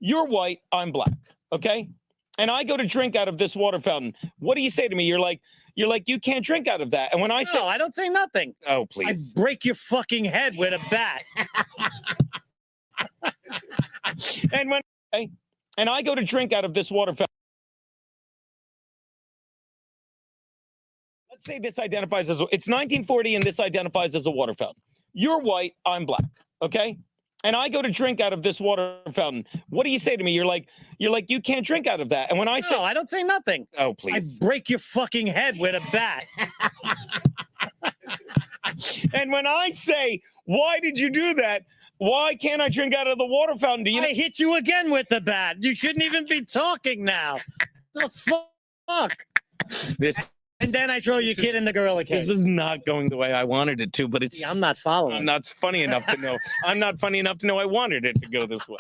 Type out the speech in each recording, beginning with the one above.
You're white, I'm black, okay? And I go to drink out of this water fountain. What do you say to me? You're like, you can't drink out of that. And when I say, no, I don't say nothing. oh, please. I break your fucking head with a bat. And I go to drink out of this water fountain. Let's say this identifies as, it's 1940 and this identifies as a water fountain. You're white, I'm black, okay? And I go to drink out of this water fountain. What do you say to me? You're like, you can't drink out of that. And when I say, no, I don't say nothing. oh, please. I break your fucking head with a bat. And when I say, why did you do that? Why can't I drink out of the water fountain? Do you I hit you again with the bat. You shouldn't even be talking now. The fuck? And then I throw your kid in the gorilla cage. This is not going the way I wanted it to, but it's. I'm not following. I'm not funny enough to know. I'm not funny enough to know I wanted it to go this way.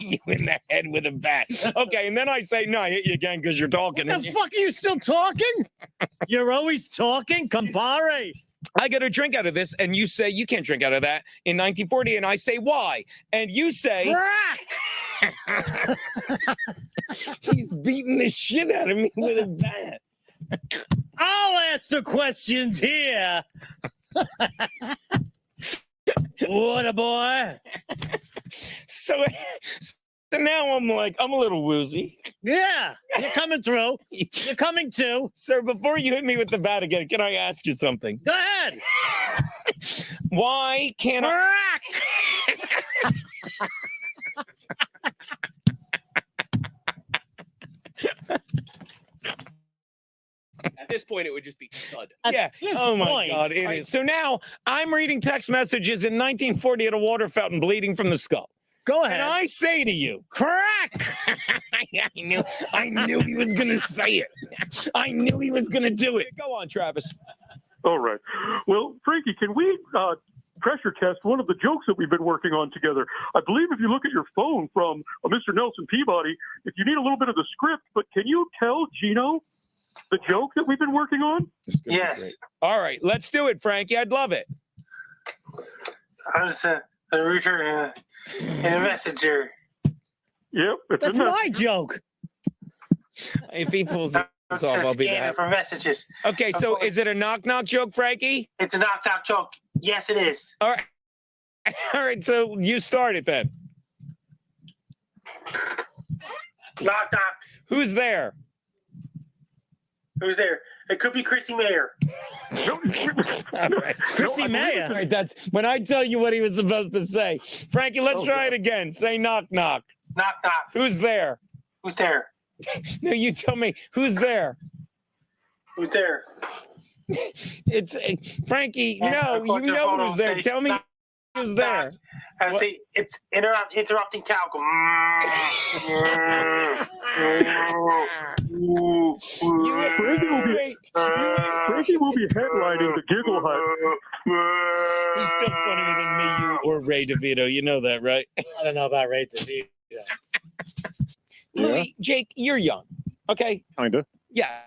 You in the head with a bat. Okay, and then I say, no, I hit you again because you're talking. What the fuck are you still talking? You're always talking, compare. I get a drink out of this, and you say you can't drink out of that in 1940, and I say why, and you say, he's beating the shit out of me with a bat. I'll ask the questions here. What a boy. So now I'm a little woozy. Yeah, you're coming through. You're coming too. Sir, before you hit me with the bat again, can I ask you something? Go ahead. Why can't I? At this point, it would just be thud. Yeah. Oh my God, it is. So now I'm reading text messages in 1940 at a water fountain, bleeding from the skull. Go ahead. And I say to you, crack. I knew he was gonna say it. I knew he was gonna do it. Go on, Travis. All right. Well, Frankie, can we pressure test one of the jokes that we've been working on together? I believe if you look at your phone from Mr. Nelson Peabody, if you need a little bit of the script, but can you tell Gino the joke that we've been working on? Yes. All right, let's do it, Frankie. I'd love it. I was a router and a messenger. Yep. That's my joke. If he pulls it off, Just I'll be scanning there. for messages. Okay, so is it a knock-knock joke, Frankie? It's a knock-knock joke. Yes, it is. All right. All right, so you start it then. Knock-knock. Who's there? Who's there? It could be Chrissie Mayr. Chrissie Mayr. All right, that's when I tell you what he was supposed to say. Frankie, let's try it again. Say knock-knock. Knock-knock. Who's there? Who's there? No, you tell me. Who's there? Who's there? It's Frankie. And No, according you to the know photo, who's there. say, Tell me who's there. I say it's interrupting Calco. Frankie will be headlining the Giggle Hut. He's still funnier than me, you or Ray DeVito. You know that, right? I don't know about Ray DeVito. Louis, Jake, you're young. Okay? Kinda. Yeah.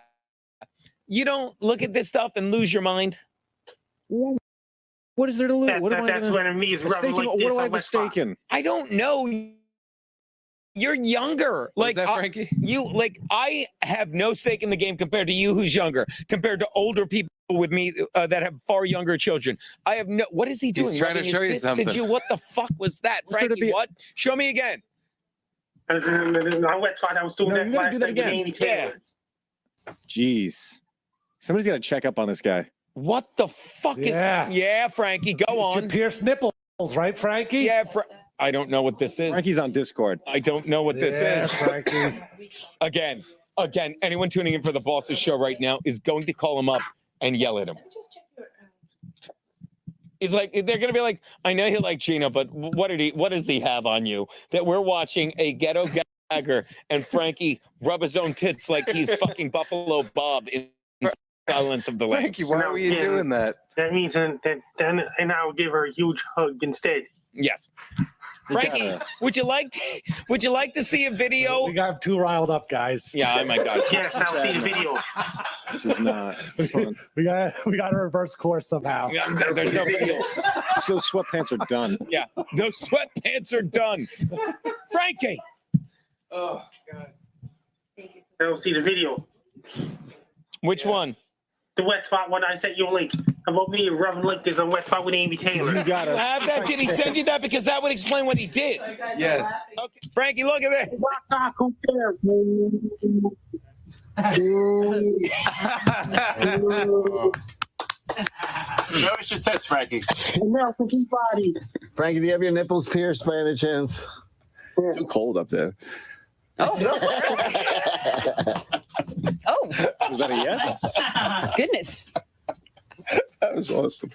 You don't look at this stuff and lose your mind. What is there to lose? That's when it means rubbing like what this do I on have my a stake in? I don't know. You're younger. Like that, Frankie? I have no stake in the game compared to you, who's younger, compared to older people with me that have far younger children. I have no. What is he doing? He's trying to Rubbing show his you tits? something. What the fuck was that, What's there to Frankie? be- What? Show me again. I went I was doing No, that you gotta last do that night with again. Amy Taylor. Jeez. Somebody's got to check up on this guy. What the fuck? Yeah. Frankie, go on. Pierce nipples, right, Frankie? Yeah, I don't know what this is. Frankie's on Discord. I don't know what this is. Frankie. Again, anyone tuning in for the boss's show right now is going to call him up and yell at him. He's like, they're going to be like, I know you like Gino, but what does he have on you? That we're watching a ghetto gagger and Frankie rub his own tits like he's fucking Buffalo Bob in Silence of the Lambs. Frankie, why were you doing that? That means then I would give her a huge hug instead. Yes. Frankie, would you like to see a video? We got too riled up, guys. Yeah, oh my God. Yes, I'll see the video. This is not fun. We got to reverse course somehow. Yeah, there's no video. So sweatpants are done. Yeah, those sweatpants are done. Frankie. Oh God. I don't see the video. Which one? The wet spot one I sent you a link. About me and Reverend Link, there's a wet spot with Amy Taylor. You got You it. have that? Did he send you that? Because that would explain what he did. Yes. Okay. Frankie, look at this. Who cares? Show us your tits, Frankie. American Peabody. Frankie, do you have your nipples pierced by any chance? Too cold up there. Oh, Was that a yes? goodness. That was awesome.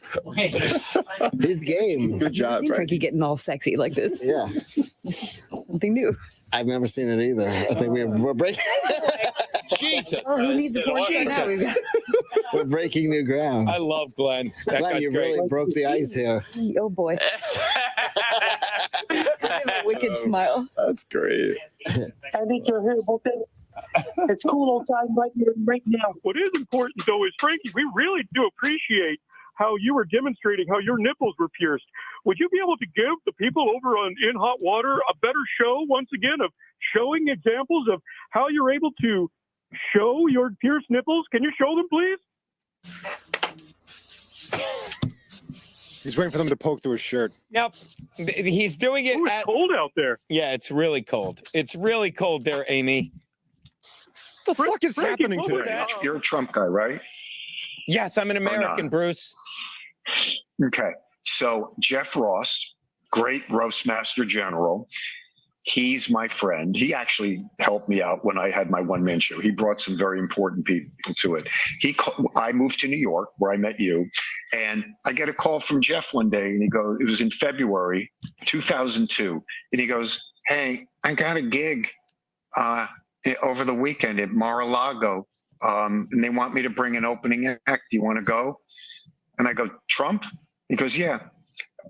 His game. Good job, I've seen Frankie. Frankie getting all sexy like this. Yeah. This is something new. I've never seen it either. I think we're breaking Jesus. Oh, who needs a quarantine now? We've got we're breaking new ground. I love Glenn. That Glenn, guy's you great. really broke the ice here. oh boy. A wicked smile. That's great. I think you're here about this. It's cool outside right now. What is important, though, is, Frankie, we really do appreciate how you were demonstrating how your nipples were pierced. Would you be able to give the people over on In Hot Water a better show, once again, of showing examples of how you're able to show your pierced nipples? Can you show them, please? He's waiting for them to poke through his shirt. Yep. He's doing it Ooh, it's at. cold out there. Yeah, it's really cold. It's really cold there, Amy. What the fuck is Frankie, happening what was today? that? You're a Trump guy, right? Yes, I'm an American, Bruce. Okay. So Jeff Ross, great roast master general. He's my friend. He actually helped me out when I had my one-man show. He brought some very important people to it. I moved to New York, where I met you, and I get a call from Jeff one day, and he goes, it was in February 2002, and he goes, "Hey, I got a gig over the weekend at Mar-a-Lago, and they want me to bring an opening act. Do you want to go?" And I go, "Trump?" He goes, "Yeah."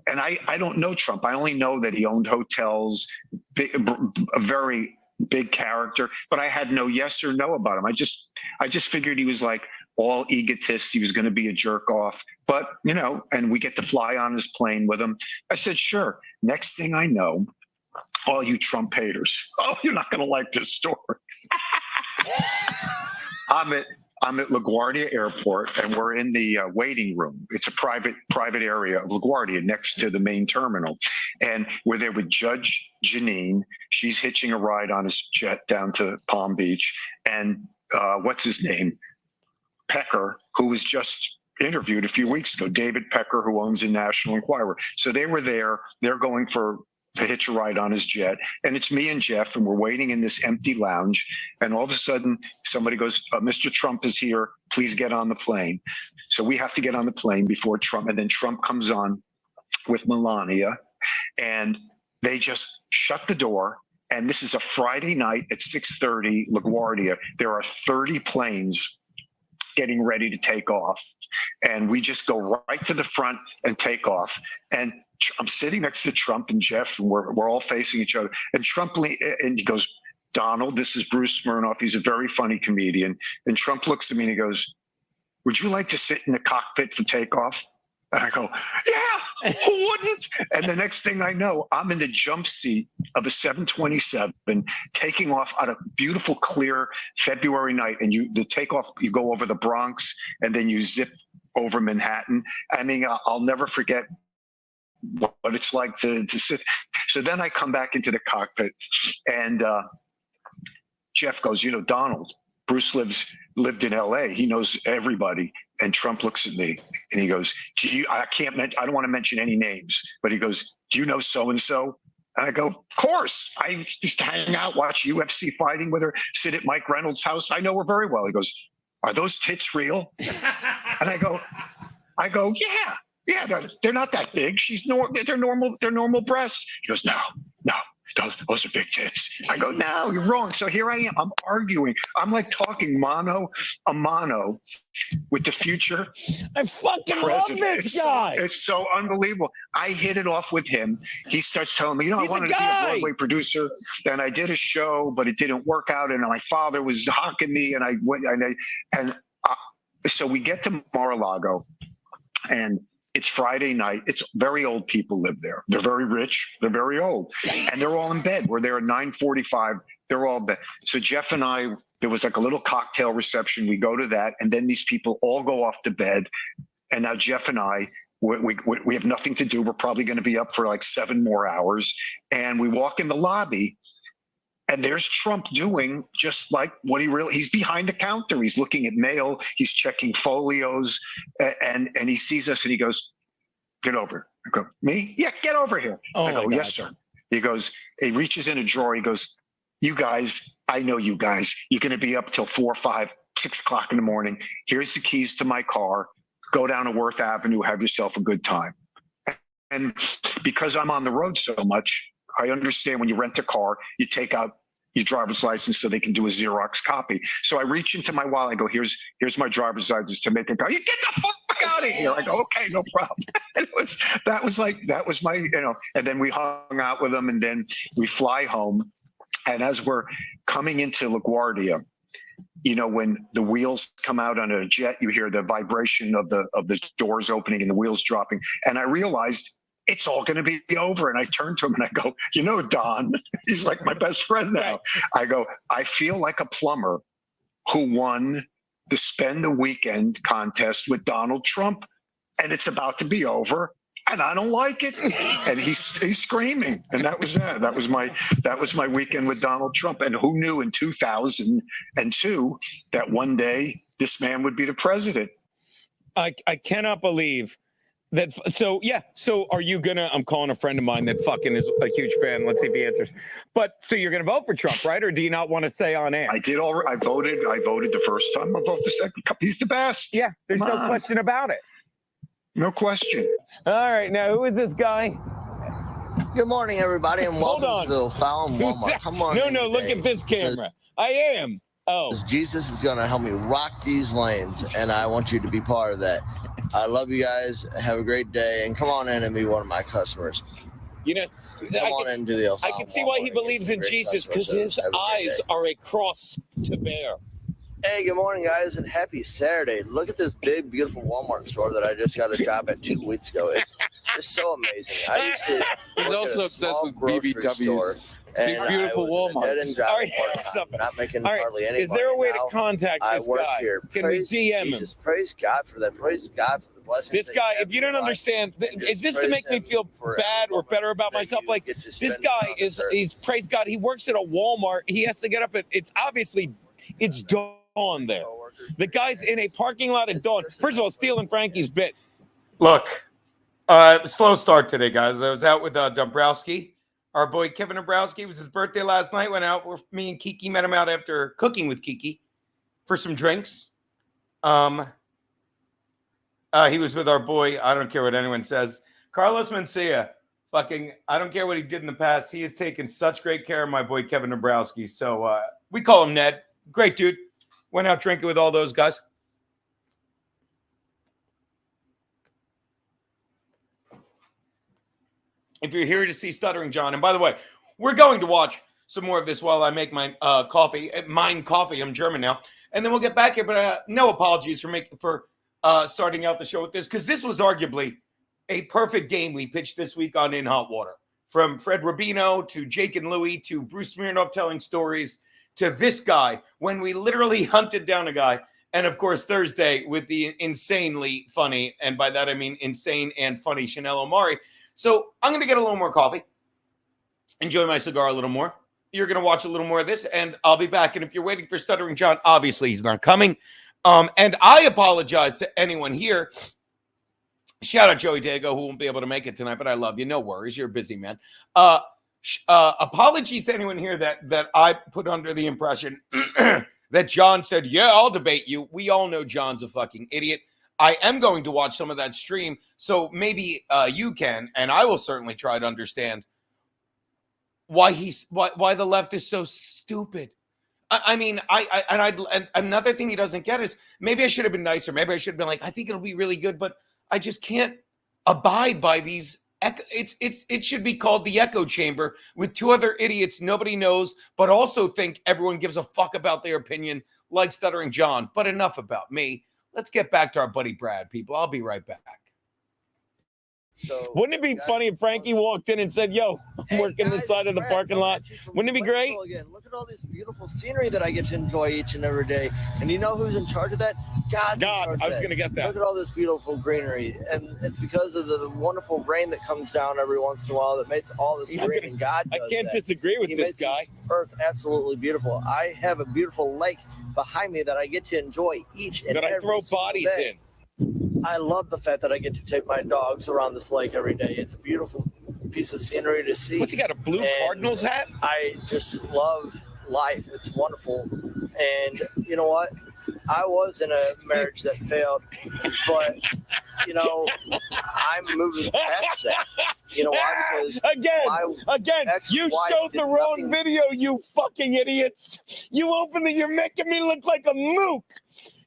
And I don't know Trump. I only know that he owned hotels, a very big character, but I had no yes or no about him. I just figured he was like all egotist. He was going to be a jerk off, but and we get to fly on his plane with him. I said, sure. Next thing I know, all you Trump haters, oh, you're not going to like this story. I'm at LaGuardia Airport, and we're in the waiting room. It's a private area of LaGuardia next to the main terminal. And we're there with Judge Janine. She's hitching a ride on his jet down to Palm Beach. And what's his name? Pecker, who was just interviewed a few weeks ago, David Pecker, who owns the National Enquirer. So they were there. They're going to hitch a ride on his jet, and it's me and Jeff, and we're waiting in this empty lounge, and all of a sudden somebody goes, "Mr. Trump is here, please get on the plane." So we have to get on the plane before Trump, and then Trump comes on with Melania, and they just shut the door. And this is a Friday night at 6:30, LaGuardia. There are 30 planes getting ready to take off, and we just go right to the front and take off. And I'm sitting next to Trump and Jeff, and we're all facing each other. And Trump, and he goes, "Donald, this is Bruce Smirnoff. He's a very funny comedian." And Trump looks at me and he goes, "Would you like to sit in the cockpit for takeoff?" And I go, "Yeah, who wouldn't?" And the next thing I know, I'm in the jump seat of a 727 taking off on a beautiful, clear February night. And the takeoff, you go over the Bronx and then you zip over Manhattan. I mean, I'll never forget what it's like to sit. So then I come back into the cockpit, and Jeff goes, "Donald, Bruce lived in LA. He knows everybody." And Trump looks at me and he goes, I don't want to mention any names, but he goes, "Do you know so-and-so?" And I go, "Of course. I used to hang out, watch UFC fighting with her, sit at Mike Reynolds' house. I know her very well." He goes, "Are those tits real?" And I go, Yeah, they're not that big. They're normal breasts. He goes, no, those are big tits. I go, "No, you're wrong." So here I am. I'm arguing. I'm like talking mano a mano with the future I fucking president. love this guy. It's so unbelievable. I hit it off with him. He starts telling me, I He's wanted a to be a guy. Broadway producer, and I did a show, but it didn't work out. And my father was hawking me, and I went, so we get to Mar-a-Lago, and It's Friday night. It's very old people live there. They're very rich. They're very old. And they're all in bed. We're there at 9:45. They're all in bed. So Jeff and I, there was like a little cocktail reception. We go to that. And then these people all go off to bed. And now Jeff and I, we have nothing to do. We're probably going to be up for like 7 more hours. And we walk in the lobby. And there's Trump doing just like what he's behind the counter. He's looking at mail. He's checking folios and he sees us and he goes, "Get over." I go, "Me? Yeah, get over here." I go, "Yes, sir." He goes, he reaches in a drawer. He goes, "You guys, I know you guys. You're going to be up till 4, 5, 6 o'clock in the morning. Here's the keys to my car. Go down to Worth Avenue. Have yourself a good time." And because I'm on the road so much, I understand when you rent a car, you take out your driver's license so they can do a Xerox copy. So I reach into my wallet. I go, here's my driver's license to make a copy. "You get the fuck out of here." I go, "Okay, no problem." And that was my, and then we hung out with them and then we fly home. And as we're coming into LaGuardia, when the wheels come out on a jet, you hear the vibration of the doors opening and the wheels dropping. And I realized it's all going to be over. And I turned to him and I go, "Don," he's like my best friend now. I go, "I feel like a plumber who won the Spend the Weekend contest with Donald Trump. And it's about to be over. And I don't like it." And he's screaming. And that was that. That was my weekend with Donald Trump. And who knew in 2002 that one day this man would be the president? I cannot believe that. So are you gonna? I'm calling a friend of mine that fucking is a huge fan. Let's see if he answers. But so you're gonna vote for Trump, right? Or do you not want to say on air? I did already. I voted the first time. I'll vote the second. He's the best. Yeah, there's no question about it. No question. All right, now who is this guy? Good morning, everybody, and welcome Hold on. to the Fallon Walmart. Come on. No, look at this camera. I am. Oh. Jesus is going to help me rock these lanes, and I want you to be part of that. I love you guys. Have a great day, and come on in and be one of my customers. I can see why he believes in Jesus, because his eyes are a cross to bear. Hey, good morning, guys, and happy Saturday. Look at this big, beautiful Walmart store that I just got a job at 2 weeks ago. It's just so amazing. I used to He's also obsessed with BBWs. And beautiful Walmarts. All right, not making hardly any is there a way money to contact this guy? Here. Can we DM him? Praise God for that. Praise God for the blessings. This guy, if you don't understand, is this to make me feel bad or better about myself? Like, this guy he's praise God. He works at a Walmart. He has to get up at, it's dawn there. The guy's in a parking lot at dawn. First of all, stealing Frankie's bit. Look, slow start today, guys. I was out with Dombrowski. Our boy Kevin Dombrowski. It was his birthday last night. Went out with me and Kiki. Met him out after cooking with Kiki for some drinks. He was with our boy. I don't care what anyone says. Carlos Mencia. Fucking, I don't care what he did in the past. He has taken such great care of my boy Kevin Dombrowski. So we call him Ned. Great dude. Went out drinking with all those guys. If you're here to see Stuttering John, and by the way, we're going to watch some more of this while I make my coffee. I'm German now, and then we'll get back here. But no apologies for starting out the show with this, because this was arguably a perfect game we pitched this week on In Hot Water. From Fred Rubino to Jake and Louie to Bruce Smirnoff telling stories to this guy, when we literally hunted down a guy. And of course, Thursday with the insanely funny, and by that I mean insane and funny, Chanel Omari. So I'm going to get a little more coffee, enjoy my cigar a little more. You're going to watch a little more of this, and I'll be back. And if you're waiting for Stuttering John, obviously he's not coming. And I apologize to anyone here. Shout out Joey Dago, who won't be able to make it tonight, but I love you. No worries. You're a busy man. Apologies to anyone here that I put under the impression that John said, "Yeah, I'll debate you." We all know John's a fucking idiot. I am going to watch some of that stream, so maybe you can, and I will certainly try to understand why the left is so stupid. And another thing he doesn't get is, maybe I should have been nicer. Maybe I should have been like, I think it'll be really good, but I just can't abide by these. It should be called the echo chamber with two other idiots nobody knows, but also think everyone gives a fuck about their opinion, like Stuttering John. But enough about me. Let's get back to our buddy Brad, people. I'll be right back. So Wouldn't it be funny if Frankie walked in and said, "Yo, I'm working this side of the parking lot"? Wouldn't it be great? Again, look at all this beautiful scenery that I get to enjoy each and every day. And you know who's in charge of that? God. I was going to get that. Look at all this beautiful greenery, and it's because of the wonderful rain that comes down every once in a while that makes all this green. And God does I can't that. disagree with He this makes guy. this earth absolutely beautiful. I have a beautiful lake behind me that I get to enjoy each and That I every throw single bodies day. in. I love the fact that I get to take my dogs around this lake every day. It's a beautiful piece of scenery to see. What's he got, a blue Cardinals hat? I just love life. It's wonderful. And you know what? I was in a marriage that failed, but you know, I'm moving past that. You know why? Because again, you showed the wrong video, you fucking idiots. You opened it, you're making me look like a mook.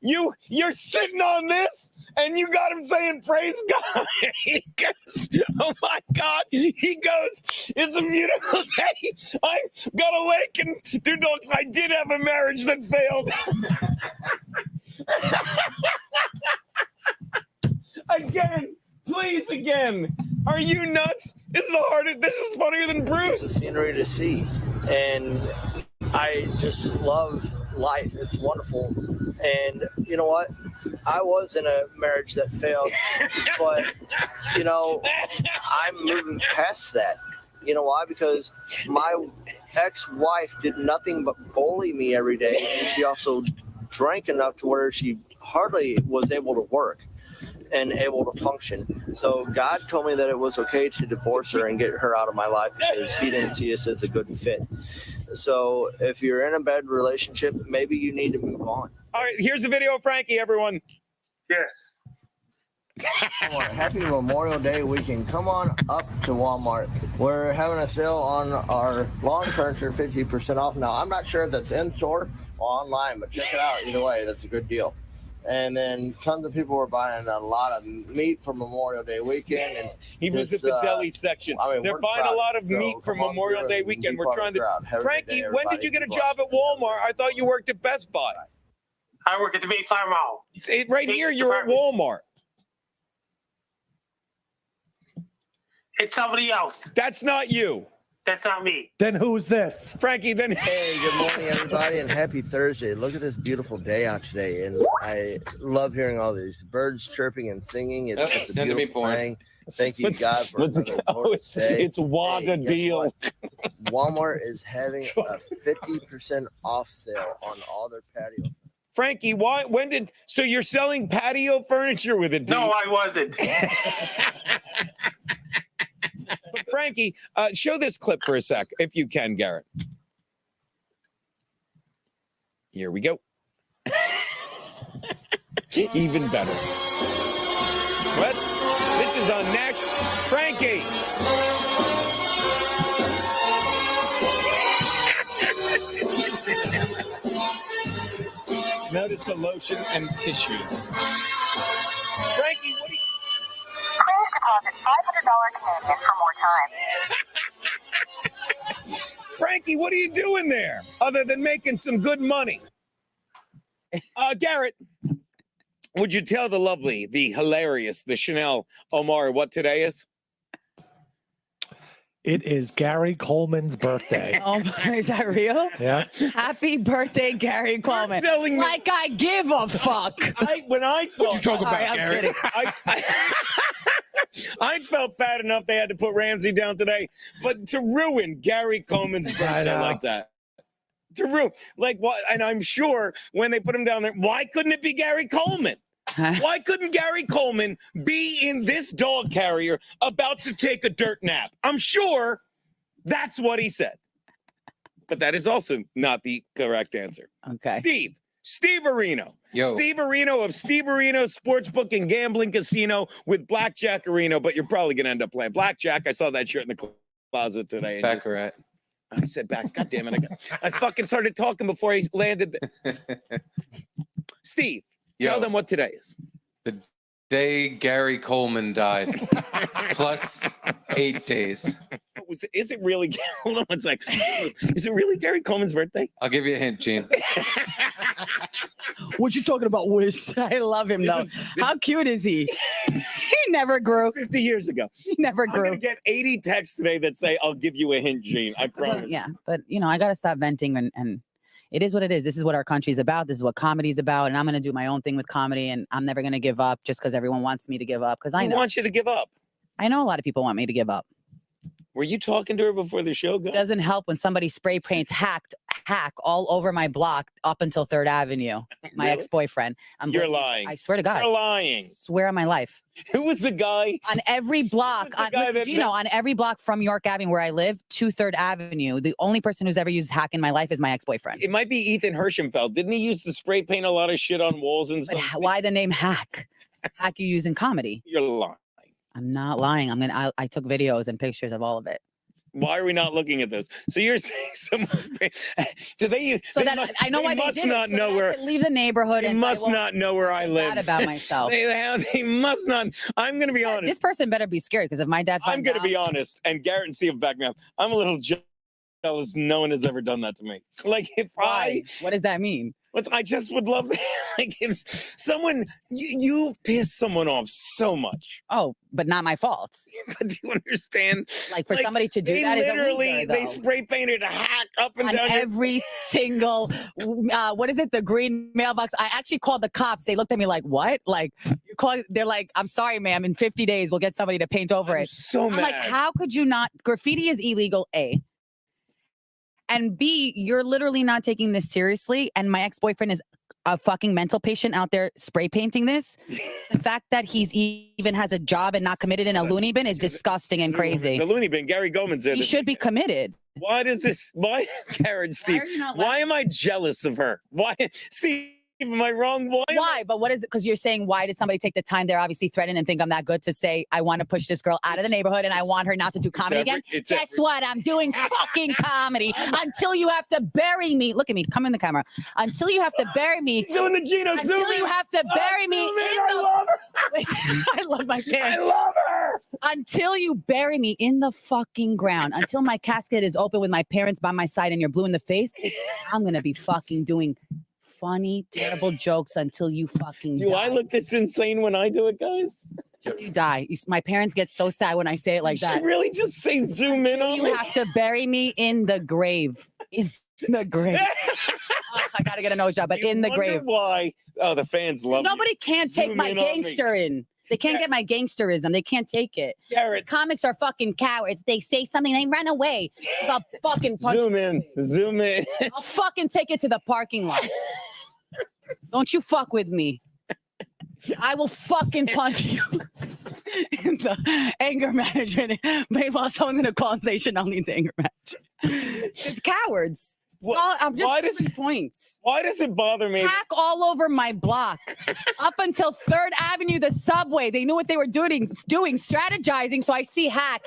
You're sitting on this and you got him saying praise God. He goes, oh my God. He goes, it's a beautiful day. I got a lake and two dogs. I did have a marriage that failed. Again, please again. Are you nuts? This is the hardest. This is funnier than Bruce. It's the scenery to see, and I just love life. It's wonderful. And you know what? I was in a marriage that failed, but you know, I'm moving past that. You know why? Because my ex-wife did nothing but bully me every day, and she also drank enough to where she hardly was able to work and able to function. So God told me that it was okay to divorce her and get her out of my life because he didn't see us as a good fit. So if you're in a bad relationship, maybe you need to move on. All right, here's the video of Frankie, everyone. Yes. Happy Memorial Day weekend. Come on up to Walmart. We're having a sale on our lawn furniture, 50% off now. I'm not sure if that's in store or online, but check it out. Either way, that's a good deal. And then tons of people were buying a lot of meat for Memorial Day weekend. And he was at the deli section. They're buying a lot of meat for Memorial Day weekend. We're trying to. Frankie, when did you get a job at Walmart? I thought you worked at Best Buy. I work at the Mayflower Mall. Right here, you're at Walmart. It's somebody else. That's not you. That's not me. Then who's this? Frankie, then. Hey, good morning, everybody, and happy Thursday. Look at this beautiful day out today, and I love hearing all these birds chirping and singing. It's just a beautiful thing. Thank you, God, for it's Wada deal. Walmart is having a 50% off sale on all their patio. Frankie, so you're selling patio furniture with a D? No, I wasn't. But Frankie, show this clip for a sec, if you can, Garrett. Here we go. Even better. What? This is on national. Frankie! Notice the lotion and tissues. Frankie, what do you... Please deposit $500 Canadian for more time. Frankie, what are you doing there other than making some good money? Garrett, would you tell the lovely, the hilarious, the Chanel Omari what today is? It is Gary Coleman's birthday. Oh my, is that real? Yeah. Happy birthday, Gary Coleman. Telling me, like I give a fuck. When I thought, What you talking about, I'm Gary? kidding. I felt bad enough they had to put Ramsey down today, but to ruin Gary Coleman's birthday like that. To ruin, like what? And I'm sure when they put him down there, why couldn't it be Gary Coleman? Why couldn't Gary Coleman be in this dog carrier about to take a dirt nap? I'm sure that's what he said. But that is also not the correct answer. Okay. Steve Areno. Yo. Steve Areno of Steve Areno Sportsbook and Gambling Casino with Blackjack Areno, but you're probably going to end up playing Blackjack. I saw that shirt in the closet today. Baccarat. I said back. God damn it. I fucking started talking before he landed. Steve, tell them what today is. The day Gary Coleman died, plus 8 days. Is it really? Hold on one sec. Is it really Gary Coleman's birthday? I'll give you a hint, Gene. What you talking about, Wiz? I love him though. How cute is he? He never grew. 50 years ago. He never I'm gonna grew. get 80 texts today that say, "I'll give you a hint, Gene. I promise." Yeah, but I gotta stop venting, and it is what it is. This is what our country's about. This is what comedy's about, and I'm gonna do my own thing with comedy, and I'm never gonna give up just because everyone wants me to give up. Because I Who know wants you to give up? I know a lot of people want me to give up. Were you talking to her before the show? It doesn't help when somebody spray paints hack all over my block up until 3rd Avenue. My Really? ex-boyfriend. You're lying. I swear to God. You're lying. Swear on my life. Who was the guy? On every block, listen, Gino, on every block from York Avenue where I live to 3rd Avenue, the only person who's ever used hack in my life is my ex-boyfriend. It might be Ethan Hirschenfeld. Didn't he used to spray paint a lot of shit on walls and But stuff? why the name hack? Hack you use in comedy. You're lying. I'm not lying. I took videos and pictures of all of it. Why are we not looking at those? So you're saying someone? Do they use? So they that must, I know why they must did not it, so know that I where. could leave the neighborhood. They and must not know where I live. Bad about myself. They must not. I'm going to be honest. This person better be scared because if my dad finds I'm going to be out- honest, and Garrett and Steve back me up. I'm a little jealous. No one has ever done that to me. Like if Why? What does that mean? I just would love that. Like if someone you piss someone off so much. Oh, but not my fault. But do you understand? Like for somebody to do they that is a literally loser, they though. spray painted a hack up and On down your- every single what is it, the green mailbox. I actually called the cops. They looked at me like, what? Like you call? They're like, I'm sorry, ma'am, in 50 days we'll get somebody to paint over it. So I'm like, mad. how could you not? Graffiti is illegal, A, and B, you're literally not taking this seriously, and my ex-boyfriend is a fucking mental patient out there spray painting this. The fact that he's even has a job and not committed in a loony bin is disgusting and crazy. The loony bin. Gary Goldman said He should be committed. Why does this? Why, Garrett, Steve? are you not Why am I jealous of her? Why, Steve? Am I wrong? Why? But what is it? Because you're saying, why did somebody take the time? They're obviously threatened and think I'm that good to say, I want to push this girl out of the neighborhood and I want her not to do comedy again. Guess what? I'm doing fucking comedy until you have to bury me. Look at me. Come in the camera. Until you have to bury me. Doing the Gino Until zoom you in. have to bury me. I love her. Wait, I love my pants. I love her. Until you bury me in the fucking ground. Until my casket is open with my parents by my side and you're blue in the face. I'm going to be fucking doing funny, terrible jokes until you fucking Do die. I look this insane when I do it, guys? Until you die. My parents get so sad when I say it like You that. should really just say zoom in on You me. have to bury me in the grave. In the grave. Oh, I gotta get a nose job, but in the Wonder grave. Why? Oh, the fans love Nobody can't take Zoom my in on me. gangster in. They can't get my gangsterism. They can't take it. Garrett. Comics are fucking cowards. They say something, they run away. I'll fucking punch Zoom in. Zoom in. I'll fucking take it to the parking lot. Don't you fuck with me. I will fucking punch you in the anger management. Meanwhile, someone's gonna call and say Chanel needs anger management. It's cowards. I'm just why does proving points. Why does it bother me? Hack all over my block. Up until 3rd Avenue, the subway. They knew what they were doing, strategizing. So I see hack.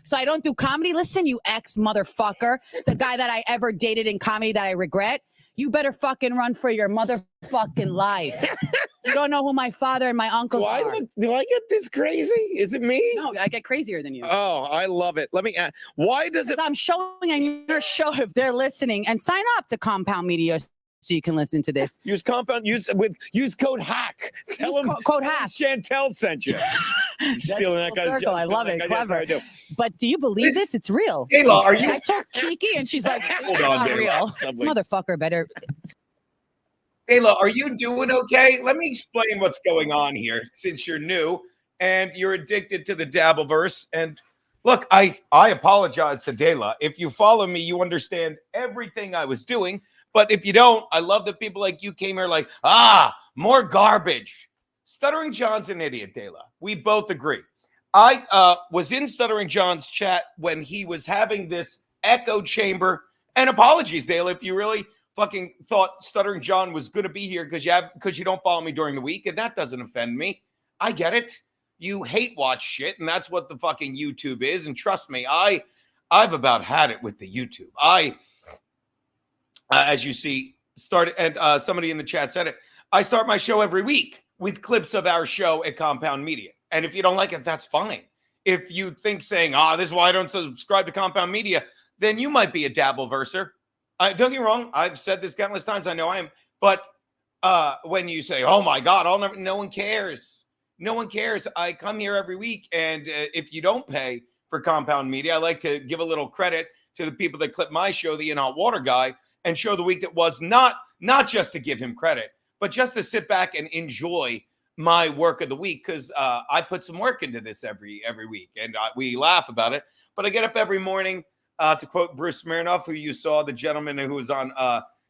So I don't do comedy. Listen, you ex-motherfucker. The guy that I ever dated in comedy that I regret. You better fucking run for your motherfucking life. You don't know who my father and my uncles are. Do I get this crazy? Is it me? No, I get crazier than you. Oh, I love it. Let me ask, why does it? I'm showing on your show if they're listening, and sign up to Compound Media so you can listen to this. Use code hack. Tell them code hack. Chantel sent you. Stealing that guy's Circle. I love it. Clever. But do you believe this? It's real. Ayla, are you- I told Kiki, and she's like, "It's Hold on, not Ayla. real. This motherfucker better." Ayla, are you doing okay? Let me explain what's going on here since you're new and you're addicted to the Dabbleverse. And look, I apologize to Dayla. If you follow me, you understand everything I was doing. But if you don't, I love that people like you came here like, more garbage. Stuttering John's an idiot, Dayla. We both agree. I was in Stuttering John's chat when he was having this echo chamber. And apologies, Dayla, if you really fucking thought Stuttering John was going to be here because you don't follow me during the week, and that doesn't offend me. I get it. You hate watch shit, and that's what the fucking YouTube is. And trust me, I've about had it with the YouTube. As you see, somebody in the chat said it. I start my show every week with clips of our show at Compound Media. And if you don't like it, that's fine. If you think saying, this is why I don't subscribe to Compound Media, then you might be a Dabbleverser. Don't get me wrong. I've said this countless times. I know I am. But when you say, oh, my God, no one cares. No one cares. I come here every week, and if you don't pay for Compound Media, I like to give a little credit to the people that clip my show, the In Hot Water guy, and show the week that was, not just to give him credit, but just to sit back and enjoy my work of the week, because I put some work into this every week, and we laugh about it. But I get up every morning, to quote Bruce Smirnoff, who you saw, the gentleman who was on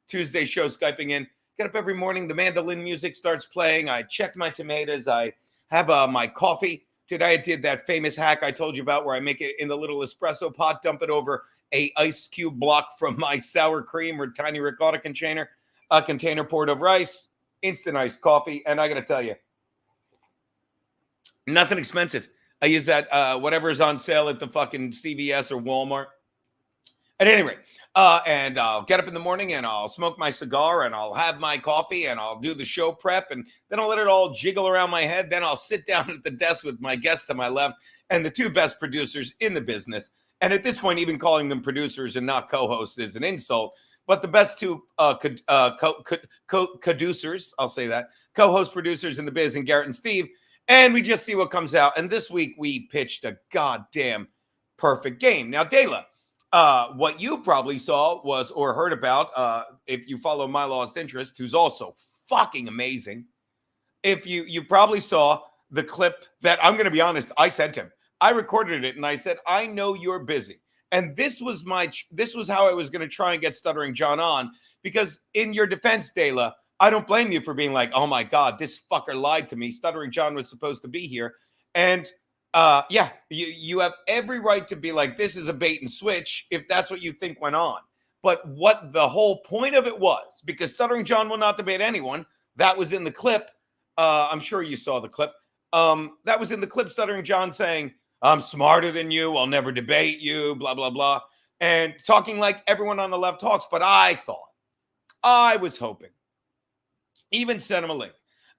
Tuesday show Skyping in. Get up every morning, the mandolin music starts playing. I check my tomatoes. I have my coffee. Today I did that famous hack I told you about where I make it in the little espresso pot, dump it over a ice cube block from my sour cream or tiny ricotta container, poured over ice, instant iced coffee. And I got to tell you, nothing expensive. I use that whatever's on sale at the fucking CVS or Walmart. At any rate, and I'll get up in the morning and I'll smoke my cigar and I'll have my coffee and I'll do the show prep and then I'll let it all jiggle around my head. Then I'll sit down at the desk with my guest to my left and the two best producers in the business. And at this point, even calling them producers and not co-hosts is an insult. But the best two co-producers, I'll say that, co-host producers in the biz, and Garrett and Steve. And we just see what comes out. And this week we pitched a goddamn perfect game. Now, Dela, what you probably saw was, or heard about, if you follow My Lost Interest, who's also fucking amazing. If you probably saw the clip that, I'm going to be honest, I sent him. I recorded it and I said, I know you're busy. And this was how I was going to try and get Stuttering John on, because in your defense, Dela, I don't blame you for being like, oh my God, this fucker lied to me. Stuttering John was supposed to be here. And yeah, you have every right to be like, this is a bait and switch if that's what you think went on. But what the whole point of it was, because Stuttering John will not debate anyone, that was in the clip. I'm sure you saw the clip. That was in the clip, Stuttering John saying, I'm smarter than you, I'll never debate you, blah, blah, blah. And talking like everyone on the left talks. But I was hoping, even sent him a link.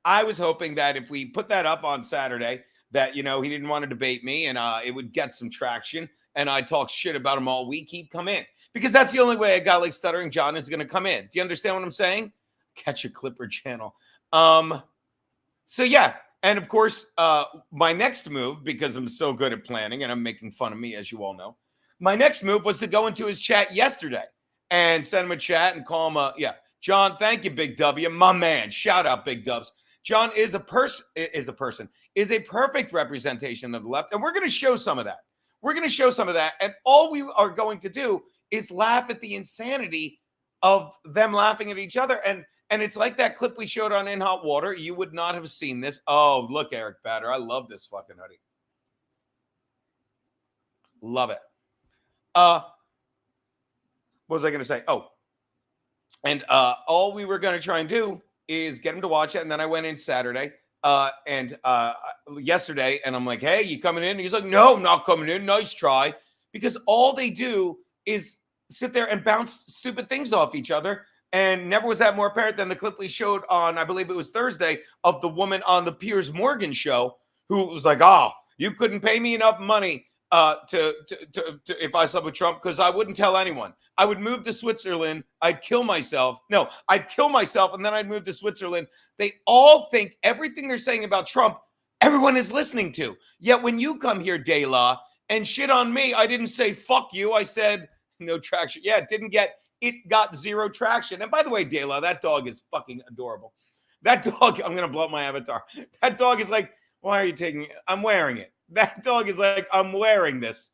I was hoping that if we put that up on Saturday, that, he didn't want to debate me and it would get some traction and I talk shit about him all week, he'd come in. Because that's the only way a guy like Stuttering John is going to come in. Do you understand what I'm saying? Catch a Clipper channel. So yeah. And of course, my next move, because I'm so good at planning and I'm making fun of me, as you all know, my next move was to go into his chat yesterday and send him a chat and call him John, thank you, Big W, my man. Shout out, Big Dubs. John is a perfect representation of the left. And we're going to show some of that. And all we are going to do is laugh at the insanity of them laughing at each other. And it's like that clip we showed on In Hot Water. You would not have seen this. Oh, look, Eric Batter. I love this fucking hoodie. Love it. What was I going to say? Oh, and all we were going to try and do is get him to watch it. And then I went in Saturday and yesterday, and I'm like, hey, you coming in? And he's like, no, I'm not coming in. Nice try. Because all they do is sit there and bounce stupid things off each other. And never was that more apparent than the clip we showed on, I believe it was Thursday, of the woman on the Piers Morgan show who was like, oh, you couldn't pay me enough money to if I slept with Trump, because I wouldn't tell anyone. I would move to Switzerland. I'd kill myself. No, I'd kill myself and then I'd move to Switzerland. They all think everything they're saying about Trump, everyone is listening to. Yet when you come here, De La, and shit on me, I didn't say fuck you. I said no traction. Yeah, it got zero traction. And by the way, De La, that dog is fucking adorable. That dog, I'm going to blow up my avatar. That dog is like, why are you taking it? I'm wearing it. That dog is like, I'm wearing this.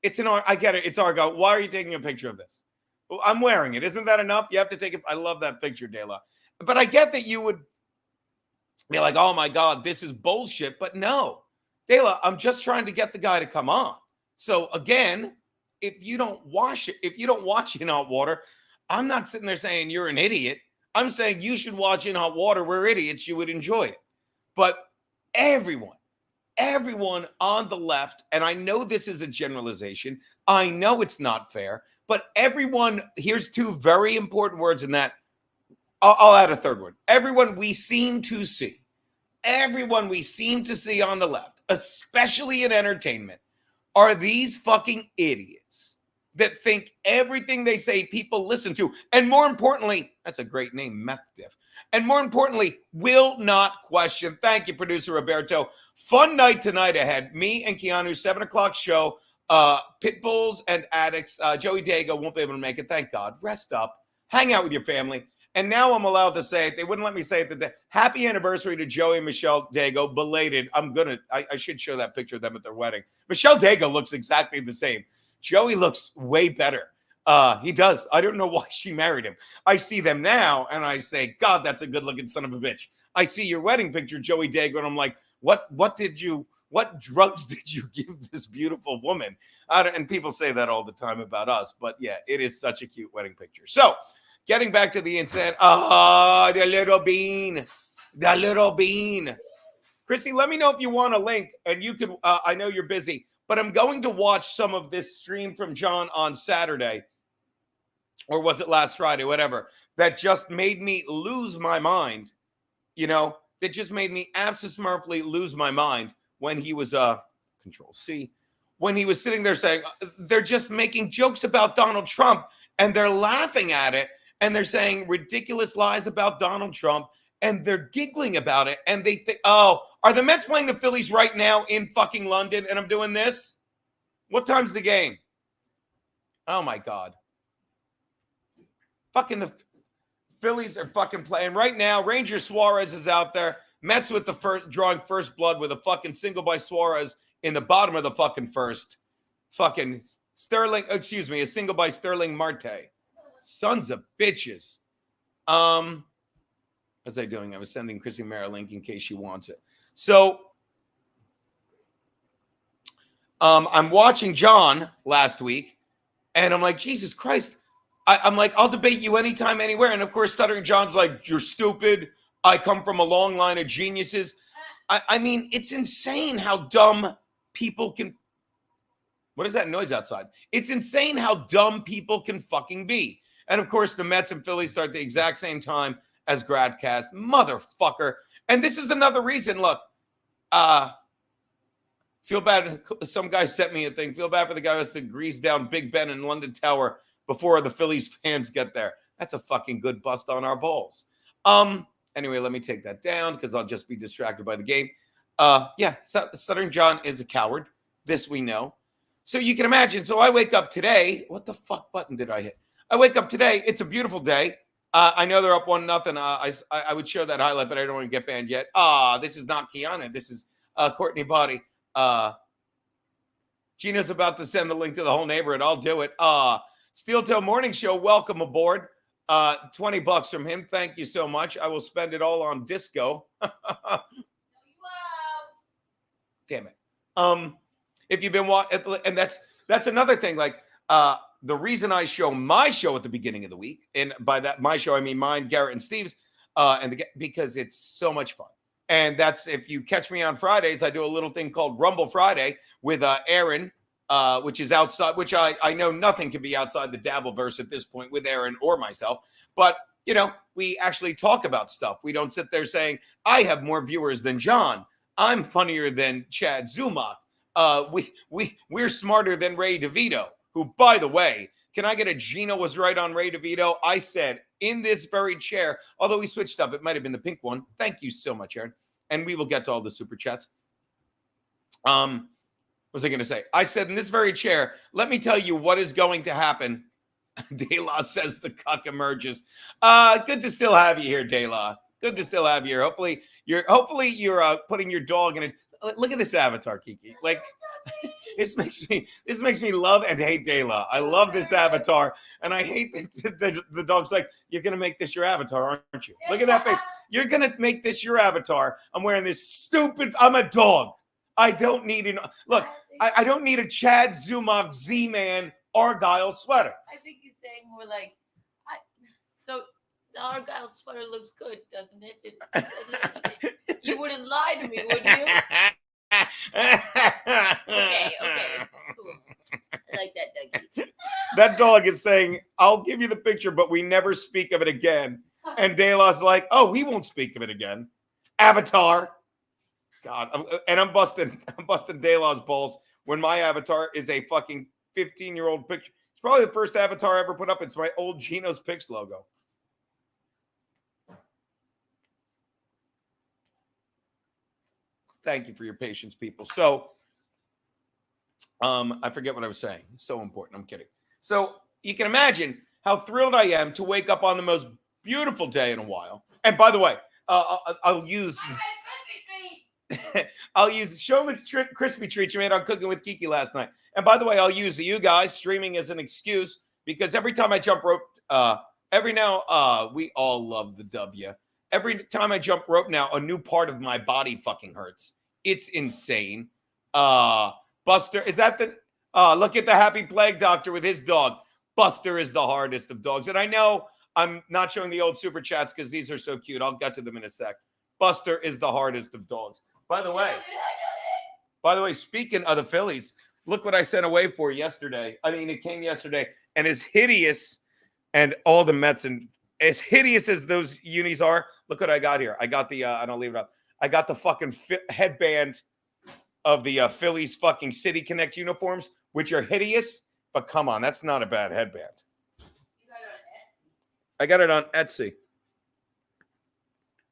I get it. It's Argo. Why are you taking a picture of this? Well, I'm wearing it. Isn't that enough? You have to take it. I love that picture, De La. But I get that you would be like, oh my God, this is bullshit. But no, De La, I'm just trying to get the guy to come on. So again, if you don't watch In Hot Water, I'm not sitting there saying you're an idiot. I'm saying you should watch In Hot Water. We're idiots. You would enjoy it. But everyone on the left, and I know this is a generalization. I know it's not fair, but everyone, here's two very important words in that. I'll add a third word. Everyone we seem to see on the left, especially in entertainment, are these fucking idiots that think everything they say people listen to. And more importantly, that's a great name, Meth Diff. And more importantly, will not question. Thank you, producer Roberto. Fun night tonight ahead. Me and Keanu, 7 o'clock show. Pit Bulls and Addicts. Joey Dago won't be able to make it. Thank God. Rest up. Hang out with your family. And now I'm allowed to say it. They wouldn't let me say it today. Happy anniversary to Joey and Michelle Dago. Belated. I should show that picture of them at their wedding. Michelle Dago looks exactly the same. Joey looks way better. He does. I don't know why she married him. I see them now and I say, God, that's a good looking son of a bitch. I see your wedding picture, Joey Dago, and I'm like, what drugs did you give this beautiful woman? And people say that all the time about us, but yeah, it is such a cute wedding picture. So getting back to the incident, the little bean. Chrissy, let me know if you want a link and you can, I know you're busy, but I'm going to watch some of this stream from John on Saturday, or was it last Friday, whatever, that just made me lose my mind, that just made me absolutely lose my mind when he was, Control C, when he was sitting there saying, they're just making jokes about Donald Trump and they're laughing at it and they're saying ridiculous lies about Donald Trump and they're giggling about it and they think, oh, are the Mets playing the Phillies right now in fucking London and I'm doing this? What time's the game? Oh my God. Fucking the Phillies are fucking playing right now. Ranger Suarez is out there. Mets with the first, drawing first blood with a fucking single by Suarez in the bottom of the fucking first. Fucking Sterling, excuse me, a single by Sterling Marte. Sons of bitches. What was I doing? I was sending Chrissie Mayr a link in case she wants it. So I'm watching John last week, and I'm like, Jesus Christ. I'm like, I'll debate you anytime, anywhere. And of course, Stuttering John's like, you're stupid. I come from a long line of geniuses. I mean, it's insane how dumb people can. What is that noise outside? It's insane how dumb people can fucking be. And of course, the Mets and Phillies start the exact same time as Gradcast. Motherfucker. And this is another reason. Look, feel bad. Some guy sent me a thing. Feel bad for the guy who has to grease down Big Ben and London Tower before the Phillies fans get there. That's a fucking good bust on our balls. Anyway, let me take that down because I'll just be distracted by the game. Yeah, Stuttering John is a coward. This we know. So you can imagine. So I wake up today. What the fuck button did I hit? I wake up today. It's a beautiful day. I know they're up 1-0. I would show that highlight, but I don't want to get banned yet. This is not Kiana. This is Courtney Body. Gina's about to send the link to the whole neighborhood. I'll do it. Steel Toe Morning Show, welcome aboard. $20 from him. Thank you so much. I will spend it all on disco. Damn it. If you've been watching, and that's another thing. Like the reason I show my show at the beginning of the week, and by that my show I mean mine, Garrett and Steve's, because it's so much fun. And that's if you catch me on Fridays, I do a little thing called Rumble Friday with Aaron. Which is outside, which I know nothing can be outside the Dabbleverse at this point with Aaron or myself. But, we actually talk about stuff. We don't sit there saying, I have more viewers than John. I'm funnier than Chad Zumach. We're smarter than Ray DeVito, who, by the way, can I get a Gino was right on Ray DeVito? I said in this very chair, although we switched up, it might have been the pink one. Thank you so much, Aaron. And we will get to all the super chats. What was I going to say? I said in this very chair, let me tell you what is going to happen. De La says the cuck emerges. Good to still have you here, De La. Good to still have you here. Hopefully you're putting your dog in it. Look at this avatar, Kiki. Like this makes me love and hate De La. I love this avatar, and I hate that the dog's like, you're gonna make this your avatar, aren't you? Look at that face. You're gonna make this your avatar. I'm wearing this stupid. I'm a dog. I don't need an look. I don't need a Chad Zumach Z-Man Argyle sweater. I think he's saying more like, so the Argyle sweater looks good, doesn't it? You wouldn't lie to me, would you? Okay. Cool. I like that, Dougie. That dog is saying, I'll give you the picture, but we never speak of it again. And De La's like, oh, we won't speak of it again. Avatar. God, and I'm busting De La's balls when my avatar is a fucking 15-year-old picture. probably the first avatar I ever put up. It's my old Geno's Picks logo. Thank you for your patience, people. So, I forget what I was saying. So important. I'm kidding. So you can imagine how thrilled I am to wake up on the most beautiful day in a while. And by the way, I'll use show the crispy treats you made on Cooking with Kiki last night. And by the way, I'll use you guys streaming as an excuse because every time I jump rope, we all love the W. Every time I jump rope now, a new part of my body fucking hurts. It's insane. Buster, is that the look at the happy plague doctor with his dog. Buster is the hardest of dogs. And I know I'm not showing the old super chats because these are so cute. I'll get to them in a sec. Buster is the hardest of dogs. By the way, speaking of the Phillies, look what I sent away for yesterday. I mean, it came yesterday, and as hideous and all the Mets and as hideous as those unis are, look what I got here. I got the I don't leave it up. I got the fucking headband of the Phillies fucking City Connect uniforms, which are hideous. But come on, that's not a bad headband. I got it on Etsy.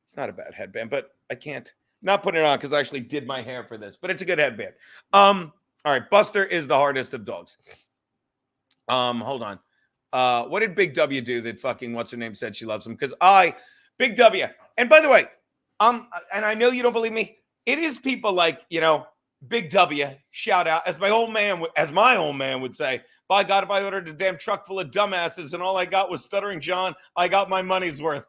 It's not a bad headband, but I can't not put it on because I actually did my hair for this. But it's a good headband. All right, Buster is the hardest of dogs. Hold on. What did Big W do that fucking what's her name said she loves him? Because Big W. And by the way, and I know you don't believe me. It is people like, Big W, shout out, as my old man would say, by God, if I ordered a damn truck full of dumbasses and all I got was Stuttering John, I got my money's worth.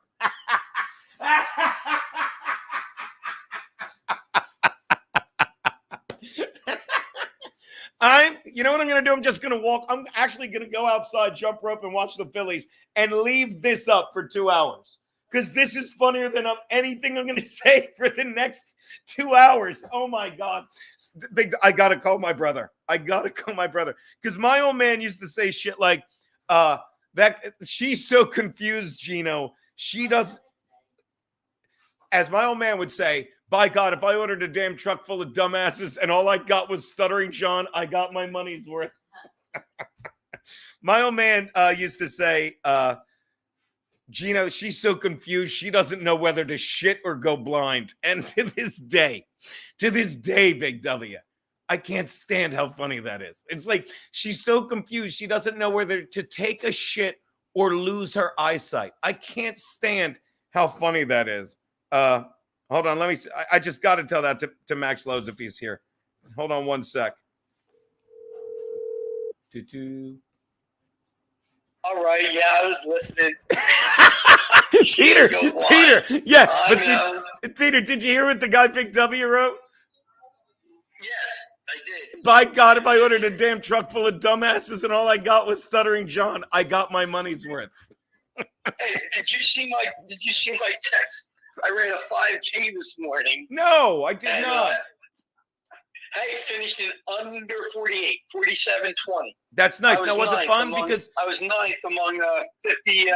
You know what I'm going to do? I'm just going to walk. I'm actually going to go outside, jump rope, and watch the Phillies and leave this up for 2 hours. Because this is funnier than anything I'm going to say for the next 2 hours. Oh, my God. I got to call my brother. Because my old man used to say shit like, that she's so confused, Gino. She doesn't. As my old man would say, by God, if I ordered a damn truck full of dumbasses and all I got was Stuttering John, I got my money's worth. My old man used to say, Gino, she's so confused, she doesn't know whether to shit or go blind. And to this day, Big W, I can't stand how funny that is. It's like she's so confused, she doesn't know whether to take a shit or lose her eyesight. I can't stand how funny that is. Hold on, let me see. I just got to tell that to Max Loads if he's here. Hold on one sec. All right, yeah, I was listening. Peter, yeah. But Peter, did you hear what the guy Big W wrote? Yes, I did. By God, if I ordered a damn truck full of dumbasses and all I got was Stuttering John, I got my money's worth. Hey, did you see my text? I ran a 5K this morning. No, I did not. Hey, finished in under 48, 47:20. That's nice. Now, was it fun? Because I was ninth among 50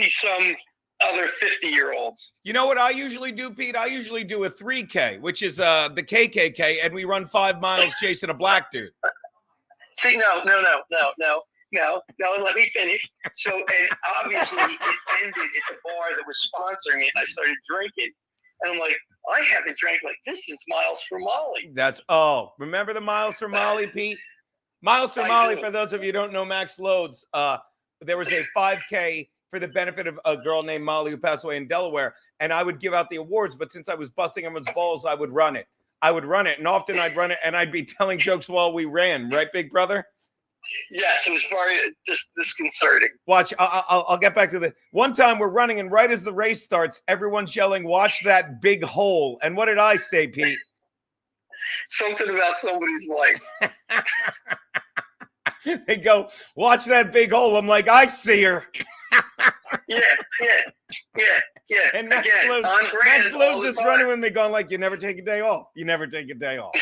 some other 50-year-olds. You know what I usually do, Pete? I usually do a 3K, which is the KKK, and we run 5 miles chasing a black dude. See, no. Let me finish. So, and obviously, it ended at the bar that was sponsoring it. I started drinking, and I'm like, I haven't drank like this since Miles for Molly. Remember the Miles for Molly, Pete? Miles for Molly, for those of you who don't know Max Loads, there was a 5K for the benefit of a girl named Molly who passed away in Delaware, and I would give out the awards, but since I was busting everyone's balls, I would run it, and often I'd run it, and I'd be telling jokes while we ran, right, big brother? Yes, it was very disconcerting. Watch, I'll get back to the one time we're running, and right as the race starts, everyone's yelling, "Watch that big hole!" And what did I say, Pete? Something about somebody's wife. They go, "Watch that big hole." I'm like, "I see her." Yeah. And Max Loads is running with me, going like, "You never take a day off. You never take a day off."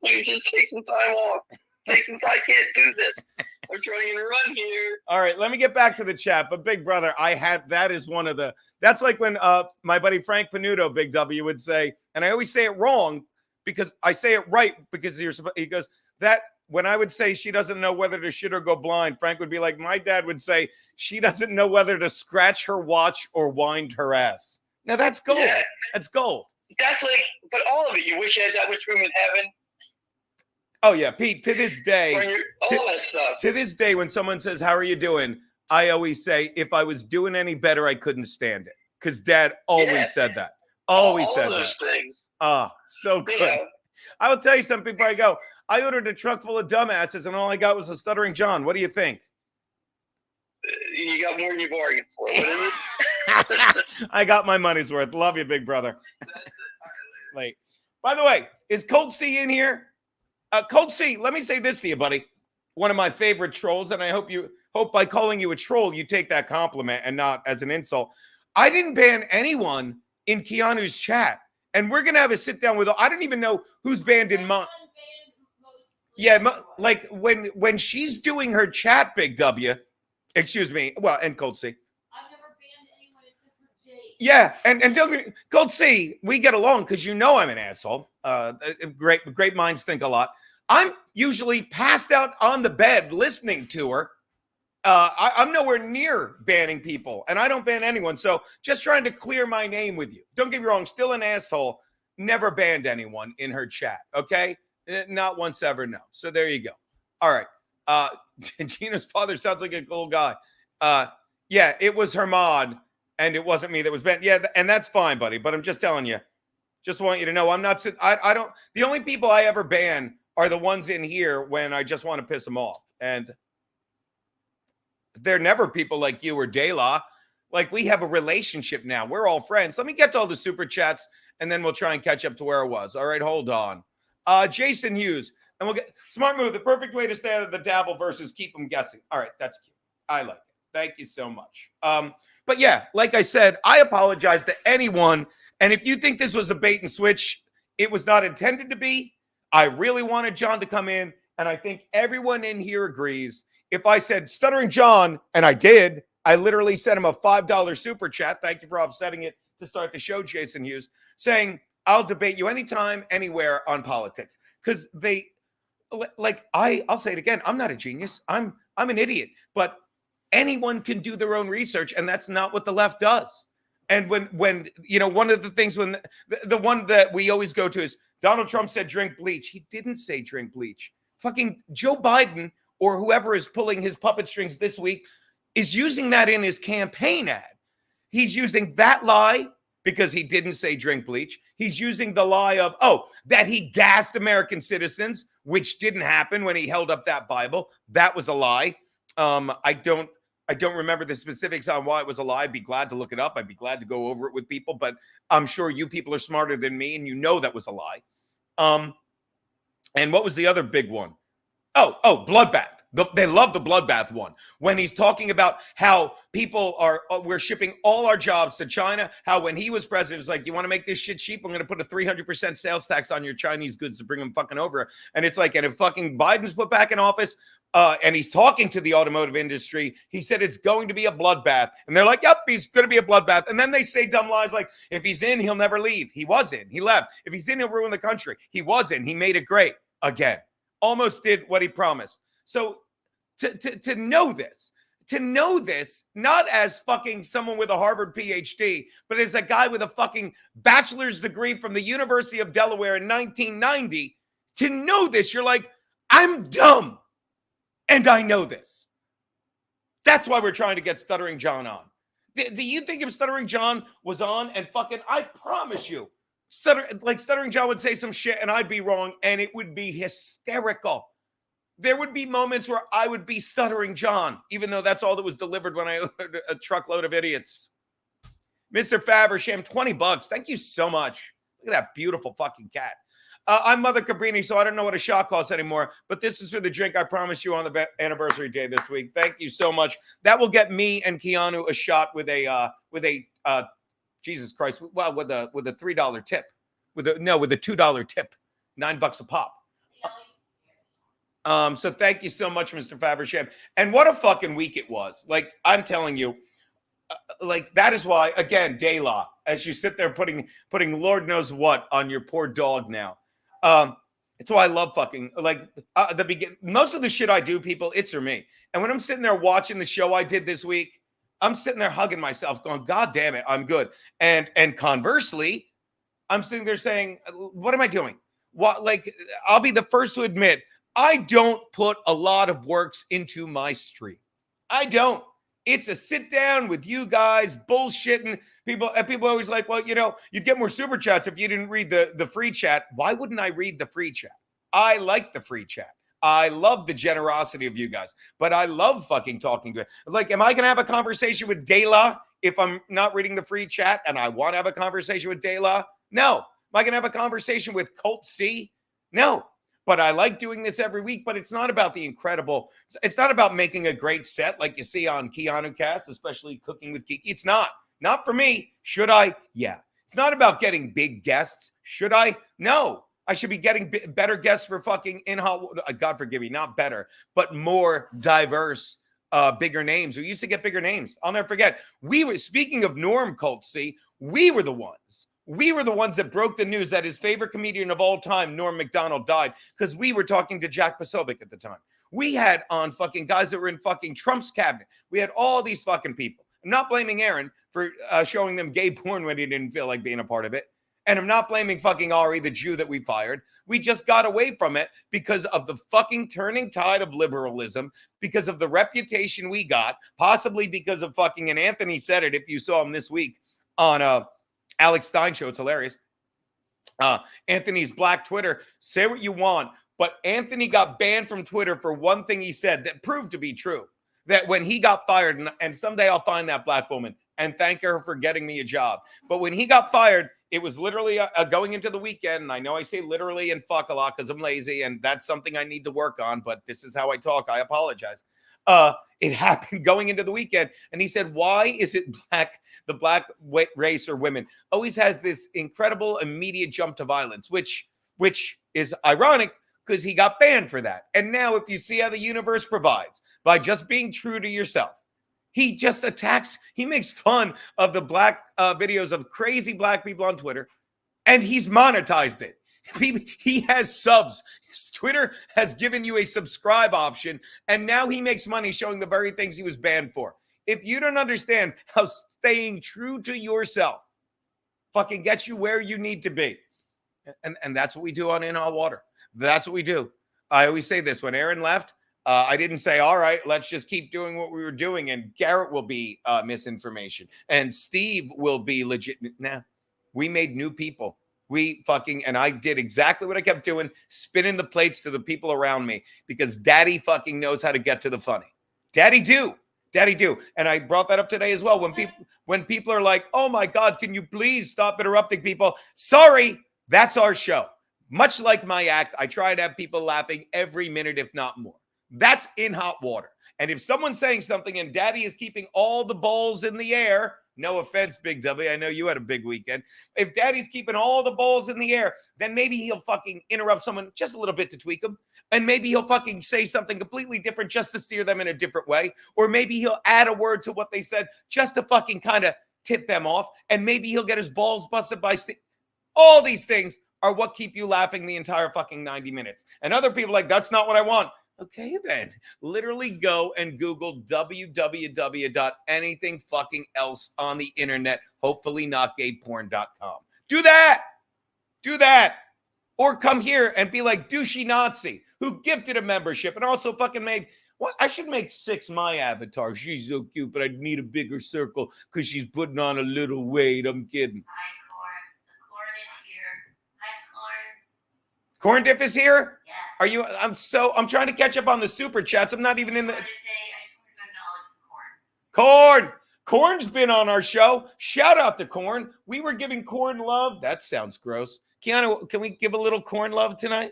You just take some time off. I can't do this. I'm trying to run here. All right, let me get back to the chat. But big brother, that's like when my buddy Frank Panuto, Big W, would say, and I always say it wrong because I say it right because he goes, that when I would say she doesn't know whether to shit or go blind, Frank would be like, my dad would say she doesn't know whether to scratch her watch or wind her ass. Now that's gold. Yeah. That's gold. That's like, but all of it. You wish you had that much room in heaven. Oh yeah, Pete. To this day, All that stuff. to this day, when someone says, "How are you doing?" I always say, "If I was doing any better, I couldn't stand it." Because Dad always said that. Always said all those that. things. Ah, so good. Yeah. I will tell you something before I go. I ordered a truck full of dumbasses, and all I got was a stuttering John. What do you think? You got more than you bargained for. What is it? I got my money's worth. Love you, big brother. Late. By the way, is Cold C in here? Cold C, let me say this to you, buddy. One of my favorite trolls, and I hope by calling you a troll, you take that compliment and not as an insult. I didn't ban anyone in Keanu's chat, and we're gonna have a sit down with. I don't even know who's banned in mine. Yeah, like when she's doing her chat, Big W. Excuse me. Well, and Cold C. Yeah, and don't get Cold C, we get along because you know I'm an asshole. Great minds think a lot. I'm usually passed out on the bed listening to her. I'm nowhere near banning people, and I don't ban anyone. So just trying to clear my name with you. Don't get me wrong, still an asshole. Never banned anyone in her chat, okay? Not once ever, no. So there you go. All right. Gina's father sounds like a cool guy. Yeah, it was her mod. And it wasn't me that was banned. Yeah, and that's fine, buddy. But I'm just telling you. Just want you to know I'm not. I don't. The only people I ever ban are the ones in here when I just want to piss them off. And they're never people like you or Dayla. Like we have a relationship now. We're all friends. Let me get to all the super chats, and then we'll try and catch up to where I was. All right, hold on. Jason Hughes, and we'll get smart move. The perfect way to stay out of the dabble versus keep them guessing. All right, that's cute. I like it. Thank you so much. But yeah, like I said, I apologize to anyone. And if you think this was a bait and switch, it was not intended to be. I really wanted John to come in. And I think everyone in here agrees. If I said Stuttering John, and I did, I literally sent him a $5 super chat. Thank you for offsetting it to start the show, Jason Hughes, saying, I'll debate you anytime, anywhere on politics. Because I'll say it again. I'm not a genius. I'm an idiot. But anyone can do their own research, and that's not what the left does. And when you know, one of the things when the one that we always go to is Donald Trump said drink bleach. He didn't say drink bleach. Fucking Joe Biden or whoever is pulling his puppet strings this week is using that in his campaign ad. He's using that lie because he didn't say drink bleach. He's using the lie of, that he gassed American citizens, which didn't happen when he held up that Bible. That was a lie. I don't remember the specifics on why it was a lie. I'd be glad to look it up. I'd be glad to go over it with people, but I'm sure you people are smarter than me, and you know that was a lie. And what was the other big one? Bloodbath. They love the bloodbath one. When he's talking about how people we're shipping all our jobs to China, how when he was president, it's like, you want to make this shit cheap? I'm going to put a 300% sales tax on your Chinese goods to bring them fucking over. And it's like, and if fucking Biden's put back in office, and he's talking to the automotive industry, he said it's going to be a bloodbath. And they're like, yep, he's going to be a bloodbath. And then they say dumb lies like, if he's in, he'll never leave. He was in. He left. If he's in, he'll ruin the country. He was in. He made it great. Again. Almost did what he promised. So to know this, not as fucking someone with a Harvard PhD, but as a guy with a fucking bachelor's degree from the University of Delaware in 1990, to know this, you're like, I'm dumb. And I know this. That's why we're trying to get Stuttering John on. Do you think if Stuttering John was on and fucking, I promise you, Stuttering John would say some shit and I'd be wrong and it would be hysterical. There would be moments where I would be Stuttering John, even though that's all that was delivered when I ordered a truckload of idiots. Mr. Faversham, $20. Thank you so much. Look at that beautiful fucking cat. I'm Mother Cabrini, so I don't know what a shot costs anymore, but this is for the drink I promised you on the anniversary day this week. Thank you so much. That will get me and Keanu a shot with a Jesus Christ, well, with a $3 tip, with a $2 tip, $9 a pop. So thank you so much, Mr. Faversham. And what a fucking week it was. Like, I'm telling you, that is why, again, Dayla, as you sit there putting Lord knows what on your poor dog now. It's why I love fucking most of the shit I do, people, it's for me. And when I'm sitting there watching the show I did this week, I'm sitting there hugging myself, going, God damn it, I'm good. And conversely, I'm sitting there saying, what am I doing? What, like, I'll be the first to admit, I don't put a lot of works into my stream. I don't. It's a sit down with you guys bullshitting. People are always like, well, you know, you'd get more super chats if you didn't read the free chat. Why wouldn't I read the free chat? I like the free chat. I love the generosity of you guys, but I love fucking talking to it. Like, am I going to have a conversation with Dela if I'm not reading the free chat and I want to have a conversation with Dela? No. Am I going to have a conversation with Colt C? No. But I like doing this every week, but it's not about the incredible. It's not about making a great set like you see on Keanu Cast, especially Cooking with Kiki. It's not. Not for me. Should I? Yeah. It's not about getting big guests. Should I? No. I should be getting better guests for fucking God forgive me, not better, but more diverse, bigger names. We used to get bigger names. I'll never forget. We were, speaking of Norm Cult, see, we were the ones that broke the news that his favorite comedian of all time, Norm Macdonald, died because we were talking to Jack Posobiec at the time. We had on fucking guys that were in fucking Trump's cabinet. We had all these fucking people. I'm not blaming Aaron for showing them gay porn when he didn't feel like being a part of it. And I'm not blaming fucking Ari, the Jew that we fired. We just got away from it because of the fucking turning tide of liberalism, because of the reputation we got, possibly because of fucking, and Anthony said it if you saw him this week on Alex Stein show. It's hilarious. Anthony's black Twitter. Say what you want, but Anthony got banned from Twitter for one thing he said that proved to be true. That when he got fired, and someday I'll find that black woman and thank her for getting me a job. But when he got fired, it was literally going into the weekend. And I know I say literally and fuck a lot because I'm lazy, and that's something I need to work on. But this is how I talk. I apologize. It happened going into the weekend. And he said, why is it the black race or women always has this incredible immediate jump to violence, which is ironic because he got banned for that. And now if you see how the universe provides by just being true to yourself, he just attacks, he makes fun of the black videos of crazy black people on Twitter, and he's monetized it. He has subs. His Twitter has given you a subscribe option, and now he makes money showing the very things he was banned for. If you don't understand how staying true to yourself fucking gets you where you need to be, and that's what we do on In Hot Water. That's what we do. I always say this. When Aaron left, I didn't say, all right, let's just keep doing what we were doing, and Garrett will be misinformation, and Steve will be legit. Nah, we made new people. And I did exactly what I kept doing, spinning the plates to the people around me, because daddy fucking knows how to get to the funny. Daddy do. And I brought that up today as well. When people are like, oh my God, can you please stop interrupting people? Sorry, that's our show. Much like my act, I try to have people laughing every minute, if not more. That's In Hot Water. And if someone's saying something and daddy is keeping all the balls in the air, no offense, Big W, I know you had a big weekend. If daddy's keeping all the balls in the air, then maybe he'll fucking interrupt someone just a little bit to tweak them. And maybe he'll fucking say something completely different just to steer them in a different way. Or maybe he'll add a word to what they said just to fucking kind of tip them off. And maybe he'll get his balls busted by all these things are what keep you laughing the entire fucking 90 minutes. And other people are like, that's not what I want. Okay, then literally go and Google www.anything fucking else on the internet, hopefully not gayporn.com. Do that. Or come here and be like douchey Nazi who gifted a membership and also fucking made, well, I should make 6 my avatar. She's so cute, but I need a bigger circle because she's putting on a little weight. I'm kidding. Hi, Corn. The corn is here. Hi, Corn. Corn Dip is here? Yeah. Are you? I'm trying to catch up on the super chats. I'm not even in the. I just want to acknowledge the corn. Corn's been on our show. Shout out to Corn. We were giving Corn love. That sounds gross. Keanu, can we give a little Corn love tonight?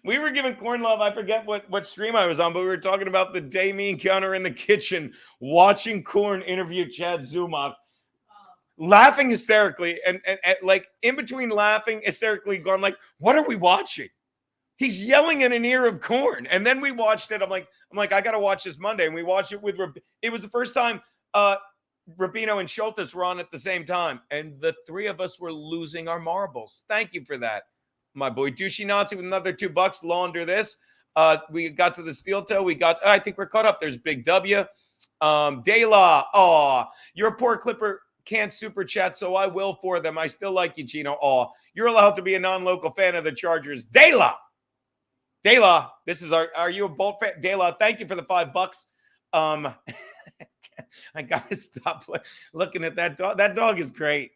We were giving Corn love. I forget what stream I was on, but we were talking about the day me and Keanu are in the kitchen watching Corn interview Chad Zumach. Laughing hysterically and like in between laughing hysterically going like, what are we watching? He's yelling in an ear of Corn. And then we watched it. I'm like, I got to watch this Monday. And we watched it with, it was the first time Rubino and Schultes were on at the same time, and the three of us were losing our marbles. Thank you for that, my boy. Douchey Nazi with another $2. Launder this. We got to the steel toe. I think we're caught up. There's Big W. De La. Aw, you're a poor Clipper. Can't super chat, so I will for them. I still like you, Gino. Aw, you're allowed to be a non-local fan of the Chargers. De La. De La. This is are you a Bolt fan? De La, thank you for the $5. I gotta stop looking at that dog. That dog is great.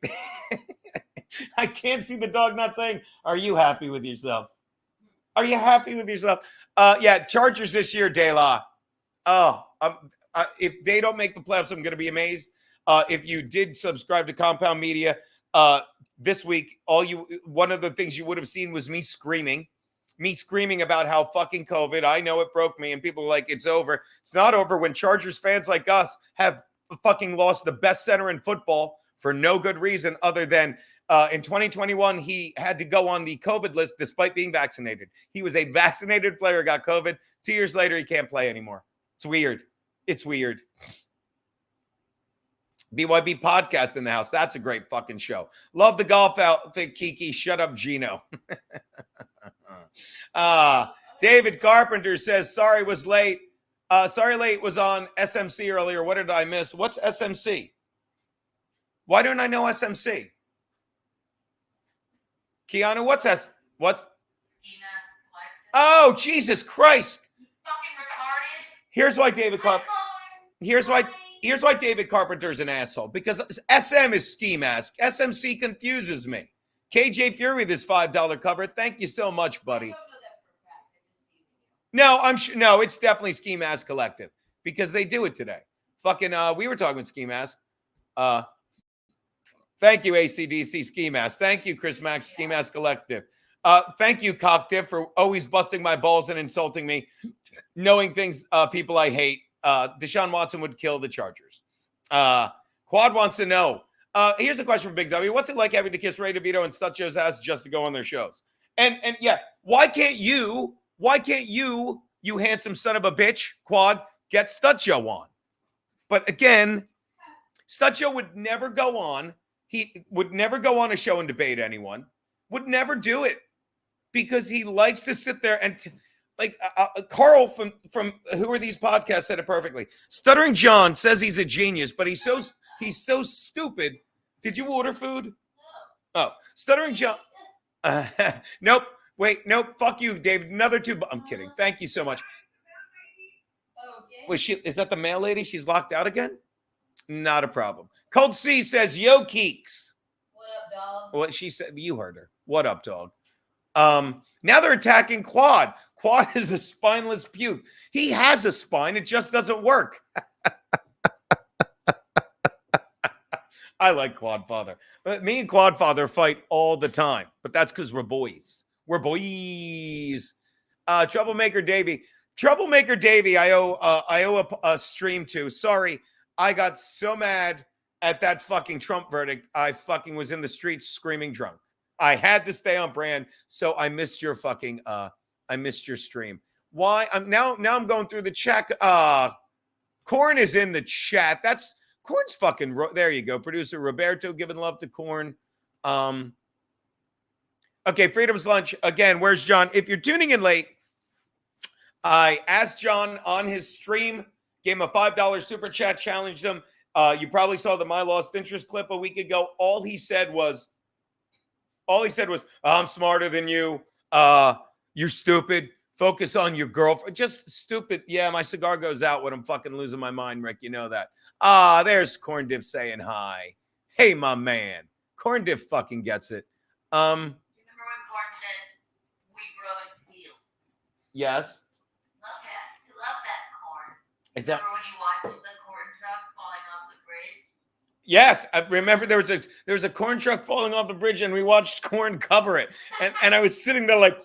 I can't see the dog not saying, "Are you happy with yourself? Are you happy with yourself?" Yeah, Chargers this year, De La. Oh, if they don't make the playoffs, I'm going to be amazed. If you did subscribe to Compound Media this week, one of the things you would have seen was me screaming about how fucking COVID, I know it broke me, and people are like, it's over. It's not over when Chargers fans like us have fucking lost the best center in football for no good reason other than in 2021, he had to go on the COVID list despite being vaccinated. He was a vaccinated player, got COVID. 2 years later, he can't play anymore. It's weird. It's weird. BYB podcast in the house. That's a great fucking show. Love the golf outfit, Kiki. Shut up, Gino. David Carpenter says, sorry was late. Sorry late was on SMC earlier. What did I miss? What's SMC? Why don't I know SMC? Keanu, what's Oh, Jesus Christ. Here's why David Carpenter. Here's why David Carpenter's an asshole. Because SM is ski mask. SMC confuses me. KJ Fury, this $5 cover. Thank you so much, buddy. No, no, it's definitely Ski Mask Collective because they do it today. Fucking, we were talking with Ski Mask. Thank you, ACDC Ski Mask. Thank you, Chris Max Ski Mask Collective. Thank you, Cocktiff, for always busting my balls and insulting me, knowing things people I hate. Deshaun Watson would kill the Chargers. Quad wants to know. Here's a question from Big W. What's it like having to kiss Ray DeVito and Stut Joe's ass just to go on their shows? And yeah, why can't you, you handsome son of a bitch, Quad, get Stut Joe on? But again, Stut Joe would never go on. He would never go on a show and debate anyone. Would never do it because he likes to sit there and Carl from Who Are These Podcasts said it perfectly. Stuttering John says he's a genius, but he's so stupid. Did you order food? Oh, Stuttering John. Nope. Wait, nope. Fuck you, David. Another $2. I'm kidding. Thank you so much. Is that the mail lady? She's locked out again? Not a problem. Cold C says, yo, Keeks. What up, dog? Well, she said, you heard her. What up, dog? Now they're attacking Quad. Quad is a spineless puke. He has a spine. It just doesn't work. I like Quadfather. Me and Quadfather fight all the time, but that's because we're boys. We're boys. Troublemaker Davey. Troublemaker Davey, I owe a stream to. Sorry, I got so mad at that fucking Trump verdict. I fucking was in the streets screaming drunk. I had to stay on brand, so I missed your fucking I missed your stream. Why? Now I'm going through the chat. Corn is in the chat. That's Corn's fucking. There you go. Producer Roberto giving love to Corn. Okay, Freedom's Lunch. Again, where's John? If you're tuning in late, I asked John on his stream, gave him a $5 super chat, challenged him. You probably saw the My Lost Interest clip a week ago. All he said was, I'm smarter than you. You're stupid. Focus on your girlfriend. Just stupid. Yeah, my cigar goes out when I'm fucking losing my mind, Rick. You know that. There's Corn Diff saying hi. Hey, my man. Corn Diff fucking gets it. Do you remember when Corn said, we grow in fields? Yes. Love that Corn. Is that remember when you watched the corn truck falling off the bridge? Yes, I remember there was a corn truck falling off the bridge, and we watched Corn cover it, and I was sitting there like,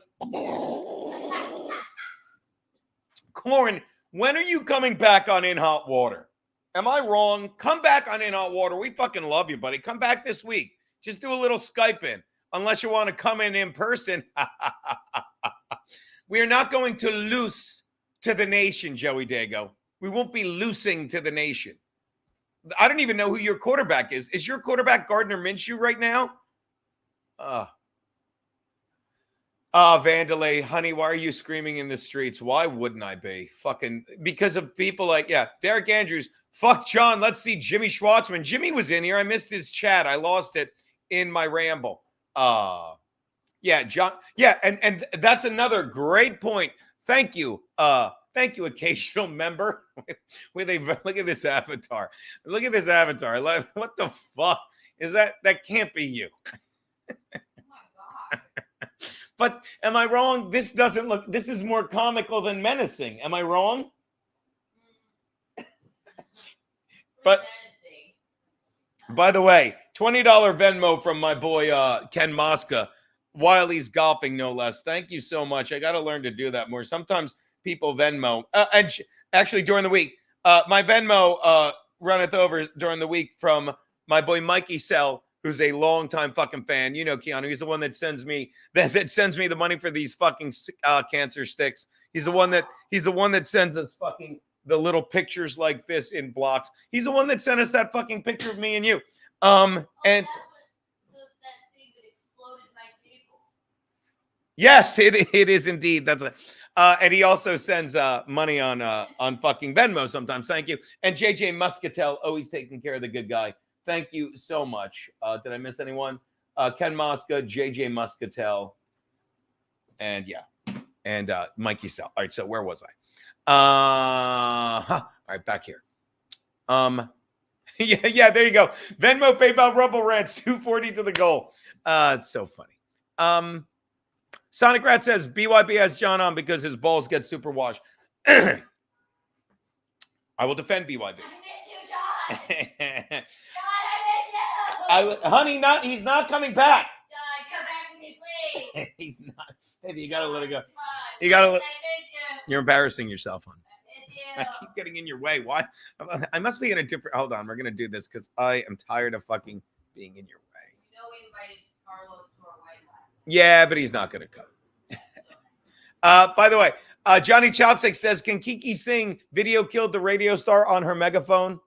Corn, when are you coming back on In Hot Water? Am I wrong? Come back on In Hot Water. We fucking love you, buddy. Come back this week. Just do a little Skype in, unless you want to come in person. We are not going to loose to the nation, Joey Dago. We won't be loosing to the nation. I don't even know who your quarterback is. Is your quarterback Gardner Minshew right now? Vandalay, honey, why are you screaming in the streets? Why wouldn't I be? Fucking because of people like, yeah, Derek Andrews. Fuck John. Let's see Jimmy Schwartzman. Jimmy was in here. I missed his chat. I lost it in my ramble. Yeah, John. Yeah, and that's another great point. Thank you. Thank you, occasional member. Look at this avatar. Look at this avatar. What the fuck is that? That can't be you. But am I wrong? This doesn't look. This is more comical than menacing. Am I wrong? But by the way, $20 Venmo from my boy Ken Mosca while he's golfing, no less. Thank you so much. I got to learn to do that more. Sometimes people Venmo. And actually, during the week, my Venmo runneth over during the week from my boy Mikey Sell, who's a longtime fucking fan. You know, Keanu. He's the one that sends me that sends me the money for these fucking cancer sticks. He's the one that sends us fucking the little pictures like this in blocks. He's the one that sent us that fucking picture of me and you. And yes, it is indeed. That's a. And he also sends money on fucking Venmo sometimes. Thank you. And JJ Muscatel, always taking care of the good guy. Thank you so much. Did I miss anyone? Ken Mosca, JJ Muscatel, and yeah, and Mikey Sell. All right, so where was I? All right, back here. Yeah, there you go. Venmo, PayPal, Rumble Rants, 240 to the goal. It's so funny. Sonic Rat says BYB has John on because his balls get super washed. I will defend BYB. I miss you, John. Honey, he's not coming back. John, come back to me, please. He's not. Baby, you gotta let it go. You gotta let. You're embarrassing yourself, hon. I keep getting in your way. Why? I must be in a different. Hold on, we're gonna do this because I am tired of fucking being in your way. You know we invited Carlos to our wedding. Yeah, but he's not gonna come. By the way, Johnny Chopstick says, "Can Kiki sing? Video killed the radio star on her megaphone."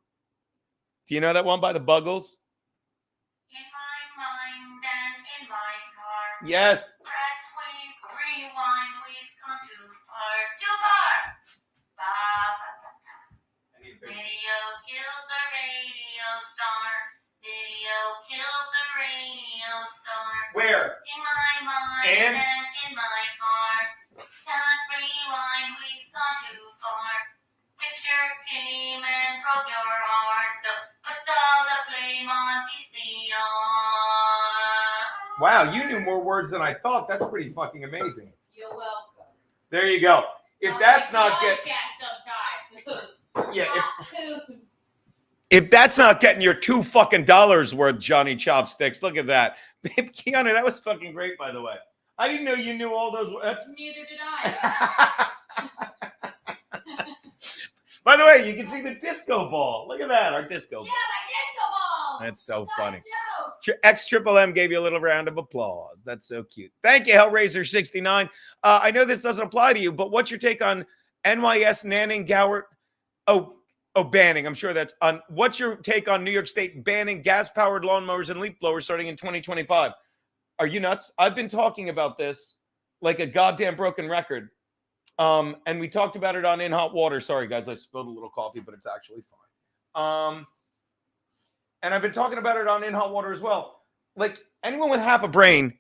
Do you know that one by the Buggles? In my mind and in my car. Yes. Press waves, rewind, we've come too far. Too far. Video kills the radio star. Video killed the radio star. Where? In my mind And in my car. Can't rewind, we've gone too far. Picture came and broke your heart. Put all the blame on PCR. wow, you knew more words than I thought. That's pretty fucking amazing. You're welcome. There you go. If that's not getting, yeah, if that's not getting your $2 fucking worth, Johnny Chopsticks, look at that. Keanu, that was fucking great, by the way. I didn't know you knew all those words. Neither did I. By the way, you can see the disco ball. Look at that, our disco ball. Yeah, my disco ball. That's so funny. X Triple M gave you a little round of applause. That's so cute. Thank you, Hellraiser69. I know this doesn't apply to you, but what's your take on NYS Nanning Gower? Oh, banning. I'm sure that's on. What's your take on New York State banning gas-powered lawnmowers and leaf blowers starting in 2025? Are you nuts? I've been talking about this like a goddamn broken record. And we talked about it on In Hot Water. Sorry, guys, I spilled a little coffee, but it's actually fine. And I've been talking about it on In Hot Water as well. Like, anyone with half a brain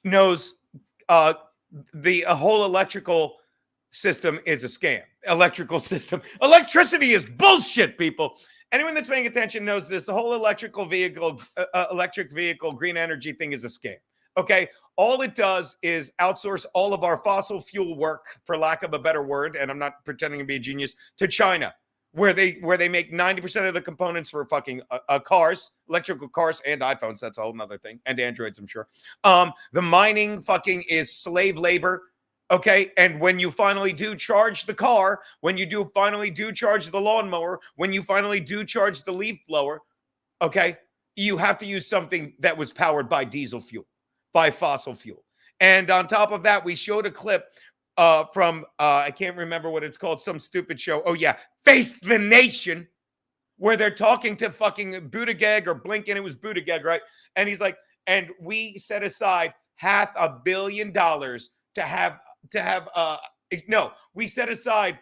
knows the whole electrical system is a scam. Electrical system. Electricity is bullshit, people. Anyone that's paying attention knows this. The whole electric vehicle, green energy thing is a scam. Okay? All it does is outsource all of our fossil fuel work, for lack of a better word, and I'm not pretending to be a genius, to China, where they make 90% of the components for fucking cars, electrical cars, and iPhones. That's a whole nother thing, and Androids, I'm sure. The mining fucking is slave labor. Okay, and when you finally do charge the car, when you do finally do charge the lawnmower, when you finally do charge the leaf blower, okay, you have to use something that was powered by diesel fuel, by fossil fuel. And on top of that, we showed a clip from, I can't remember what it's called, some stupid show. Oh, yeah, Face the Nation. where they're talking to fucking Buttigieg or Blinken. It was Buttigieg, right? And he's like, and we set aside $500 million we set aside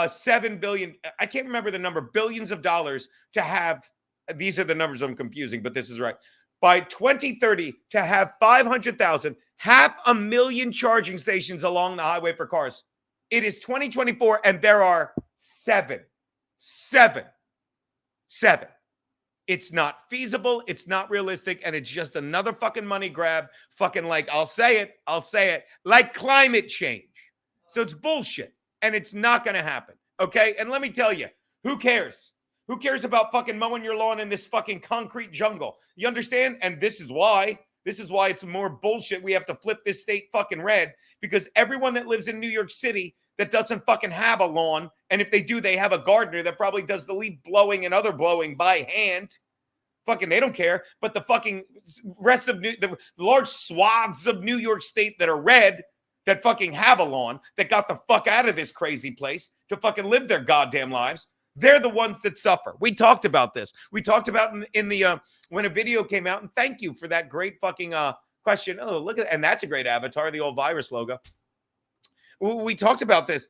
7 billion. I can't remember the number, billions of dollars to have. These are the numbers I'm confusing, but this is right. By 2030, to have 500,000, 500,000 charging stations along the highway for cars. It is 2024, and there are seven. It's not feasible. It's not realistic. And it's just another fucking money grab. Fucking like, I'll say it, like climate change. So it's bullshit. And it's not going to happen. Okay. And let me tell you, who cares? Who cares about fucking mowing your lawn in this fucking concrete jungle? You understand? And this is why it's more bullshit. We have to flip this state fucking red, because everyone that lives in New York City that doesn't fucking have a lawn, and if they do, they have a gardener that probably does the leaf blowing and other blowing by hand. Fucking, they don't care. But the fucking rest of the large swaths of New York State that are red, that fucking have a lawn, that got the fuck out of this crazy place to fucking live their goddamn lives, they're the ones that suffer. We talked about this. We talked about in the when a video came out, and thank you for that great fucking question. Oh, look at that. And that's a great avatar, the old virus logo. We talked about this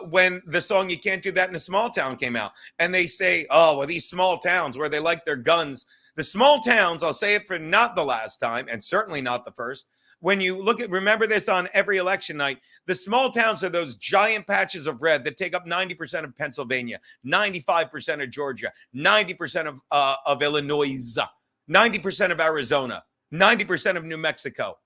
when the song You Can't Do That in a Small Town came out. And they say, oh, well, these small towns where they like their guns. The small towns, I'll say it for not the last time, and certainly not the first. When you look at, remember this on every election night, the small towns are those giant patches of red that take up 90% of Pennsylvania, 95% of Georgia, 90% of Illinois, 90% of Arizona, 90% of New Mexico.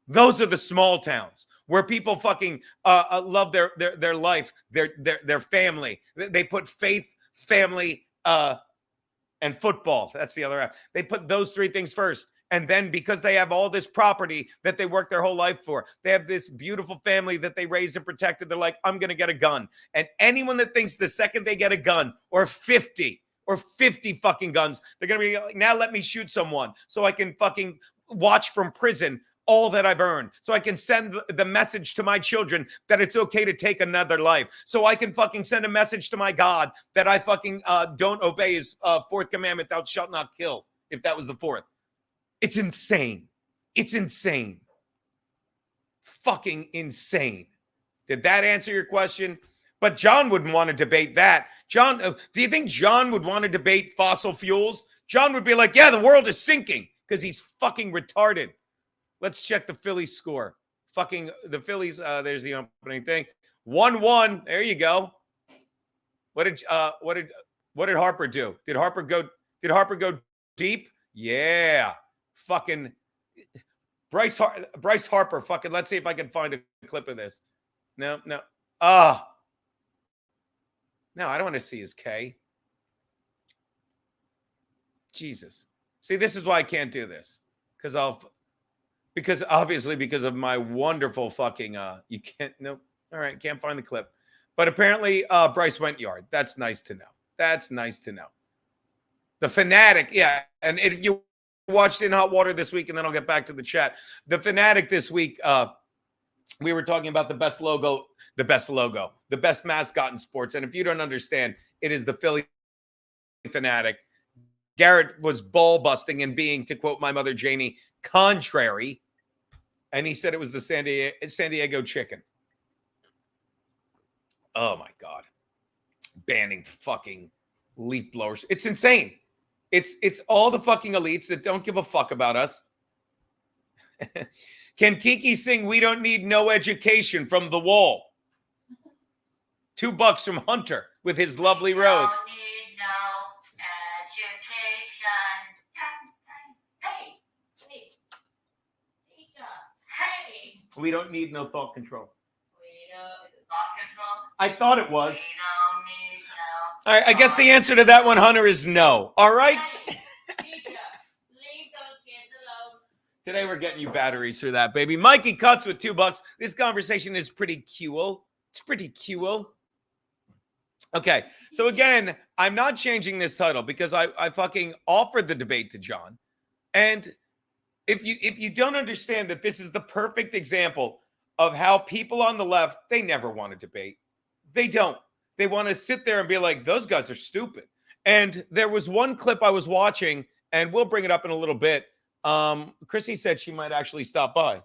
Those are the small towns where people fucking love their life, their family. They put faith, family, and football. That's the other half. They put those three things first. And then because they have all this property that they work their whole life for, they have this beautiful family that they raised and protected. They're like, I'm going to get a gun. And anyone that thinks the second they get a gun, or 50 fucking guns, they're going to be like, now let me shoot someone so I can fucking watch from prison all that I've earned, so I can send the message to my children that it's okay to take another life, so I can fucking send a message to my God that I fucking don't obey his fourth commandment, thou shalt not kill, if that was the fourth. It's insane. It's insane. Fucking insane. Did that answer your question? But John wouldn't want to debate that. John, do you think John would want to debate fossil fuels? John would be like, yeah, the world is sinking, because he's fucking retarded. Let's check the Phillies score. Fucking the Phillies. There's the opening thing. 1-1. There you go. What did Harper do? Did Harper go deep? Yeah. Fucking Bryce Harper. Fucking, let's see if I can find a clip of this. No. No, I don't want to see his K. Jesus. See, this is why I can't do this. Because of my wonderful fucking you can't, no. All right, can't find the clip. But apparently Bryce went yard. That's nice to know. That's nice to know. The Fanatic, yeah. And if you watched In Hot Water this week, and then I'll get back to the chat. The Fanatic this week, we were talking about the best mascot in sports. And if you don't understand, it is the Philly Fanatic. Garrett was ball busting and being, to quote my mother Janie, contrary. And he said it was the San Diego Chicken. Oh my God. Banning fucking leaf blowers. It's insane. It's all the fucking elites that don't give a fuck about us. Can Kiki sing We Don't Need No Education from The Wall? $2 from Hunter with his lovely rose. We don't need no thought control. I thought it was. All right, I guess the answer to that one, Hunter, is no. All right? Leave those kids alone. Today we're getting you batteries for that, baby. Mikey Cuts with $2. This conversation is pretty cool. It's pretty cool. Okay, so again, I'm not changing this title because I fucking offered the debate to John. And if you don't understand that this is the perfect example of how people on the left, they never want to debate. They don't. They want to sit there and be like, those guys are stupid. And there was one clip I was watching, and we'll bring it up in a little bit. Chrissie said she might actually stop by,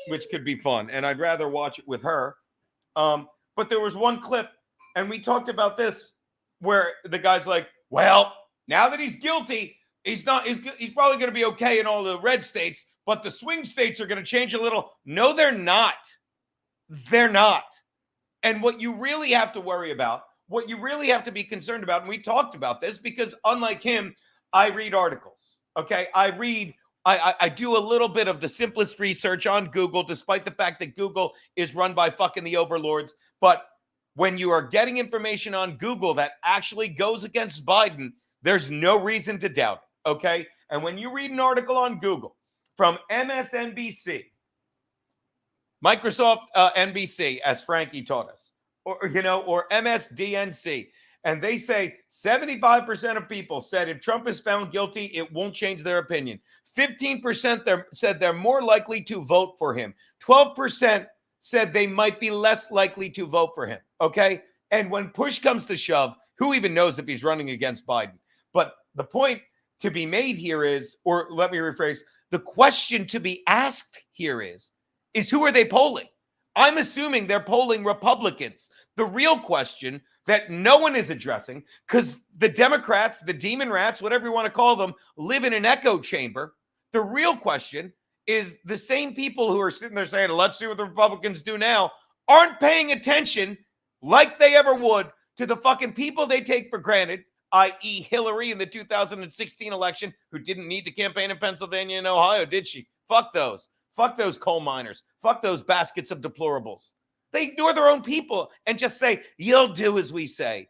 which could be fun. And I'd rather watch it with her. But there was one clip, and we talked about this, where the guy's like, well, now that he's guilty, he's probably going to be okay in all the red states, but the swing states are going to change a little. No, they're not. They're not. And what you really have to worry about, what you really have to be concerned about, and we talked about this because unlike him, I read articles. Okay. I do a little bit of the simplest research on Google, despite the fact that Google is run by fucking the overlords. But when you are getting information on Google that actually goes against Biden, there's no reason to doubt it. Okay. And when you read an article on Google from MSNBC, Microsoft NBC, as Frankie taught us, or MSDNC, and they say 75% of people said if Trump is found guilty, it won't change their opinion. 15% said they're more likely to vote for him. 12% said they might be less likely to vote for him. Okay. And when push comes to shove, who even knows if he's running against Biden? But the point to be made here is, or let me rephrase, the question to be asked here is who are they polling? I'm assuming they're polling Republicans. The real question that no one is addressing, because the Democrats, the demon rats, whatever you want to call them, live in an echo chamber. The real question is the same people who are sitting there saying, let's see what the Republicans do now, aren't paying attention like they ever would to the fucking people they take for granted, i.e. Hillary in the 2016 election, who didn't need to campaign in Pennsylvania and Ohio, did she? Fuck those. Fuck those coal miners. Fuck those baskets of deplorables. They ignore their own people and just say, you'll do as we say.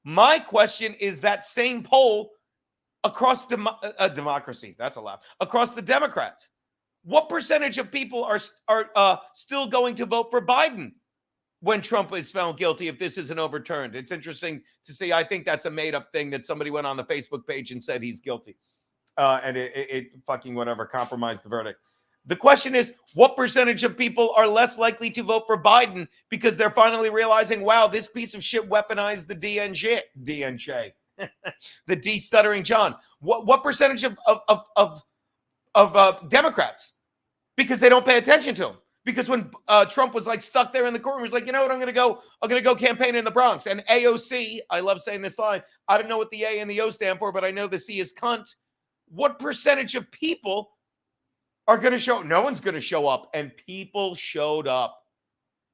My question is that same poll across democracy, that's a laugh, across the Democrats. What percentage of people are still going to vote for Biden when Trump is found guilty if this isn't overturned? It's interesting to see. I think that's a made-up thing that somebody went on the Facebook page and said he's guilty. And it fucking whatever, compromised the verdict. The question is, what percentage of people are less likely to vote for Biden because they're finally realizing, wow, this piece of shit weaponized the DNJ, the D Stuttering John. What percentage of Democrats? Because they don't pay attention to him. Because when Trump was like stuck there in the courtroom, he was like, you know what, I'm gonna go campaign in the Bronx. And AOC, I love saying this line. I don't know what the A and the O stand for, but I know the C is cunt. What percentage of people are going to show? No one's going to show up. And people showed up.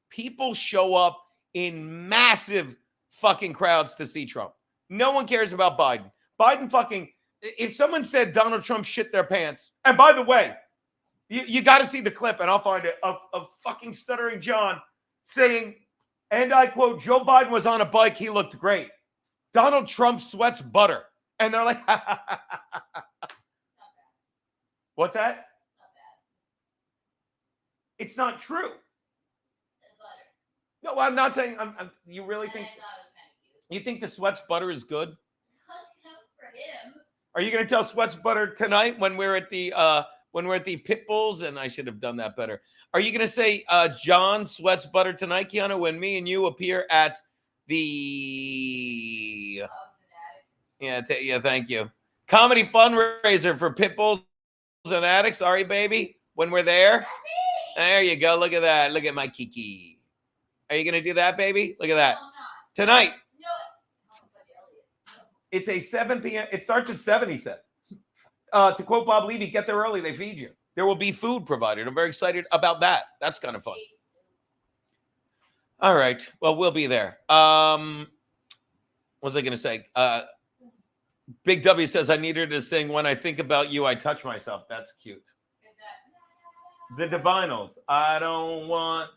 People show up in massive fucking crowds to see Trump. No one cares about Biden. Biden fucking, if someone said Donald Trump shit their pants, and by the way, you got to see the clip, and I'll find it, of fucking Stuttering John saying, and I quote, Joe Biden was on a bike. He looked great. Donald Trump sweats butter. And they're like, what's that? It's not true. No, I'm not saying. You really think? You think the Sweats butter is good? For him. Are you going to tell Sweats butter tonight when we're at the Pit Bulls? And I should have done that better. Are you going to say John Sweats butter tonight, Kiana, when me and you appear at the? Yeah, thank you. Comedy fundraiser for Pit Bulls and Addicts. Sorry, baby. When we're there. There you go. Look at that. Look at my Kiki. Are you going to do that, baby? Look at that. Tonight. It's a 7 p.m. It starts at 7, he said. To quote Bob Levy, get there early. They feed you. There will be food provided. I'm very excited about that. That's kind of fun. All right. Well, we'll be there. What was I going to say? Big W says, I need her to sing When I Think About You, I Touch Myself. That's cute. The Divinals. I don't want.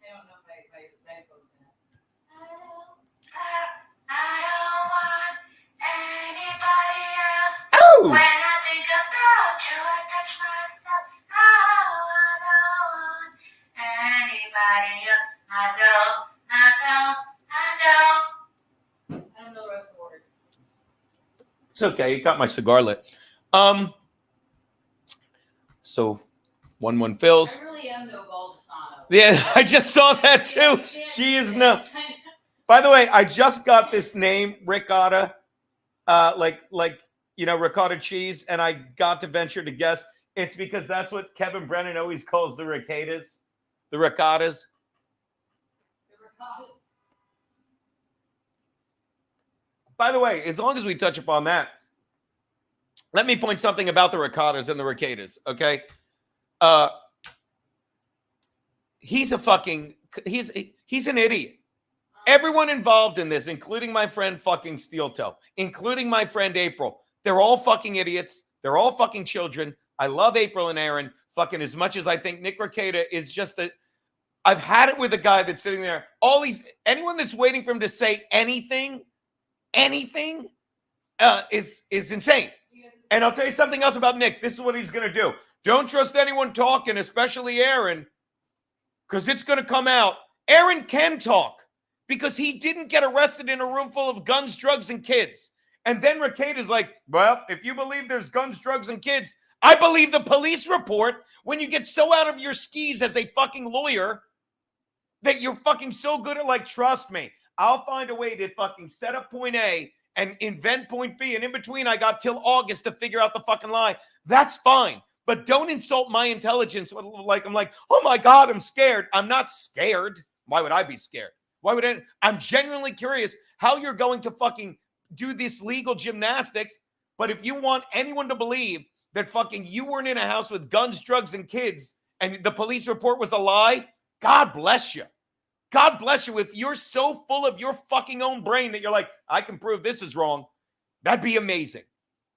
I don't know if I posted it. Oh! When I think about you, I touch myself. I don't want anybody else. I don't know the rest of the words. It's okay. You got my cigar lit. So 1-1 Phils. I really am no Baldessano. Yeah, I just saw that too. She is no. By the way, I just got this name, Ricotta, ricotta cheese, and I got to venture to guess it's because that's what Kevin Brennan always calls the ricottas, the ricottas. By the way, as long as we touch upon that, let me point something about the ricottas and the ricottas, okay? He's an idiot. Everyone involved in this, including my friend fucking Steel Toe, including my friend April, they're all fucking idiots. They're all fucking children. I love April and Aaron fucking as much as I think Nick Rekieta is just I've had it with a guy that's sitting there. Anyone that's waiting for him to say anything is insane. And I'll tell you something else about Nick. This is what he's going to do. Don't trust anyone talking, especially Aaron, because it's going to come out. Aaron can talk because he didn't get arrested in a room full of guns, drugs, and kids. And then Rekieta's like, well, if you believe there's guns, drugs, and kids, I believe the police report. When you get so out of your skis as a fucking lawyer that you're fucking so good at, trust me, I'll find a way to fucking set up point A and invent point B. And in between, I got till August to figure out the fucking lie. That's fine. But don't insult my intelligence. I'm like, oh my God, I'm scared. I'm not scared. Why would I be scared? Why would I? I'm genuinely curious how you're going to fucking do this legal gymnastics. But if you want anyone to believe that fucking you weren't in a house with guns, drugs, and kids, and the police report was a lie, God bless you. God bless you. If you're so full of your fucking own brain that you're like, I can prove this is wrong, that'd be amazing.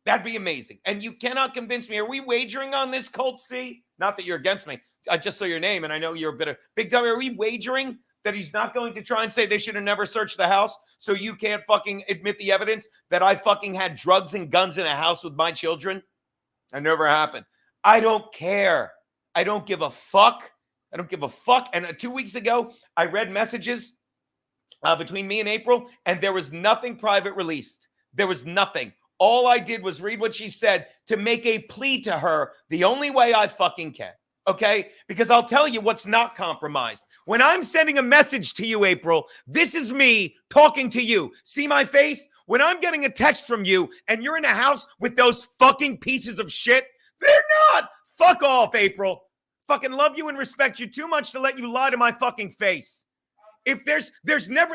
That'd be amazing. And you cannot convince me. Are we wagering on this, Colt C? Not that you're against me. I just saw your name, and I know you're a bit of big dummy. Are we wagering that he's not going to try and say they should have never searched the house so you can't fucking admit the evidence that I fucking had drugs and guns in a house with my children? That never happened. I don't care. I don't give a fuck. I don't give a fuck. And 2 weeks ago, I read messages between me and April, and there was nothing private released. There was nothing. All I did was read what she said to make a plea to her the only way I fucking can. Okay? Because I'll tell you what's not compromised. When I'm sending a message to you, April, this is me talking to you. See my face? When I'm getting a text from you and you're in a house with those fucking pieces of shit, they're not. Fuck off, April. Fucking love you and respect you too much to let you lie to my fucking face. If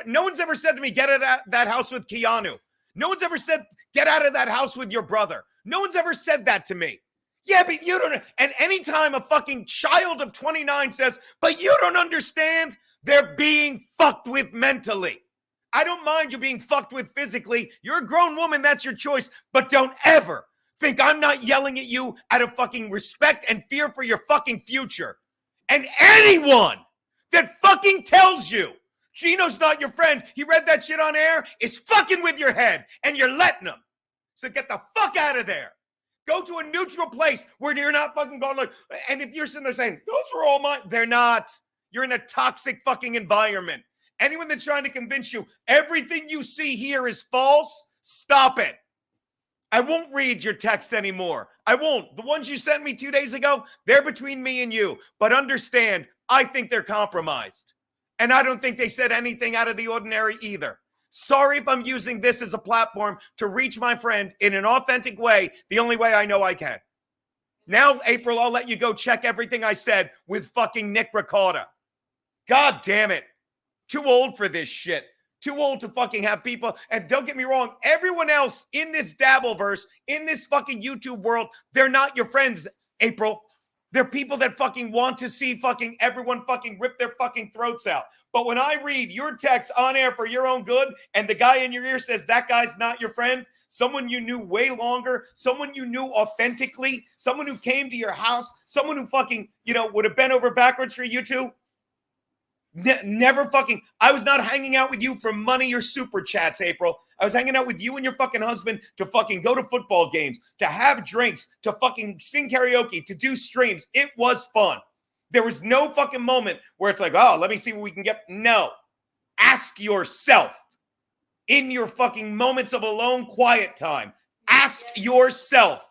no one's ever said to me, get out of that house with Keanu. No one's ever said, get out of that house with your brother. No one's ever said that to me. Yeah, but you don't. And anytime a fucking child of 29 says, but you don't understand, they're being fucked with mentally. I don't mind you being fucked with physically. You're a grown woman. That's your choice. But don't ever think I'm not yelling at you out of fucking respect and fear for your fucking future. And anyone that fucking tells you Gino's not your friend, he read that shit on air, is fucking with your head, and you're letting him. So get the fuck out of there. Go to a neutral place where you're not fucking going like, and if you're sitting there saying, those are all mine, they're not. You're in a toxic fucking environment. Anyone that's trying to convince you everything you see here is false, stop it. I won't read your texts anymore. I won't. The ones you sent me 2 days ago, they're between me and you. But understand, I think they're compromised. And I don't think they said anything out of the ordinary either. Sorry if I'm using this as a platform to reach my friend in an authentic way, the only way I know I can. Now, April, I'll let you go check everything I said with fucking Nick Rekieta. God damn it. Too old for this shit. Too old to fucking have people. And don't get me wrong, everyone else in this Dabbleverse, in this fucking YouTube world, they're not your friends, April. They're people that fucking want to see fucking everyone fucking rip their fucking throats out. But when I read your text on air for your own good, and the guy in your ear says that guy's not your friend, someone you knew way longer, someone you knew authentically, someone who came to your house, someone who fucking, would have bent over backwards for you two, never fucking, I was not hanging out with you for money or super chats, April. I was hanging out with you and your fucking husband to fucking go to football games, to have drinks, to fucking sing karaoke, to do streams. It was fun. There was no fucking moment where it's like, oh, let me see what we can get. No. Ask yourself in your fucking moments of alone quiet time. Ask yourself,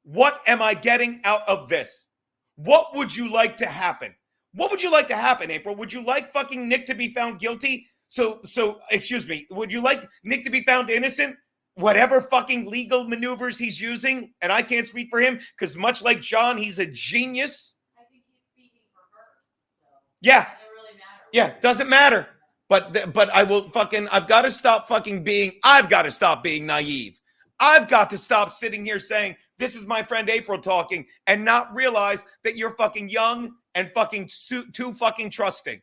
what am I getting out of this? What would you like to happen? What would you like to happen, April? Would you like fucking Nick to be found guilty So excuse me, would you like Nick to be found innocent? Whatever fucking legal maneuvers he's using, and I can't speak for him because much like John, he's a genius. I think he's speaking for her. So Yeah. it doesn't really matter. Yeah, doesn't matter. But I will fucking, I've got to stop being naive. I've got to stop sitting here saying, this is my friend April talking, and not realize that you're fucking young and fucking too fucking trusting.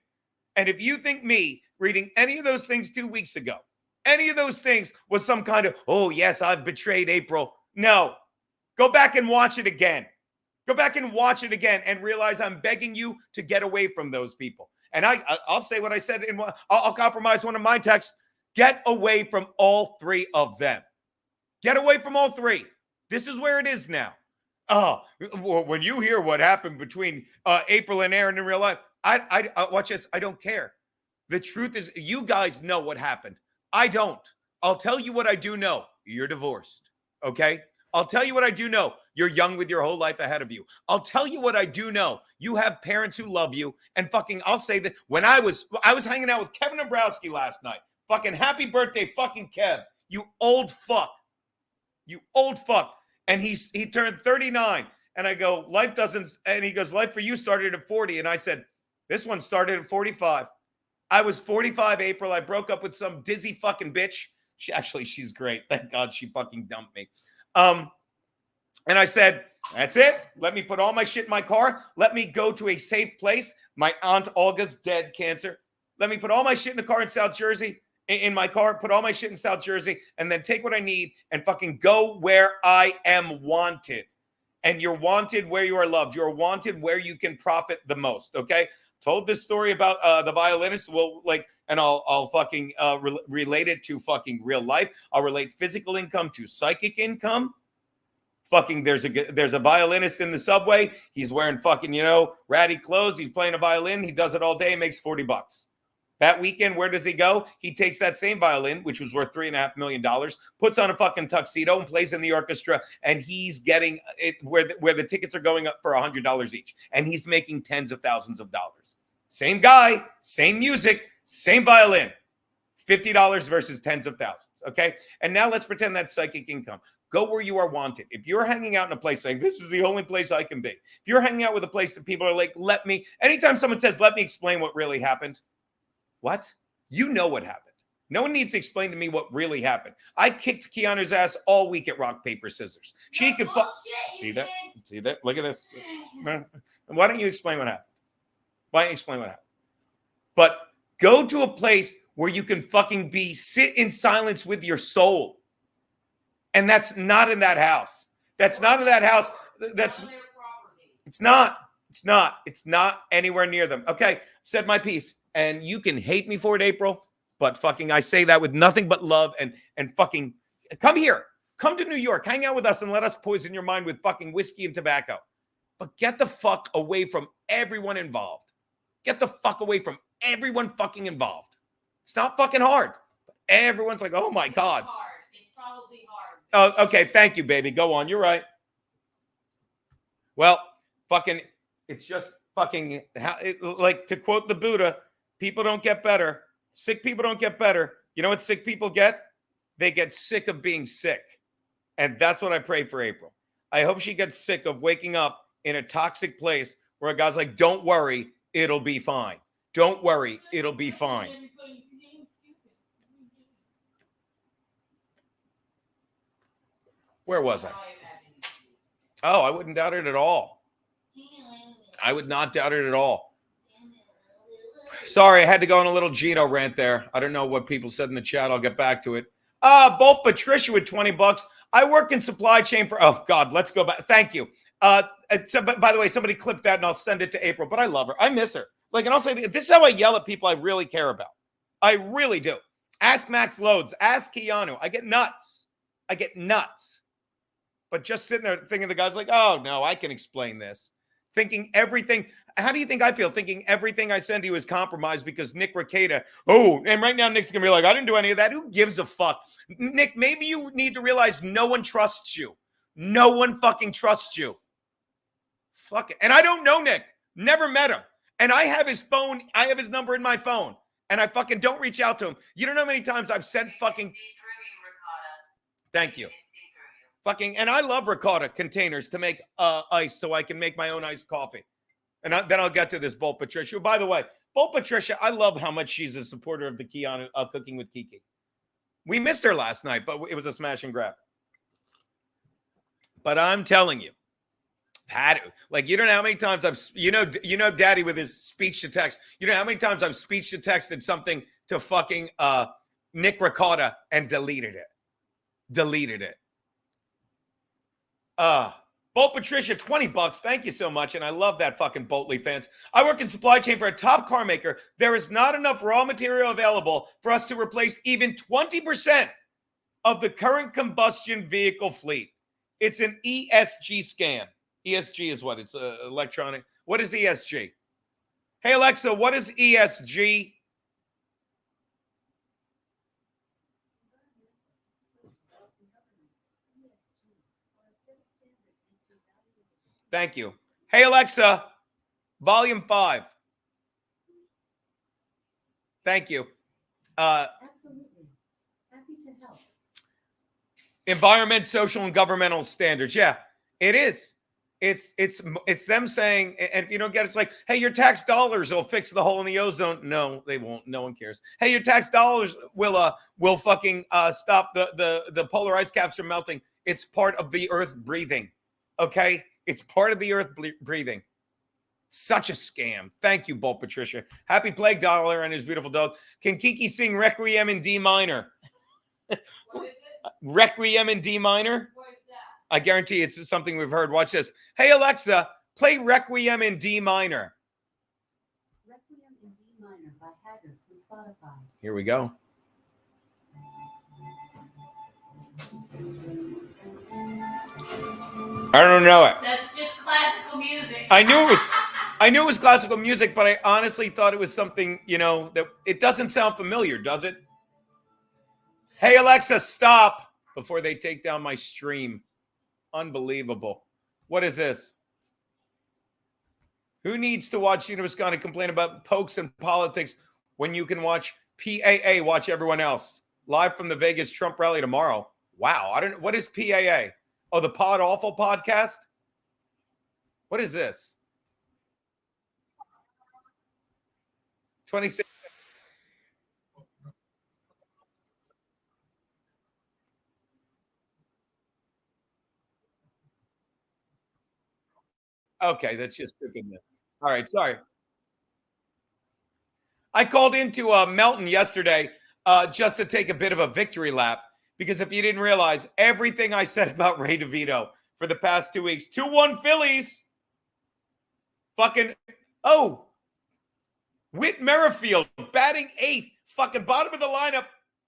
And if you think me reading any of those things 2 weeks ago, any of those things was some kind of, oh yes, I've betrayed April. No, go back and watch it again. Go back and watch it again and realize I'm begging you to get away from those people. And I'll say what I said I'll compromise one of my texts. Get away from all three of them. Get away from all three. This is where it is now. Oh, when you hear what happened between April and Aaron in real life, I watch this. I don't care. The truth is, you guys know what happened. I don't. I'll tell you what I do know. You're divorced. Okay? I'll tell you what I do know. You're young with your whole life ahead of you. I'll tell you what I do know. You have parents who love you. And fucking, I'll say that when I was hanging out with Kevin Dombrowski last night. Fucking happy birthday, fucking Kev. You old fuck. You old fuck. And he turned 39. And I go, life doesn't, and he goes, life for you started at 40. And I said, this one started at 45. I was 45 April. I broke up with some dizzy fucking bitch. She's great. Thank God she fucking dumped me. And I said, that's it. Let me put all my shit in my car. Let me go to a safe place. My Aunt Olga's dead, cancer. Let me put all my shit in the car in South Jersey, in my car, put all my shit in South Jersey, and then take what I need and fucking go where I am wanted. And you're wanted where you are loved. You're wanted where you can profit the most, okay? Told this story about the violinist. Well, and I'll fucking relate it to fucking real life. I'll relate physical income to psychic income. Fucking, there's a violinist in the subway. He's wearing fucking, ratty clothes. He's playing a violin. He does it all day. Makes $40. That weekend, where does he go? He takes that same violin, which was worth $3.5 million, puts on a fucking tuxedo and plays in the orchestra. And he's getting it where the tickets are going up for $100 each. And he's making tens of thousands of dollars. Same guy, same music, same violin. $50 versus tens of thousands. Okay. And now let's pretend that's psychic income. Go where you are wanted. If you're hanging out in a place saying, this is the only place I can be. If you're hanging out with a place that people are like, anytime someone says, let me explain what really happened. What? You know what happened. No one needs to explain to me what really happened. I kicked Keanu's ass all week at rock, paper, scissors. She could see that? See that? Look at this. Why don't you explain what happened? Why don't you explain what happened? But go to a place where you can fucking sit in silence with your soul. And that's not in that house. That's not in that house. It's not anywhere near them. Okay, said my piece. And you can hate me for it, April, but fucking I say that with nothing but love and fucking come here. Come to New York. Hang out with us and let us poison your mind with fucking whiskey and tobacco. But get the fuck away from everyone involved. Get the fuck away from everyone fucking involved. It's not fucking hard. But everyone's like, oh my God. It's probably hard. Oh, okay. Thank you, baby. Go on. You're right. Well, fucking, it's just fucking, like to quote the Buddha, people don't get better. Sick people don't get better. You know what sick people get? They get sick of being sick. And that's what I pray for April. I hope she gets sick of waking up in a toxic place where a guy's like, don't worry, it'll be fine. Don't worry, it'll be fine. Where was I? Oh, I wouldn't doubt it at all. I would not doubt it at all. Sorry, I had to go on a little Gino rant there. I don't know what people said in the chat. I'll get back to it. Bolt Patricia with $20. I work in supply chain for, oh God, let's go back. Thank you. By the way, somebody clipped that and I'll send it to April, but I love her. I miss her. And I'll say, this is how I yell at people I really care about. I really do. Ask Max Loads. Ask Keanu. I get nuts. But just sitting there thinking the guy's like, oh no, I can explain this. Thinking everything. How do you think I feel? Thinking everything I send you is compromised because Nick Rekieta. Oh, and right now Nick's going to be like, I didn't do any of that. Who gives a fuck? Nick, maybe you need to realize no one trusts you. No one fucking trusts you. Fuck it. And I don't know Nick. Never met him. And I have his phone. I have his number in my phone. and I fucking don't reach out to them. You don't know how many times I've sent fucking. Thank you. Fucking, and I love ricotta containers to make ice so I can make my own iced coffee. And then I'll get to this Bolt Patricia. By the way, Bolt Patricia, I love how much she's a supporter of the Keanu Cooking with Kiki. We missed her last night, but it was a smash and grab. But I'm telling you, had it. Like, you don't know how many times I've, you know, Daddy with his speech to text. You know how many times I've speech to texted something to fucking Nick Rekieta and deleted it. Bolt Patricia, $20. Thank you so much. And I love that fucking Boltley fans. I work in supply chain for a top car maker. There is not enough raw material available for us to replace even 20% of the current combustion vehicle fleet. It's an ESG scam. ESG is what? It's electronic. What is ESG? Hey, Alexa, what is ESG? Thank you. Hey, Alexa, volume 5. Thank you. Absolutely. Happy to help. Environment, social, and governmental standards. Yeah, it is. It's them saying, and if you don't get it, it's like, hey, your tax dollars will fix the hole in the ozone. No, they won't. No one cares. Hey, your tax dollars will fucking stop the polar ice caps from melting. It's part of the earth breathing. Okay? It's part of the earth breathing. Such a scam. Thank you, Bolt Patricia. Happy Plague Dollar and his beautiful dog. Can Kiki sing Requiem in D minor? Requiem in D minor? I guarantee it's something we've heard. Watch this. Hey, Alexa, play Requiem in D minor. Requiem in D minor by Haggard from Spotify. Here we go. I don't know it. That's just classical music. I knew it was classical music, but I honestly thought it was something, that it doesn't sound familiar, does it? Hey, Alexa, stop before they take down my stream. Unbelievable. What is this? Who needs to watch Wisconsin complain about pokes and politics when you can watch PAA, watch everyone else? Live from the Vegas Trump rally tomorrow. Wow. What is PAA? Oh, the Pod Awful podcast? What is this? 26. Okay, that's just stupidness. All right, sorry. I called into Melton yesterday just to take a bit of a victory lap, because if you didn't realize, everything I said about Ray DeVito for the past 2 weeks, 2-1 Phillies. Fucking, Whit Merrifield batting 8th, fucking bottom of the lineup,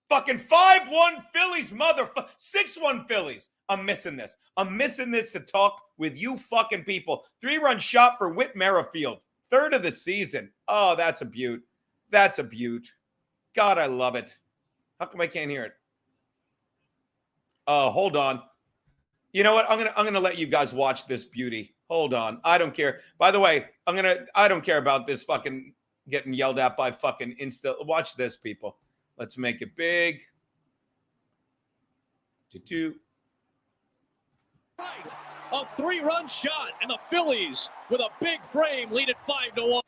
fucking 5-1 Phillies, 6-1 Phillies. I'm missing this. I'm missing this to talk with you fucking people. 3-run shot for Whit Merrifield. 3rd of the season. Oh, that's a beaut. That's a beaut. God, I love it. How come I can't hear it? Hold on. You know what? I'm gonna let you guys watch this beauty. Hold on. I don't care. By the way, I don't care about this fucking getting yelled at by fucking Insta. Watch this, people. Let's make it big. A 3-run shot, and the Phillies with a big frame lead it 5-1.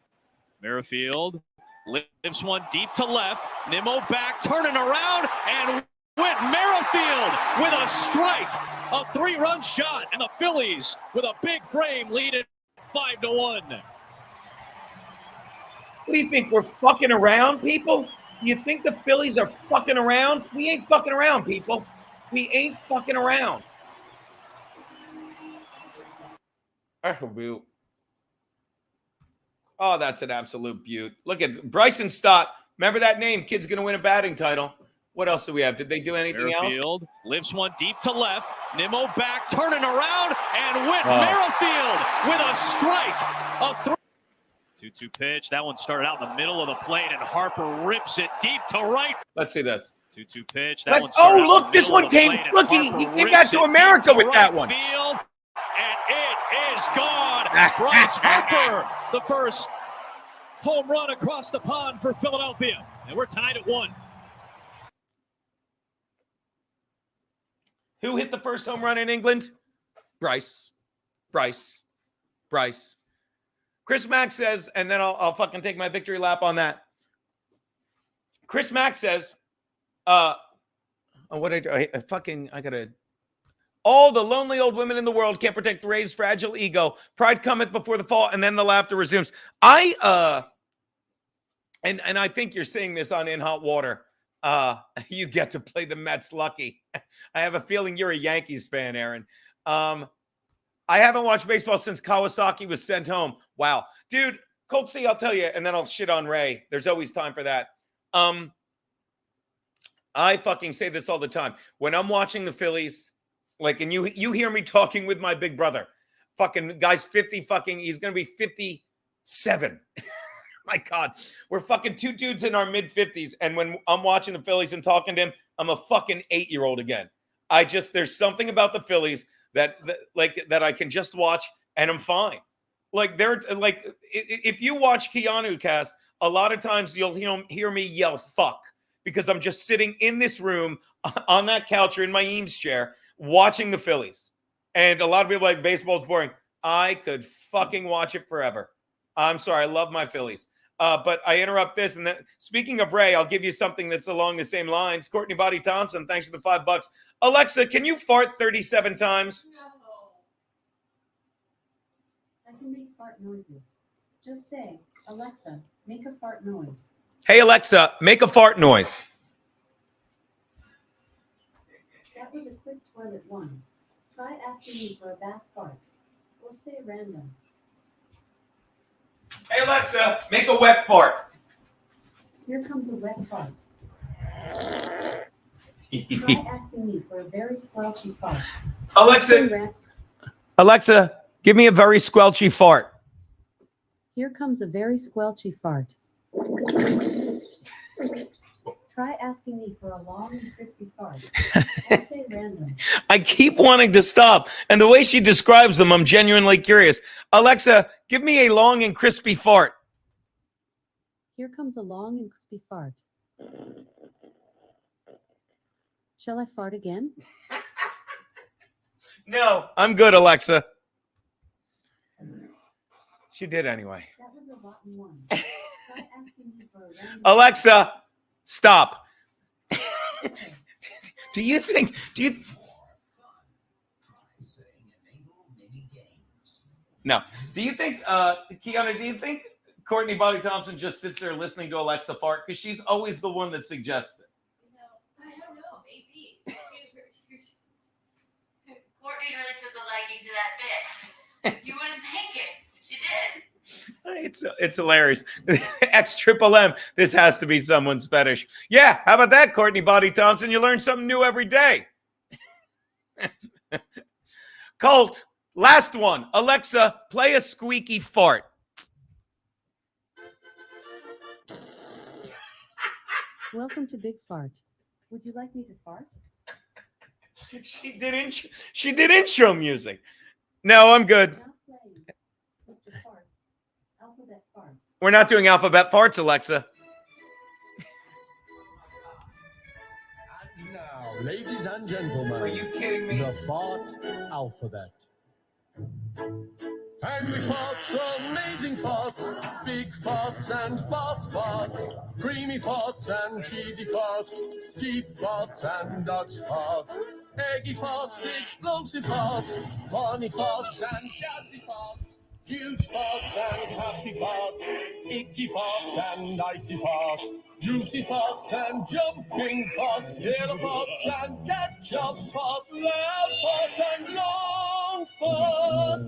Merrifield lifts one deep to left. Nimmo back, turning around, and Whit Merrifield with a strike. A 3-run shot, and the Phillies with a big frame lead it 5-1. What do you think? We're fucking around, people? You think the Phillies are fucking around? We ain't fucking around, people. We ain't fucking around. Oh, that's an absolute beaut. Look at Bryson Stott. Remember that name? Kid's going to win a batting title. What else do we have? Did they do anything else? Merrifield lifts one deep to left. Nimmo back, turning around, and Whit Merrifield with a strike. A 2-2 pitch. That one started out in the middle of the plate, and Harper rips it deep to right. Let's see this. 2-2 pitch. That one look, this one came. Look, he came back to America with that one. Field, and it is gone. Bryce Harper, the first home run across the pond for Philadelphia. And we're tied at 1. Who hit the first home run in England? Bryce. Chris Mack says, and then I'll fucking take my victory lap on that. Chris Mack says, I gotta. All the lonely old women in the world can't protect Ray's fragile ego. Pride cometh before the fall, and then the laughter resumes. And I think you're seeing this on In Hot Water. You get to play the Mets lucky. I have a feeling you're a Yankees fan, Aaron. I haven't watched baseball since Kawasaki was sent home. Wow. Dude, Colt C, I'll tell you, and then I'll shit on Ray. There's always time for that. I fucking say this all the time. When I'm watching the Phillies, like, and you hear me talking with my big brother, fucking guy's 50 fucking, he's going to be 57. My God, we're fucking two dudes in our mid-50s. And when I'm watching the Phillies and talking to him, I'm a fucking 8-year-old again. There's something about the Phillies that I can just watch and I'm fine. Like, if you watch Keanu Cast, a lot of times you'll hear me yell fuck because I'm just sitting in this room on that couch or in my Eames chair watching the Phillies. And a lot of people are like, baseball's boring. I could fucking watch it forever. I'm sorry. I love my Phillies. But I interrupt this. And then, speaking of Ray, I'll give you something that's along the same lines. Courtney Body Thompson, thanks for the $5. Alexa, can you fart 37 times? I can make fart noises. Just say, Alexa, make a fart noise. Hey, Alexa, make a fart noise. That was a quick toilet one. Try asking me for a bath fart. Or say random. Hey, Alexa, make a wet fart. Here comes a wet fart. Try asking me for a very squelchy fart. Alexa, give me a very squelchy fart. Here comes a very squelchy fart. Try asking me for a long and crispy fart. Or say random. I keep wanting to stop. And the way she describes them, I'm genuinely curious. Alexa, give me a long and crispy fart. Here comes a long and crispy fart. Shall I fart again? No, I'm good, Alexa. She did anyway. That was a rotten one. Try asking me for a random. Alexa, stop. Do you No. Do you think, Kiana, do you think Courtney Body Thompson just sits there listening to Alexa fart? Because she's always the one that suggests it. I don't know, maybe. Courtney really took a liking to that bit. You wouldn't think it. She did. It's hilarious. X-triple-M. This has to be someone's fetish. Yeah, how about that, Courtney Body Thompson? You learn something new every day. Colt, last one. Alexa, play a squeaky fart. Welcome to Big Fart. Would you like me to fart? She did intro music. No, I'm good. Now playing Mr. Farts. Alphabet farts. We're not doing alphabet farts, Alexa. And now, ladies and gentlemen, Are you kidding me? The fart alphabet. Angry farts, amazing farts, big farts and bath farts, creamy farts and cheesy farts, deep farts and Dutch farts, eggy farts, explosive farts, funny farts and gassy farts, huge farts and happy farts, icky farts and icy farts, juicy farts and jumping farts, yellow farts and ketchup farts, loud farts and long farts.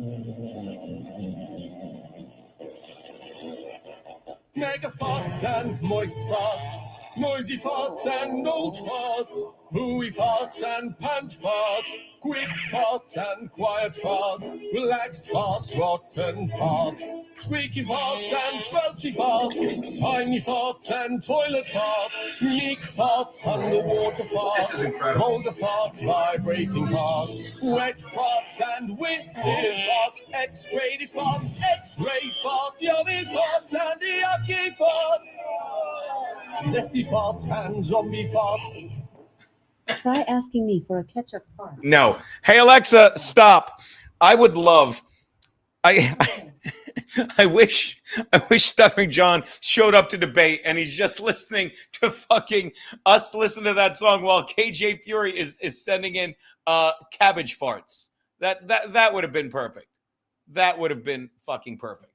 Mega farts and moist farts, noisy farts and old farts, hooey farts and pant farts, quick farts and quiet farts, relaxed farts, rotten farts, squeaky farts and squelchy farts, tiny farts and toilet farts, meek farts, underwater farts, This is incredible. vulgar farts, vibrating farts, wet farts and witness farts, X-rated farts, X-ray farts, yummy farts and yucky farts. zesty farts and zombie farts. Try asking me for a ketchup fart. No. Hey, Alexa, stop. I would love. I wish Stuttering John showed up to debate and he's just listening to fucking us listen to that song while KJ Fury is sending in cabbage farts. That would have been perfect. That would have been fucking perfect.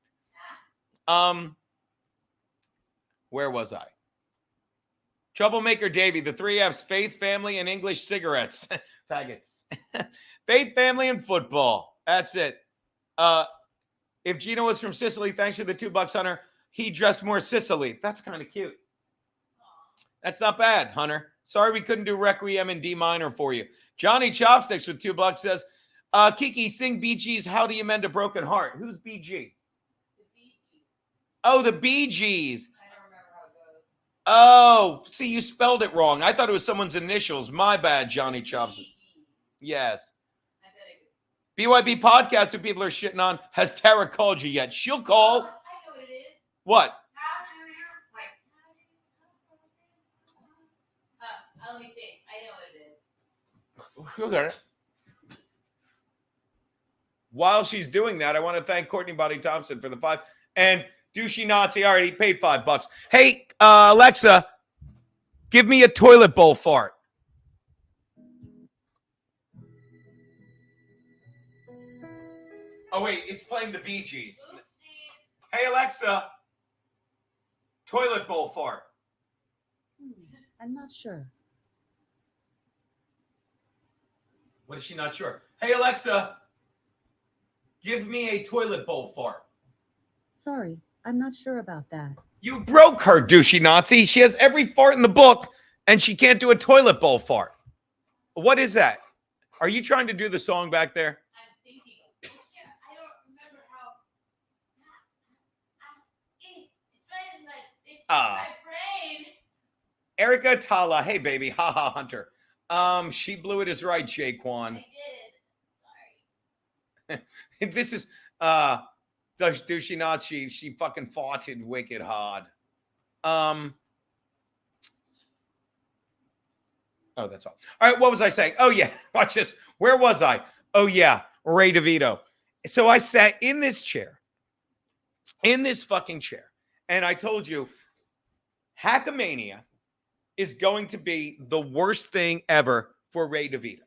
Where was I? Troublemaker Davey, the 3 F's: faith, family, and English cigarettes. Faggots. Faith, family, and football. That's it. If Gino was from Sicily, thanks to the $2, Hunter, he dressed more Sicily. That's kind of cute. That's not bad, Hunter. Sorry we couldn't do Requiem in D minor for you. Johnny Chopsticks with $2 says, Kiki, sing Bee Gees, How Do You Mend a Broken Heart? Who's BG? Oh, the Bee Gees. Oh, see, you spelled it wrong. I thought it was someone's initials. My bad, Johnny Chopsticks. Yes. BYB podcast who people are shitting on. Has Tara called you yet? She'll call. I know what it is. What? Let me think. I know what it is. Look at it. While she's doing that, I want to thank Courtney Body Thompson for the 5. And Douchey Nazi already paid $5. Hey, Alexa, give me a toilet bowl fart. Oh, wait, it's playing the Bee Gees. Oopsies. Hey, Alexa, toilet bowl fart. I'm not sure. What is she not sure? Hey, Alexa, give me a toilet bowl fart. Sorry, I'm not sure about that. You broke her, douchey Nazi. She has every fart in the book, and she can't do a toilet bowl fart. What is that? Are you trying to do the song back there? I'm thinking. Yeah, I don't remember how. It's in my brain. Erica Tala. Hey, baby. Ha ha, Hunter. She blew it is right, Jaquan. I did. This is douchey Nazi. She fucking farted wicked hard. Oh, that's all. All right, what was I saying? Oh, yeah. Watch this. Where was I? Oh, yeah. Ray DeVito. So I sat in this chair, in this fucking chair, and I told you, Hackamania is going to be the worst thing ever for Ray DeVito.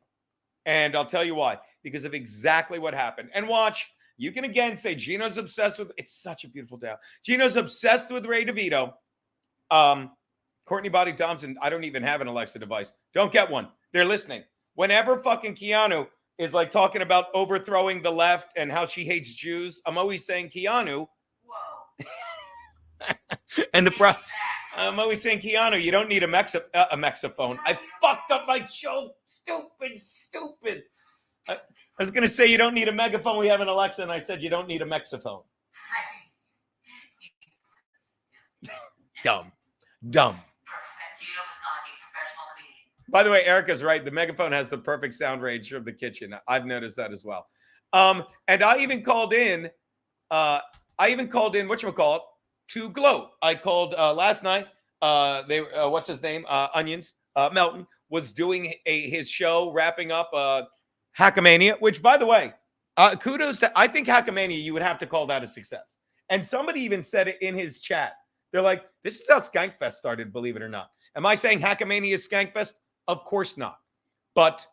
And I'll tell you why. Because of exactly what happened. And watch, you can again say Gino's obsessed with, it's such a beautiful day. Gino's obsessed with Ray DeVito. Courtney Body Thompson, I don't even have an Alexa device. Don't get one. They're listening. Whenever fucking Keanu is like talking about overthrowing the left and how she hates Jews, I'm always saying, Keanu. Whoa. And I'm always saying, Keanu, you don't need a mexaphone. I fucked up my joke. Stupid. I was going to say you don't need a megaphone. We have an Alexa, and I said you don't need a mexaphone. Dumb. By the way, Erica's right. The megaphone has the perfect sound range from the kitchen. I've noticed that as well. And I even called in. Whatchamacallit, to gloat. I called last night. What's his name? Onions. Melton was doing his show, wrapping up Hackamania. Which, by the way, kudos to. I think Hackamania. You would have to call that a success. And somebody even said it in his chat. They're like, this is how Skankfest started, believe it or not. Am I saying Hackamania is Skankfest? Of course not. But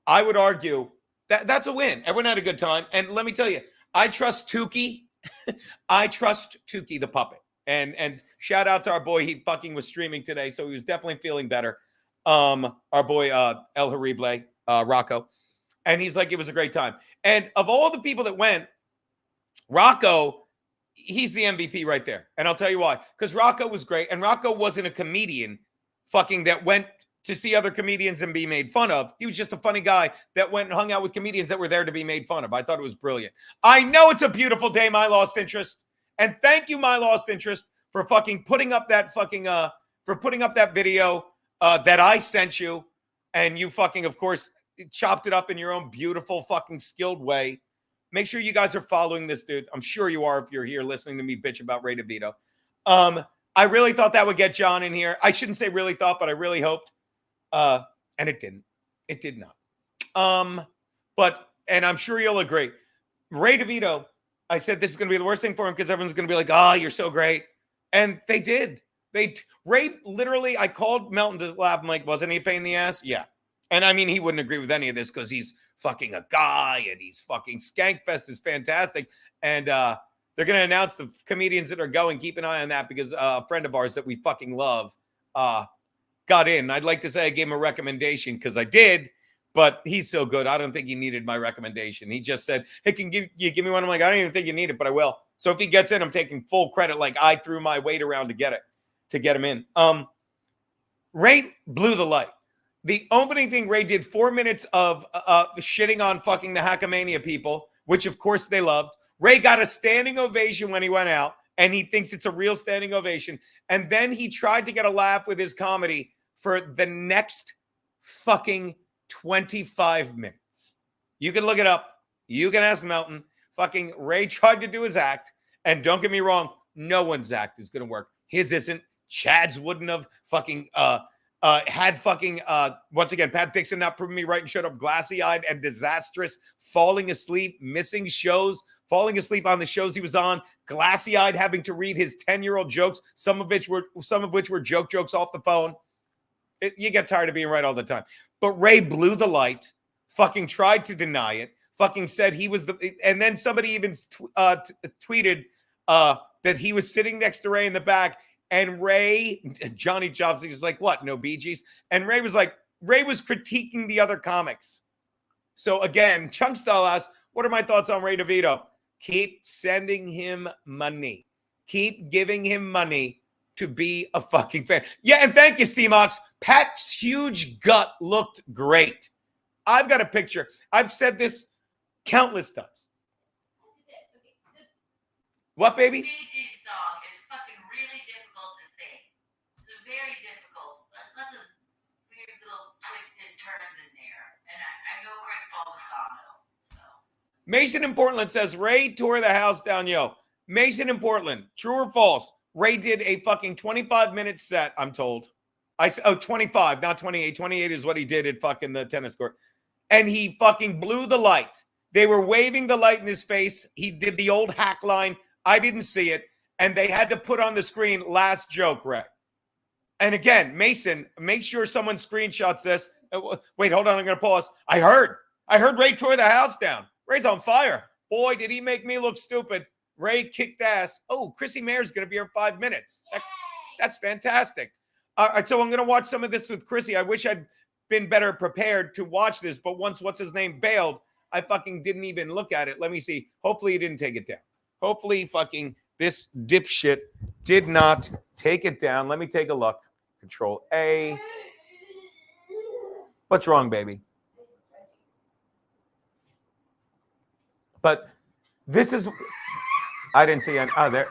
I would argue that that's a win. Everyone had a good time. And let me tell you, I trust Tukey. I trust Tukey the puppet. And shout out to our boy. He fucking was streaming today, so he was definitely feeling better. Our boy El Harible, Rocco. And he's like, it was a great time. And of all the people that went, Rocco, he's the MVP right there. And I'll tell you why. Because Rocco was great. And Rocco wasn't a comedian fucking that went to see other comedians and be made fun of. He was just a funny guy that went and hung out with comedians that were there to be made fun of. I thought it was brilliant. I know it's a beautiful day, My Lost Interest. And thank you, My Lost Interest, for fucking putting up that fucking, for putting up that video that I sent you. And you fucking, of course, chopped it up in your own beautiful fucking skilled way. Make sure you guys are following this dude. I'm sure you are if you're here listening to me bitch about Ray DeVito. I really thought that would get John in here. I shouldn't say really thought, but I really hoped. And it didn't. It did not. And I'm sure you'll agree. Ray DeVito, I said this is going to be the worst thing for him because everyone's going to be like, oh, you're so great. And they did. Ray literally, I called Melton to laugh. I'm like, wasn't he a pain in the ass? Yeah. And I mean, he wouldn't agree with any of this because he's fucking a guy and he's fucking Skankfest is fantastic. And they're going to announce the comedians that are going. Keep an eye on that because a friend of ours that we fucking love got in. I'd like to say I gave him a recommendation because I did, but he's so good. I don't think he needed my recommendation. He just said, hey, can you give me one? I'm like, I don't even think you need it, but I will. So if he gets in, I'm taking full credit. Like I threw my weight around to get him in. Ray blew the light. The opening thing Ray did 4 minutes of shitting on fucking the Hackamania people, which of course they loved. Ray got a standing ovation when he went out, and he thinks it's a real standing ovation. And then he tried to get a laugh with his comedy for the next fucking 25 minutes. You can look it up. You can ask Melton. Fucking Ray tried to do his act, and don't get me wrong, no one's act is going to work. His isn't. Chad's wouldn't have fucking had fucking once again, Pat Dixon not proving me right and showed up glassy-eyed and disastrous, falling asleep, missing shows, falling asleep on the shows he was on, glassy-eyed, having to read his 10-year-old jokes, some of which were jokes off the phone. You get tired of being right all the time. But Ray blew the light, fucking tried to deny it, fucking said he was and then somebody even tweeted that he was sitting next to Ray in the back. And Johnny Jobs was like, what? No Bee Gees? And Ray was critiquing the other comics. So again, Chunk Style asks, what are my thoughts on Ray DeVito? Keep sending him money. Keep giving him money to be a fucking fan. Yeah, and thank you, C-Mox. Pat's huge gut looked great. I've got a picture. I've said this countless times. What, baby? Bee Gees song is fucking really difficult to sing. It's very difficult. Lots of weird little twists and turns in there. And I know Chris Paul was song though. Mason in Portland says Ray tore the house down. Yo, Mason in Portland, true or false? Ray did a fucking 25-minute set, I'm told. 25, not 28. 28 is what he did at fucking the tennis court. And he fucking blew the light. They were waving the light in his face. He did the old hack line. I didn't see it. And they had to put on the screen last joke, Ray. And again, Mason, make sure someone screenshots this. Wait, hold on. I'm going to pause. I heard Ray tore the house down. Ray's on fire. Boy, did he make me look stupid. Ray kicked ass. Oh, Chrissie Mayr is going to be here in 5 minutes. That's fantastic. All right, so I'm going to watch some of this with Chrissie. I wish I'd been better prepared to watch this, but once what's-his-name bailed, I fucking didn't even look at it. Let me see. Hopefully he didn't take it down. Hopefully fucking this dipshit did not take it down. Let me take a look. Control A. What's wrong, baby? But this is, I didn't see it. Oh, there.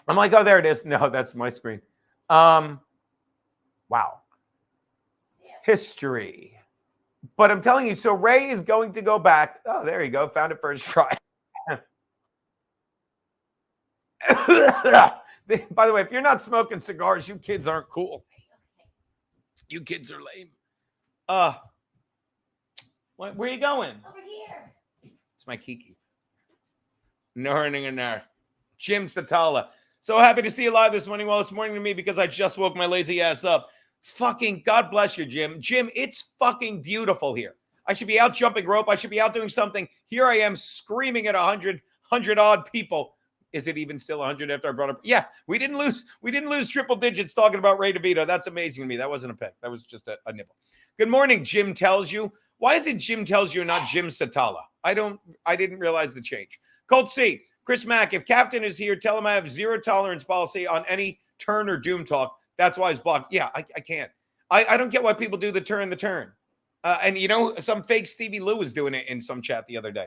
I'm like, oh, there it is. No, that's my screen. Wow. History. But I'm telling you, so Ray is going to go back. Oh, there you go. Found it first try. By the way, if you're not smoking cigars, you kids aren't cool. You kids are lame. Where are you going? Over here. It's my Kiki. Jim Satala. So happy to see you live this morning. Well, it's morning to me because I just woke my lazy ass up. Fucking God bless you, Jim. Jim, it's fucking beautiful here. I should be out jumping rope. I should be out doing something. Here I am screaming at 100 odd people. Is it even still 100 after I brought up? Yeah, we didn't lose triple digits talking about Ray DeVito. That's amazing to me. That wasn't a pick. That was just a nibble. Good morning, Jim Tells You. Why is it Jim Tells You and not Jim Satala? I didn't realize the change. Colt C. Chris Mack, if Captain is here, tell him I have zero tolerance policy on any turn or doom talk. That's why he's blocked. Yeah, I can't. I don't get why people do the turn. And you know, some fake Stevie Lou was doing it in some chat the other day.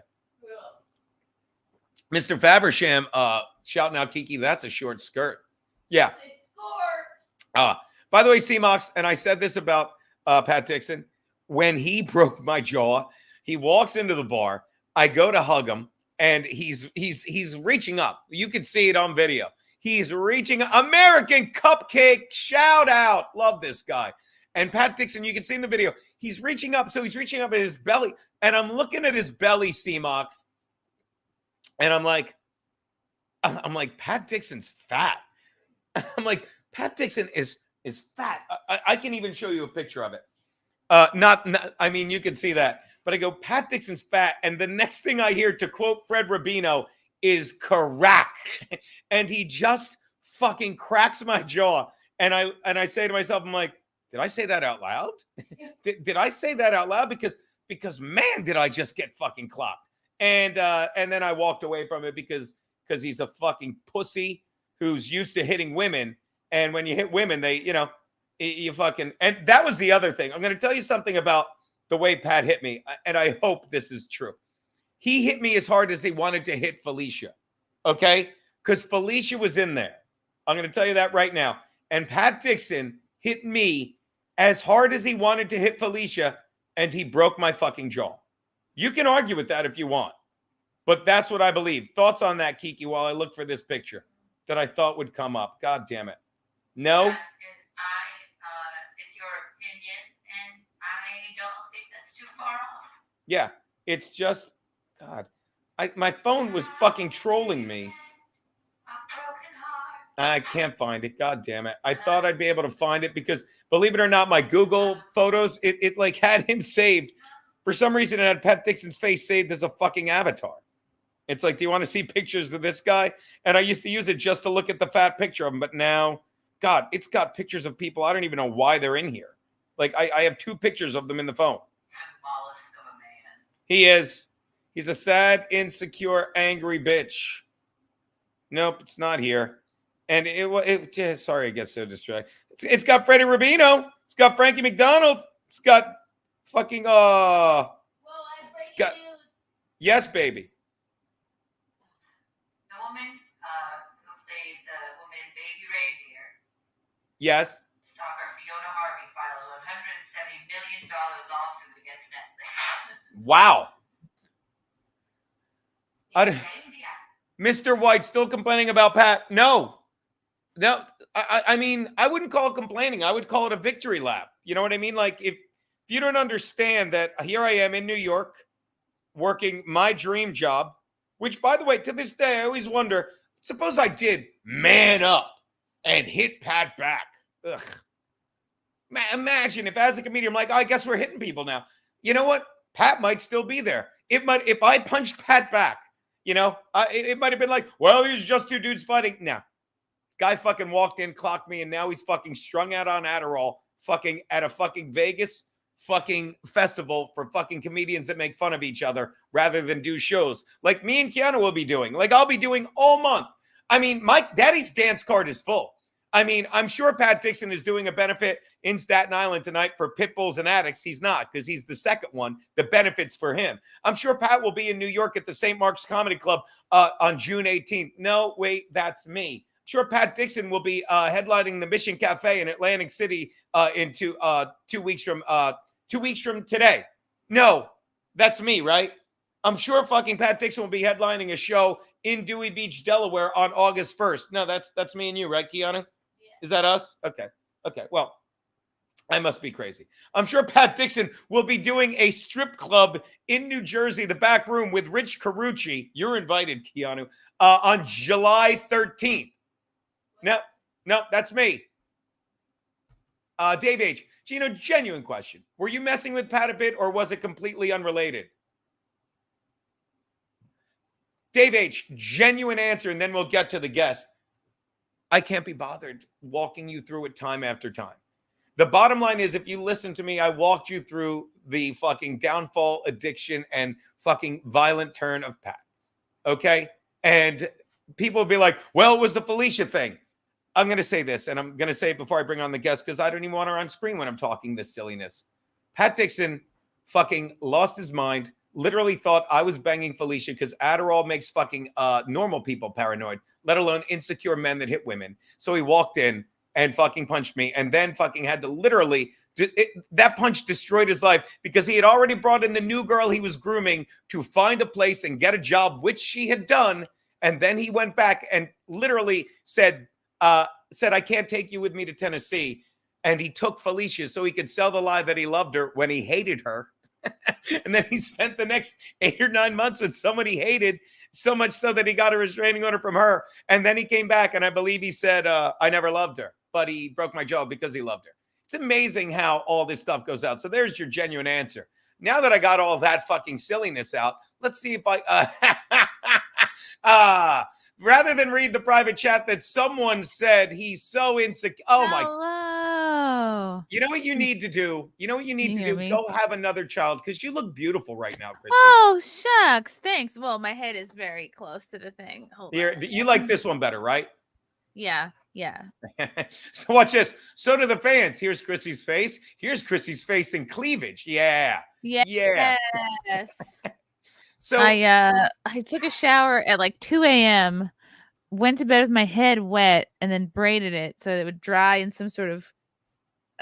Mr. Faversham shouting out Kiki, that's a short skirt. Yeah. By the way, C-Mox, and I said this about Pat Dixon, when he broke my jaw, he walks into the bar. I go to hug him, and he's reaching up. You can see it on video. He's reaching American Cupcake. Shout out. Love this guy. And Pat Dixon, you can see in the video, he's reaching up. So he's reaching up at his belly. And I'm looking at his belly, C-Mox. And I'm like, Pat Dixon's fat. I'm like, Pat Dixon is fat. I can even show you a picture of it. I mean, you can see that. But I go, Pat Dixon's fat. And the next thing I hear, to quote Fred Rubino, is crack. And he just fucking cracks my jaw. And I say to myself, I'm like, did I say that out loud? did I say that out loud? Because man, did I just get fucking clocked. And then I walked away from it because he's a fucking pussy who's used to hitting women. And when you hit women, they, you fucking, and that was the other thing. I'm going to tell you something about the way Pat hit me. And I hope this is true. He hit me as hard as he wanted to hit Felicia. Okay. Because Felicia was in there. I'm going to tell you that right now. And Pat Dixon hit me as hard as he wanted to hit Felicia. And he broke my fucking jaw. You can argue with that if you want. But that's what I believe. Thoughts on that, Kiki, while I look for this picture that I thought would come up. God damn it. No? It's your opinion, and I don't think that's too far off. Yeah. It's just, God. My phone was fucking trolling me. I can't find it. God damn it. I thought I'd be able to find it because, believe it or not, my Google photos, it like had him saved. For some reason, it had Pat Dixon's face saved as a fucking avatar. It's like, do you want to see pictures of this guy? And I used to use it just to look at the fat picture of him. But now, God, it's got pictures of people. I don't even know why they're in here. Like, I have 2 pictures of them in the phone. He is. He's a sad, insecure, angry bitch. Nope, it's not here. And sorry, I get so distracted. It's got Freddie Rubino. It's got Frankie McDonald. It's got fucking it's got yes, baby. The woman who played the woman in Baby Reindeer, Yes. stalker Fiona Harvey, files a $170 million lawsuit against Netflix. Wow. Mr. White still complaining about Pat? No. I mean, I wouldn't call it complaining. I would call it a victory lap. You know what I mean? Like, if you don't understand that here I am in New York working my dream job, which, by the way, to this day, I always wonder, suppose I did man up and hit Pat back. Ugh. Imagine if as a comedian, I'm like, oh, I guess we're hitting people now. You know what? Pat might still be there. It might, if I punched Pat back, it might have been like, well, there's just 2 dudes fighting. Now, guy fucking walked in, clocked me, and now he's fucking strung out on Adderall, fucking at a fucking Vegas fucking festival for fucking comedians that make fun of each other rather than do shows like me and Keanu will be doing. Like, I'll be doing all month. I mean, Mike Daddy's dance card is full. I mean, I'm sure Pat Dixon is doing a benefit in Staten Island tonight for pit bulls and addicts. He's not, because he's the second one. The benefits for him. I'm sure Pat will be in New York at the St. Mark's Comedy Club on June 18th. No, wait, that's me. Sure, Pat Dixon will be headlining the Mission Cafe in Atlantic City in 2 weeks from 2 weeks from today. No, that's me, right? I'm sure fucking Pat Dixon will be headlining a show in Dewey Beach, Delaware on August 1st. No, that's me and you, right, Keanu? Yeah. Is that us? Okay. Well, I must be crazy. I'm sure Pat Dixon will be doing a strip club in New Jersey, the Back Room with Rich Carucci. You're invited, Keanu, on July 13th. No, that's me. Dave H. Gino, genuine question. Were you messing with Pat a bit, or was it completely unrelated? Dave H., genuine answer, and then we'll get to the guest. I can't be bothered walking you through it time after time. The bottom line is, if you listen to me, I walked you through the fucking downfall, addiction, and fucking violent turn of Pat. Okay? And people will be like, well, it was the Felicia thing. I'm going to say this, and I'm going to say it before I bring on the guest, because I don't even want her on screen when I'm talking this silliness. Pat Dixon fucking lost his mind, literally thought I was banging Felicia because Adderall makes fucking normal people paranoid, let alone insecure men that hit women. So he walked in and fucking punched me, and then fucking had to literally, that punch destroyed his life, because he had already brought in the new girl he was grooming to find a place and get a job, which she had done. And then he went back and literally said, I can't take you with me to Tennessee. And he took Felicia so he could sell the lie that he loved her when he hated her. And then he spent the next 8 or 9 months with someone he hated, so much so that he got a restraining order from her. And then he came back, and I believe he said, I never loved her, but he broke my jaw because he loved her. It's amazing how all this stuff goes out. So there's your genuine answer. Now that I got all that fucking silliness out, let's see if I rather than read the private chat that someone said he's so insecure. Oh my. Hello. You know what you need to do? You know what you need to do? Me? Go have another child because you look beautiful right now, Chrissy. Oh, shucks. Thanks. Well, my head is very close to the thing. Hold Here, on. you like this one better, right? Yeah. Yeah. So watch this. So do the fans. Here's Chrissy's face. Here's Chrissy's face in cleavage. Yeah. Yeah. Yeah. Yes. So I took a shower at like 2 a.m., went to bed with my head wet, and then braided it so it would dry in some sort of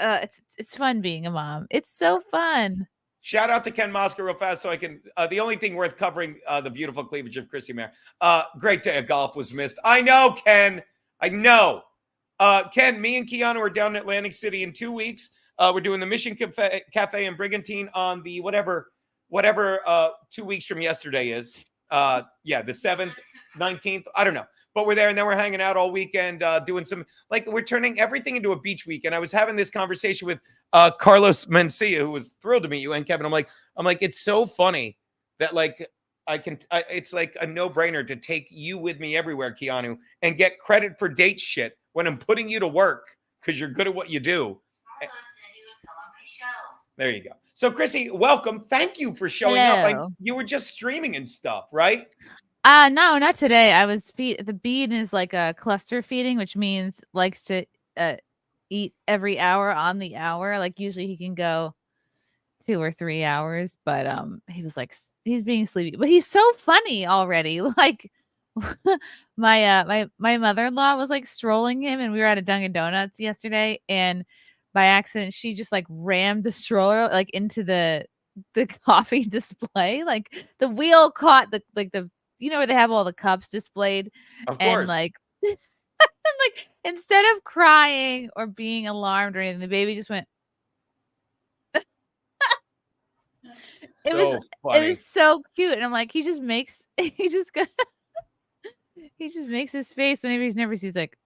it's fun being a mom. It's so fun. Shout out to Ken Mosca real fast so I can the only thing worth covering the beautiful cleavage of Chrissie Mayr. Great day of golf was missed. I know, Ken. I know. Ken, me and Keanu are down in Atlantic City in 2 weeks. We're doing the Mission Cafe and Brigantine on the whatever 2 weeks from yesterday is. The 7th, 19th. I don't know. But we're there, and then we're hanging out all weekend, doing some, like, we're turning everything into a beach weekend. I was having this conversation with Carlos Mencia, who was thrilled to meet you, and Kevin. I'm like, it's so funny that, like, it's like a no-brainer to take you with me everywhere, Keanu, and get credit for date shit when I'm putting you to work because you're good at what you do. There you go. So, Chrissy, welcome. Thank you for showing up. You were just streaming and stuff, right? No, not today. I was the bean is like a cluster feeding, which means likes to eat every hour on the hour. Like usually he can go 2 or 3 hours, but he was like he's being sleepy, but he's so funny already. Like my mother-in-law was like strolling him, and we were at a Dunkin' Donuts yesterday, and by accident she just like rammed the stroller like into the coffee display. Like the wheel caught the you know where they have all the cups displayed, of and course. like like instead of crying or being alarmed or anything, the baby just went. It was so cute, and I'm like, he just makes his face whenever he's nervous. He's like,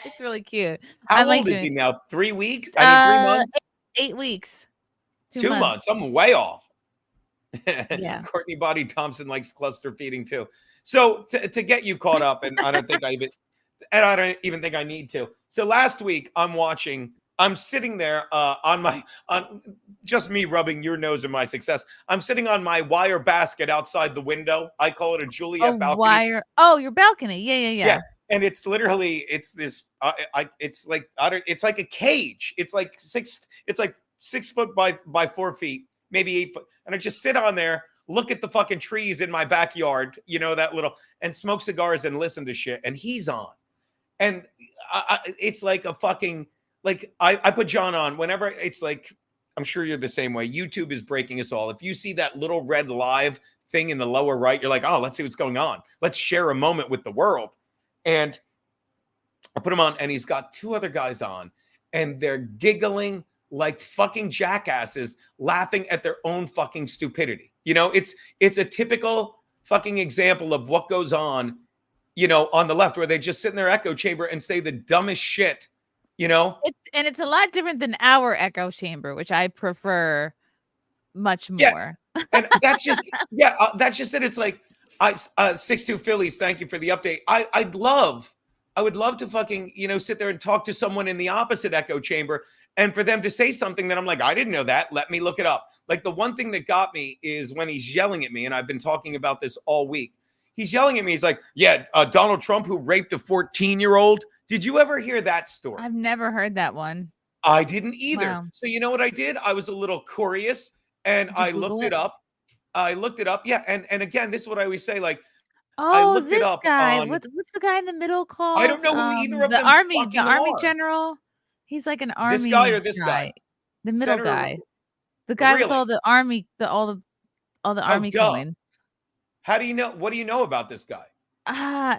it's really cute. How old is he now? 3 weeks? I mean, 3 months? 8 weeks. 2 months. I'm way off. Yeah. Courtney Body Thompson likes cluster feeding too. So to get you caught up, and I don't even think I need to. So last week I'm sitting there on just me rubbing your nose in my success. I'm sitting on my wire basket outside the window. I call it a Juliet balcony. Your balcony. Yeah. And it's literally this. It's like a cage. It's like 6 foot by 4 feet, maybe 8 foot. And I just sit on there, look at the fucking trees in my backyard, and smoke cigars and listen to shit. And he's on. And it's like a fucking, like, I put John on whenever it's like, I'm sure you're the same way. YouTube is breaking us all. If you see that little red live thing in the lower right, you're like, oh, let's see what's going on. Let's share a moment with the world. And I put him on, and he's got 2 other guys on, and they're giggling like fucking jackasses, laughing at their own fucking stupidity. It's a typical fucking example of what goes on, on the left, where they just sit in their echo chamber and say the dumbest shit, It's a lot different than our echo chamber, which I prefer much more. And that's just it. It's like 6'2" Phillies. Thank you for the update. I would love to fucking, sit there and talk to someone in the opposite echo chamber, and for them to say something that I'm like, I didn't know that. Let me look it up. Like, the one thing that got me is when he's yelling at me, and I've been talking about this all week. He's yelling at me. He's like, Donald Trump, who raped a 14-year-old. Did you ever hear that story? I've never heard that one. I didn't either. Wow. So you know what I did? I was a little curious, and I looked it up. Yeah. And again, this is what I always say. Like, I looked it up guy. What's the guy in the middle called? I don't know who either of them the army are. general. He's like an army. This guy or this guy? The middle Senator, guy. The guy with really? all the army, all the army duh. coins. How do you know? What do you know about this guy?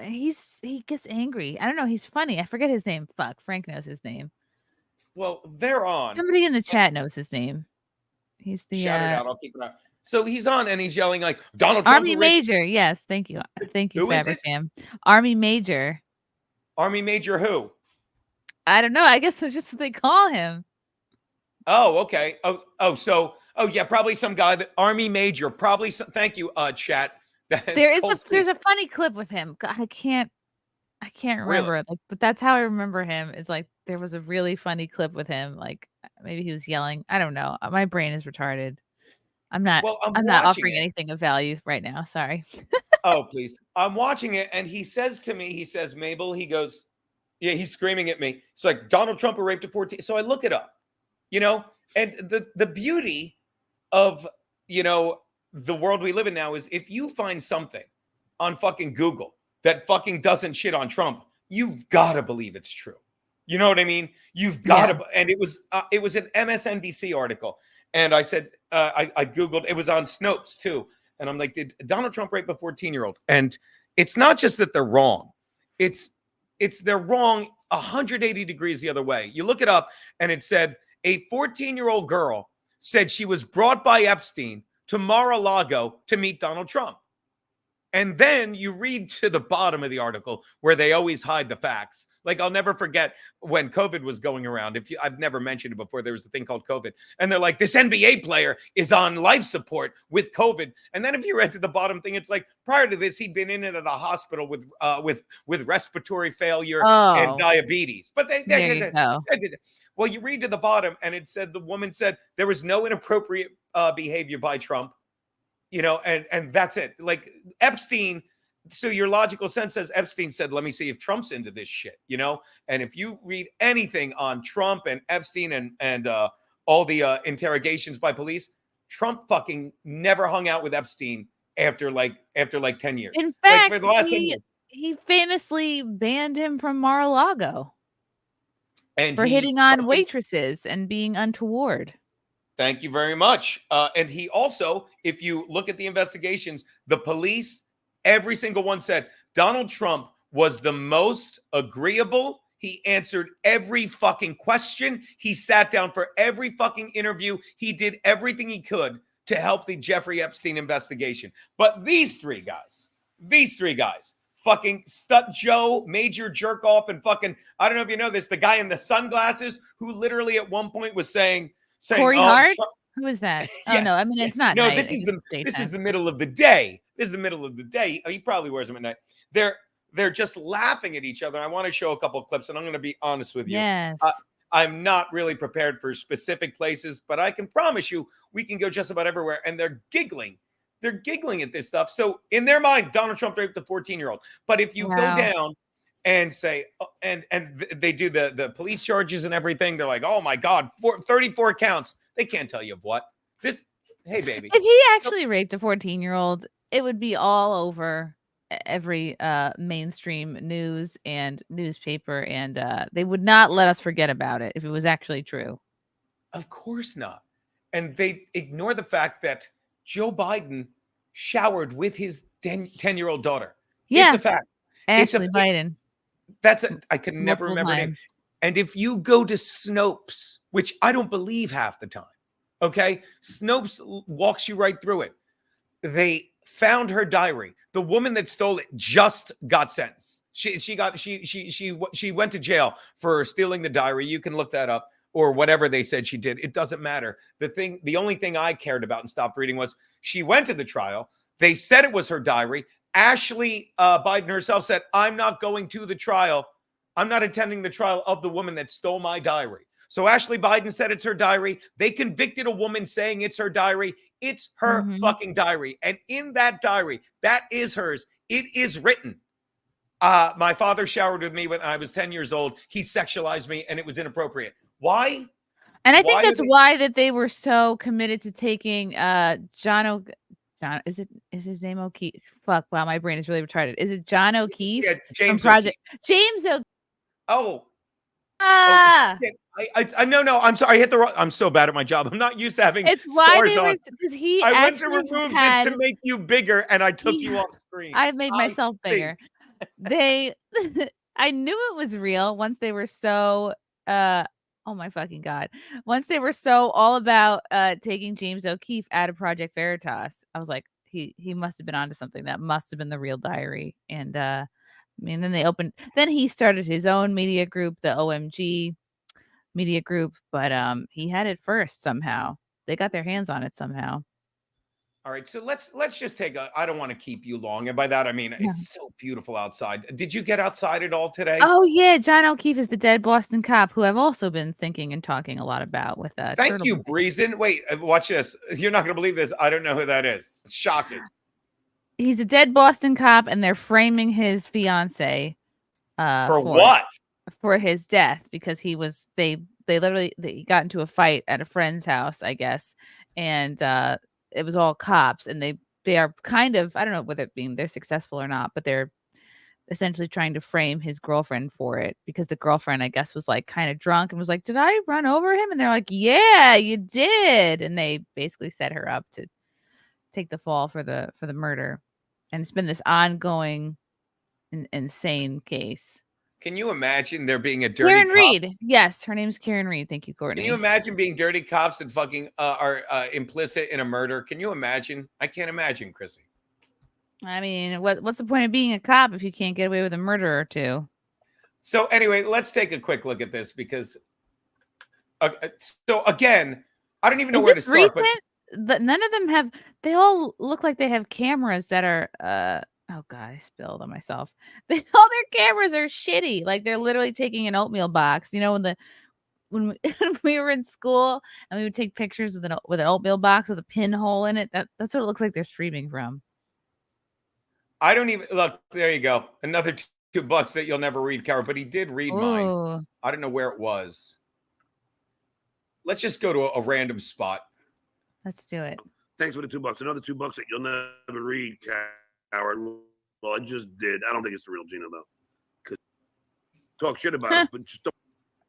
He gets angry. I don't know. He's funny. I forget his name. Fuck. Frank knows his name. Well, they're on. Somebody in the chat knows his name. He's the Shout it out. I'll keep it out. So he's on and he's yelling like Donald Trump. Army Major. Yes, thank you. Thank you, Who is it? Fabricam. Army Major. Army Major who? I don't know. I guess it's just what they call him. Oh, okay. So yeah, probably some guy that Army Major. Probably some, thank you, chat. There's a funny clip with him. God, I can't remember Really? it. Like, but that's how I remember him. Is like there was a really funny clip with him. Like maybe he was yelling. I don't know. My brain is retarded. I'm not watching offering it. anything of value right now. Sorry. Oh, please. I'm watching it and he says to me, he says, Mabel, he goes, yeah, he's screaming at me. It's like Donald Trump raped a 14. So I look it up, you know, and the beauty of, you know, the world we live in now is if you find something on fucking Google that fucking doesn't shit on Trump, you've got to believe it's true. You know what I mean? You've got to, and it was an MSNBC article. And I said, I Googled, it was on Snopes too. And I'm like, did Donald Trump rape a 14-year-old? And it's not just that they're wrong. It's they're wrong 180 degrees the other way. You look it up and it said a 14-year-old girl said she was brought by Epstein to Mar-a-Lago to meet Donald Trump. And then you read to the bottom of the article where they always hide the facts. Like I'll never forget when COVID was going around. I've never mentioned it before, there was a thing called COVID. And they're like, this NBA player is on life support with COVID. And then if you read to the bottom thing, it's like prior to this, he'd been in and out of the hospital with respiratory failure and diabetes. But There you go. Well, you read to the bottom and it said the woman said there was no inappropriate behavior by Trump. You know, and that's it. Like Epstein, so your logical sense says Epstein said, let me see if Trump's into this shit, you know? And if you read anything on Trump and Epstein and all the interrogations by police, Trump fucking never hung out with Epstein after like 10 years. In fact, for the last 10 years. he famously banned him from Mar-a-Lago And for he hitting on fucking- waitresses and being untoward. Thank you very much. And he also, if you look at the investigations, the police, every single one said Donald Trump was the most agreeable. He answered every fucking question. He sat down for every fucking interview. He did everything he could to help the Jeffrey Epstein investigation. But these three guys, fucking Stut Joe, Major Jerk Off, and fucking, I don't know if you know this, the guy in the sunglasses who literally at one point was saying Corey Hart? Who is that? Yeah. Oh no, I mean it's not. No, night. this is the middle of the day. This is the middle of the day. He probably wears them at night. They're just laughing at each other. I want to show a couple of clips, and I'm going to be honest with you. Yes. I'm not really prepared for specific places, but I can promise you we can go just about everywhere. And they're giggling. They're giggling at this stuff. So in their mind, Donald Trump raped a 14-year-old. But if you go down and say, they do the police charges and everything, they're like, oh my God, 34 counts. They can't tell you of what. Hey, baby. If he actually raped a 14-year-old, it would be all over every mainstream news and newspaper, and they would not let us forget about it if it was actually true. Of course not. And they ignore the fact that Joe Biden showered with his 10-year-old daughter. Yeah. It's a fact. Ashley Biden. I can never remember her name. times. And if you go to Snopes, which I don't believe half the time, okay? Snopes walks you right through it. They found her diary. The woman that stole it just got sentenced. She went to jail for stealing the diary. You can look that up, or whatever they said she did. It doesn't matter. The only thing I cared about and stopped reading was she went to the trial. They said it was her diary. Ashley Biden herself said, I'm not going to the trial. I'm not attending the trial of the woman that stole my diary. So Ashley Biden said it's her diary. They convicted a woman saying it's her diary. It's her fucking diary. And in that diary, that is hers. It is written. My father showered with me when I was 10 years old. He sexualized me and it was inappropriate. Why? And I think that's why that they were so committed to taking John, is his name O'Keefe? Fuck, wow, my brain is really retarded. Is it John O'Keefe? Yeah, it's James from Project James O'Keefe. Oh, Ah! No, I'm sorry. I hit the wrong. I'm so bad at my job. I'm not used to having It's why stars they were on. because he I went to actually remove had. this to make you bigger, and I took you off screen. I made myself stink. bigger. They, I knew it was real once they were so. Oh my fucking god! Once they were so all about taking James O'Keefe out of Project Veritas, I was like, he must have been onto something. That must have been the real diary. And I mean, then he started his own media group, the OMG media group, but he had it first somehow. They got their hands on it somehow. All right, so let's just take a. I don't want to keep you long, and by that I mean Yeah. it's so beautiful outside. Did you get outside at all today? Oh yeah, John O'Keefe is the dead Boston cop who I've also been thinking and talking a lot about with Thank you, Breezen. Wait, watch this. You're not going to believe this. I don't know who that is. Shocking. He's a dead Boston cop, and they're framing his fiance For what? For his death, because he was they got into a fight at a friend's house, I guess, and it was all cops, and they are kind of, I don't know whether it being they're successful or not, but they're essentially trying to frame his girlfriend for it, because the girlfriend, I guess, was like kind of drunk and was like, "Did I run over him?" And they're like, "Yeah, you did." And they basically set her up to take the fall for the murder. And it's been this ongoing insane case. Can you imagine there being a dirty Karen cop? Reed. Yes, her name's Karen Reed. Thank you, Courtney. Can you imagine being dirty cops and fucking are implicit in a murder? Can you imagine? I can't imagine, Chrissy. I mean, what's the point of being a cop if you can't get away with a murder or two? So anyway, let's take a quick look at this, because so again, I don't even know where to start. But none of them have. They all look like they have cameras that are. Oh god, I spilled on myself. All their cameras are shitty. Like they're literally taking an oatmeal box. You know, when we were in school and we would take pictures with an oatmeal box with a pinhole in it. That's what it looks like they're streaming from. I don't even look. There you go. Another $2 that you'll never read, Carol. But he did read mine. I don't know where it was. Let's just go to a random spot. Let's do it. Thanks for the $2. Another $2 that you'll never read, Howard. Well, I just did. I don't think it's the real Gina though. Because talk shit about it, but just don't.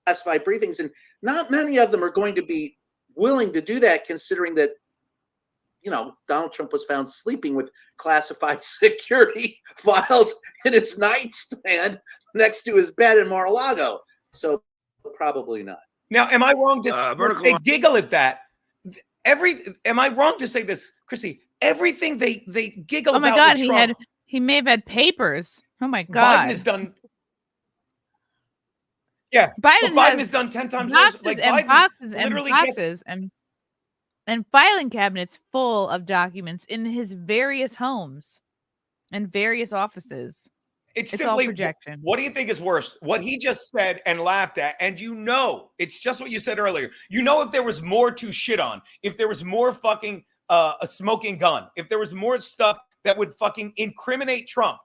Classified briefings, and not many of them are going to be willing to do that, considering that, you know, Donald Trump was found sleeping with classified security files in his nightstand next to his bed in Mar-a-Lago. So probably not. Now, am I wrong to they giggle at that? Am I wrong to say this, Chrissy? Everything they giggle about. Oh my god, with Trump, he may have had papers. Oh my god. Biden has done. Yeah, Biden has done 10 times boxes worse. Like and Biden boxes and literally boxes and filing cabinets full of documents in his various homes and various offices. It's all simply projection. What do you think is worse? What he just said and laughed at, and you know, it's just what you said earlier. You know, if there was more to shit on, if there was more fucking a smoking gun, if there was more stuff that would fucking incriminate Trump,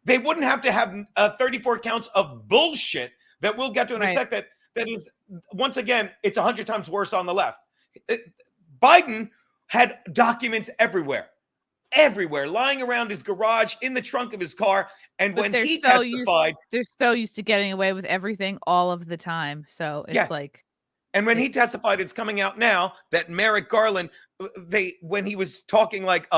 they wouldn't have to have 34 counts of bullshit that we'll get to in a sec. That is, once again, it's 100 times worse on the left. Biden had documents everywhere, lying around his garage, in the trunk of his car. And when he testified, they're so used to getting away with everything all of the time. So it's like, and when he testified, it's coming out now that Merrick Garland, when he was talking like they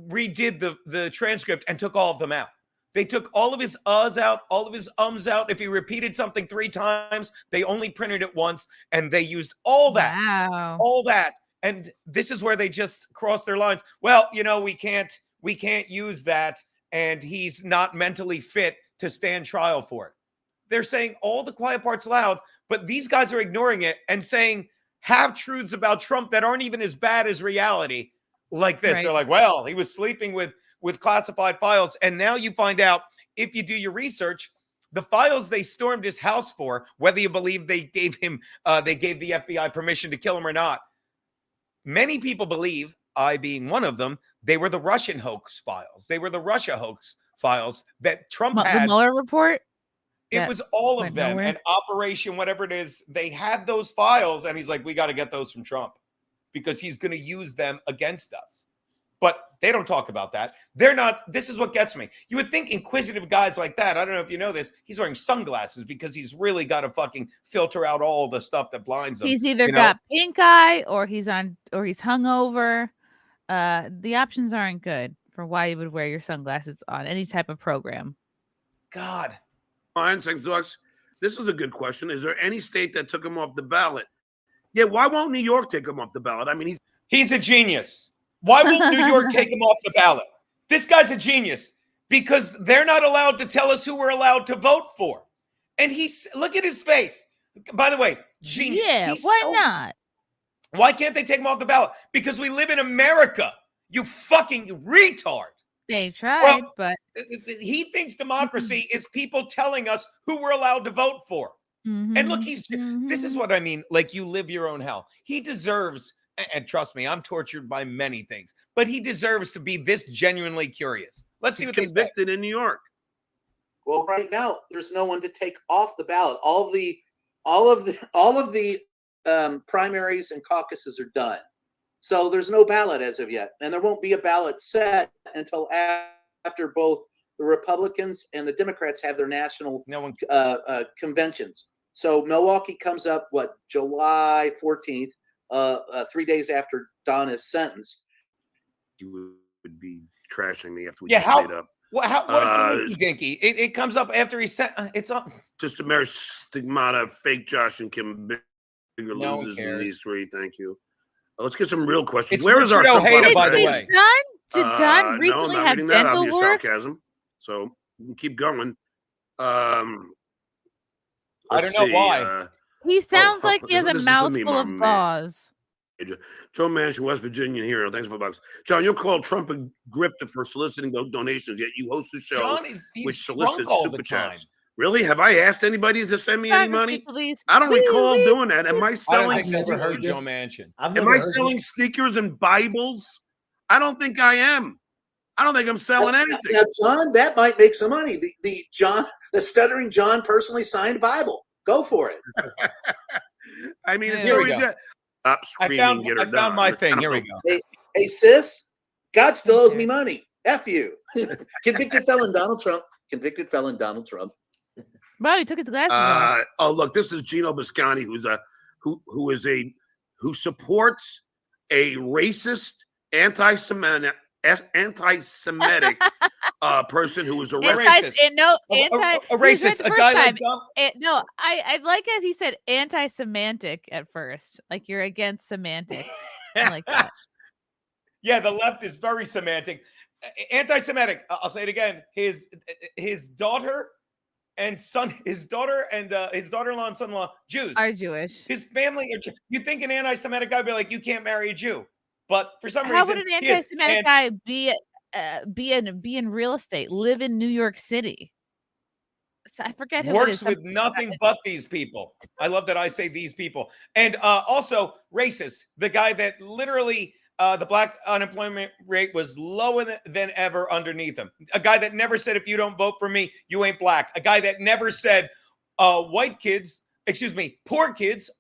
redid the transcript and took all of them out. They took all of his uhs out, all of his ums out. If he repeated something 3 times, they only printed it once, and they used all that. Wow. All that. And this is where they just cross their lines. Well, you know, we can't use that, and he's not mentally fit to stand trial for it. They're saying all the quiet parts loud, but these guys are ignoring it and saying half-truths about Trump that aren't even as bad as reality like this. Right. They're like, well, he was sleeping with classified files. And now you find out, if you do your research, the files they stormed his house for, whether you believe they gave the FBI permission to kill him or not, many people believe, I being one of them, they were the Russian hoax files. They were the Russia hoax files that Trump had. The Mueller report? It was all of them. And Operation, whatever it is, they had those files. And he's like, we got to get those from Trump because he's going to use them against us. But they don't talk about that. They're not. This is what gets me. You would think inquisitive guys like that, I don't know if you know this, he's wearing sunglasses because he's really got to fucking filter out all the stuff that blinds him. He's either you know? got pink eye or he's hungover. The options aren't good for why you would wear your sunglasses on any type of program. God. Fine, thanks, Alex. This is a good question. Is there any state that took him off the ballot? Yeah, why won't New York take him off the ballot? I mean, he's a genius. Why won't New York take him off the ballot? This guy's a genius because they're not allowed to tell us who we're allowed to vote for. And look at his face. By the way, genius. Yeah, why not? Why can't they take him off the ballot? Because we live in America. You fucking retard. They tried, but he thinks democracy is people telling us who we're allowed to vote for. And look, this is what I mean. Like, you live your own hell. He deserves, and trust me, I'm tortured by many things, but he deserves to be this genuinely curious. Let's see what they say. Convicted in New York. Well, right now there's no one to take off the ballot. All of the primaries and caucuses are done, so there's no ballot as of yet, and there won't be a ballot set until after both the Republicans and the Democrats have their national conventions. So Milwaukee comes up July 14th, 3 days after Don is sentenced. You would be trashing me after we Yeah, stayed up. What is dinky? It comes up after he's sent. It's up. Just a mere stigmata, fake Josh and Kim bigger No one losers than cares. these three. Thank you. Let's get some real questions. It's Where is our Richard Trump Ojeda, party, by the way. Did John no, recently not have reading that dental obvious work? sarcasm. So we can keep going. I don't Let's know see, why. He sounds like he has a this is for me, mouthful my of man. gauze. Joe Manchin, West Virginia hero. Thanks for the bucks. John, you'll call Trump a grifter for soliciting those donations, yet you host a show John he's which drunk solicits all the super time. chats. Really? Have I asked anybody to send me any Congress money? people, please. I don't Wee, recall wee. doing that. Am I I don't selling? think I've ever heard sneakers? Joe Manchin. Am I selling sneakers and Bibles? I don't think I am. I don't think I'm selling anything. Now, John, that might make some money. The Stuttering John personally signed Bible. Go for it. I mean, it's Here we already go. good. Stop I screaming, get her found done. my thing. Here we go. Hey, sis, God still owes me money. F you. Convicted felon Donald Trump. Convicted felon Donald Trump. Wow, he took his glasses off. Oh, look, this is Gino Biscotti, who supports a racist, anti-Semitic person who was arrested. A racist, a guy like Donald. No, I like it. He said anti-semantic at first, like you're against semantics. I like that. Yeah, the left is very semantic, anti-Semitic. I'll say it again. His daughter and son, his daughter-in-law and son-in-law, Jews Are Jewish. His family are Jew. You think an anti-Semitic guy would be like, you can't marry a Jew, but for some How reason, would an he is. anti-Semitic guy be in real estate, live in New York City? So I forget who it Works is. with nothing but these people. I love that I say these people. And also racist, the guy that literally the black unemployment rate was lower than ever underneath him. A guy that never said, if you don't vote for me, you ain't black. A guy that never said poor kids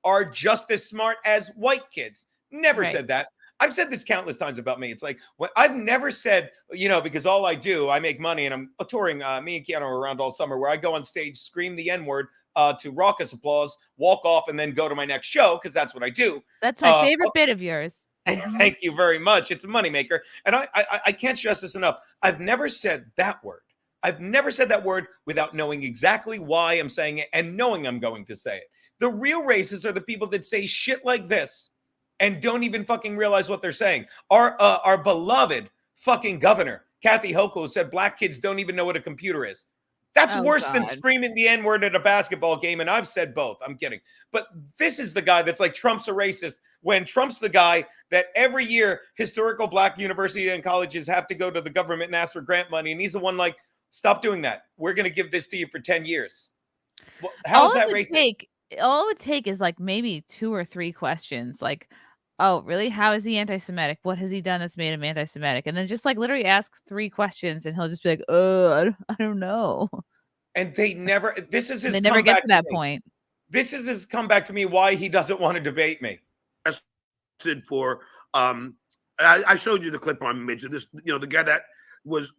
are just as smart as white kids. Never said that. I've said this countless times about me. It's like, I've never said, because all I do, I make money and I'm touring. Me and Keanu are around all summer where I go on stage, scream the N-word to raucous applause, walk off, and then go to my next show because that's what I do. That's my favorite bit of yours. Thank you very much. It's a moneymaker. And I can't stress this enough. I've never said that word. I've never said that word without knowing exactly why I'm saying it and knowing I'm going to say it. The real racists are the people that say shit like this and don't even fucking realize what they're saying. Our beloved fucking governor, Kathy Hochul, said black kids don't even know what a computer is. That's worse than screaming the N-word at a basketball game, and I've said both. I'm kidding. But this is the guy that's like, Trump's a racist, when Trump's the guy that every year historical black universities and colleges have to go to the government and ask for grant money, and he's the one like, stop doing that. We're going to give this to you for 10 years. Well, how is that racist? All it would take is like maybe 2 or 3 questions, like, oh, really? How is he anti-Semitic? What has he done that's made him anti-Semitic? And then just like literally ask 3 questions and he'll just be like, I don't know. And they never, this is his They never get to that me. point. This is his comeback to me why he doesn't want to debate me. For I showed you the clip on Mitch. This, the guy that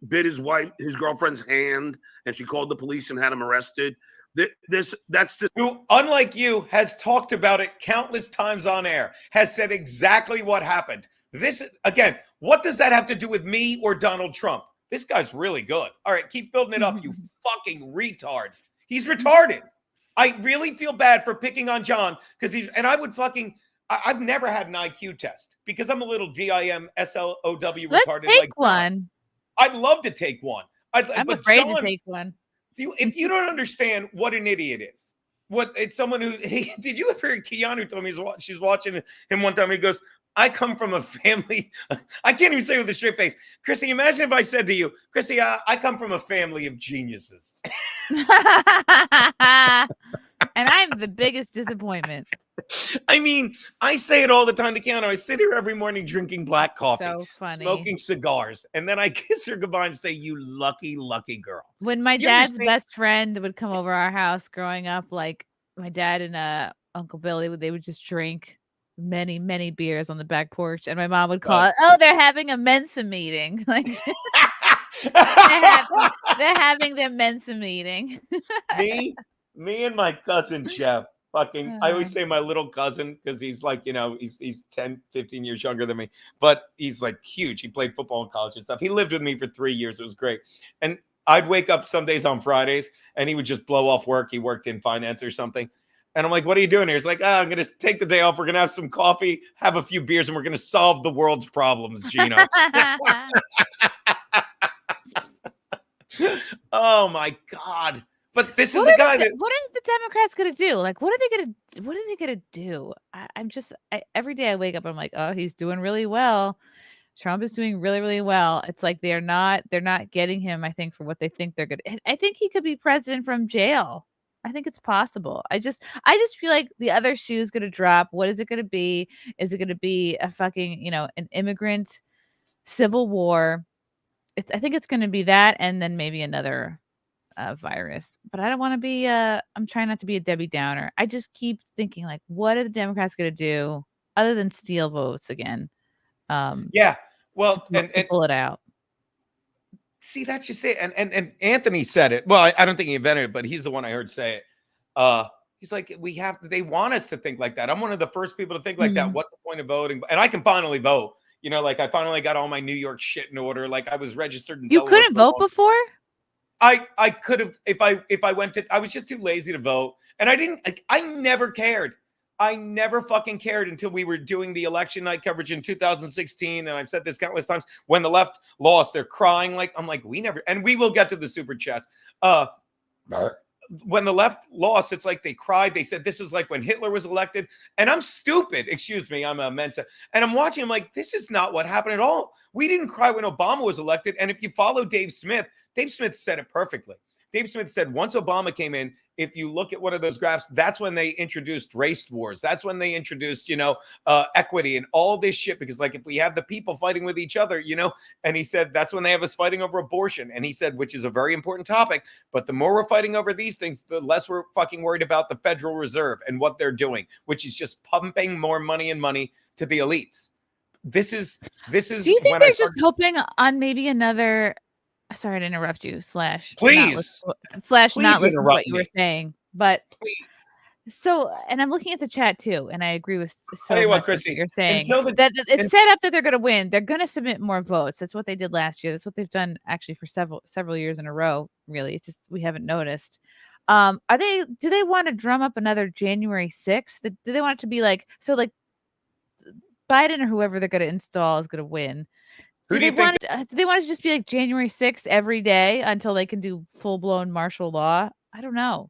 bit his girlfriend's hand, and she called the police and had him arrested. That's just who, unlike you, has talked about it countless times on air, has said exactly what happened. This, again, what does that have to do with me or Donald Trump? This guy's really good. All right, keep building it up, you fucking retard. He's retarded. I really feel bad for picking on John because I've never had an IQ test because I'm a little DIMSLOW retarded. Let's take one. I'd love to take one. I'm afraid to take one. If you don't understand what an idiot is, it's someone who, did you ever hear Keanu told me she's watching him one time, he goes, I come from a family, I can't even say it with a straight face. Chrissy, imagine if I said to you, Chrissy, I come from a family of geniuses. And I'm the biggest disappointment. I mean, I say it all the time to Keanu. I sit here every morning drinking black coffee, so funny, smoking cigars, and then I kiss her goodbye and say, you lucky, lucky girl. When my dad's best friend would come over our house growing up, like my dad and Uncle Billy, they would just drink many, many beers on the back porch, and my mom would call it, oh, they're having a Mensa meeting. Like they're having their Mensa meeting. me and my cousin Jeff. I always say my little cousin because he's like, he's 10, 15 years younger than me, but he's like huge. He played football in college and stuff. He lived with me for 3 years. It was great. And I'd wake up some days on Fridays and he would just blow off work. He worked in finance or something. And I'm like, what are you doing here? He's like, I'm going to take the day off. We're going to have some coffee, have a few beers, and we're going to solve the world's problems, Gino. Oh my God. But this is a guy that. What are the Democrats gonna do? Like, what are they gonna do? Every day I wake up, I'm like, oh, he's doing really well. Trump is doing really, really well. It's like they're not getting him, I think, for what they think they're good. I think he could be president from jail. I think it's possible. I just feel like the other shoe is gonna drop. What is it gonna be? Is it gonna be a fucking, an immigrant civil war? I think it's gonna be that, and then maybe another virus. But I don't want to be I'm trying not to be a Debbie Downer. I just keep thinking, like, what are the Democrats going to do other than steal votes again? Yeah, well, to pull it out. See, that's just it. And Anthony said it. Well, I don't think he invented it, but he's the one I heard say it. He's like, they want us to think like that. I'm one of the first people to think like that. What's the point of voting? And I can finally vote. Like I finally got all my New York shit in order. Like I was registered in You couldn't vote before? I could have if I went to. I was just too lazy to vote, and I never cared. I never fucking cared until we were doing the election night coverage in 2016, and I've said this countless times. When the left lost, they're crying. I'm like, we never, and we will get to the super chats. When the left lost, it's like they cried. They said this is like when Hitler was elected, and I'm stupid. Excuse me, I'm a Mensa, and I'm watching. I'm like, this is not what happened at all. We didn't cry when Obama was elected, and if you follow Dave Smith said it perfectly. Dave Smith said once Obama came in, if you look at one of those graphs, that's when they introduced race wars. That's when they introduced, equity and all this shit. Because if we have the people fighting with each other, and he said that's when they have us fighting over abortion. And he said, which is a very important topic, but the more we're fighting over these things, the less we're fucking worried about the Federal Reserve and what they're doing, which is just pumping more money to the elites. This is. Do you think they're just hoping on maybe another? Sorry to interrupt you. Please not listen to what you were saying, but so, and I'm looking at the chat too, and I agree with so much what Chrissy, you're saying. That it's set up that they're going to win. They're going to submit more votes. That's what they did last year. That's what they've done actually for several years in a row. Really, it's just we haven't noticed. Do they want to drum up another January 6th? Do they want it to be like Biden or whoever they're going to install is going to win? Do they want it to just be like January 6th every day until they can do full-blown martial law? I don't know.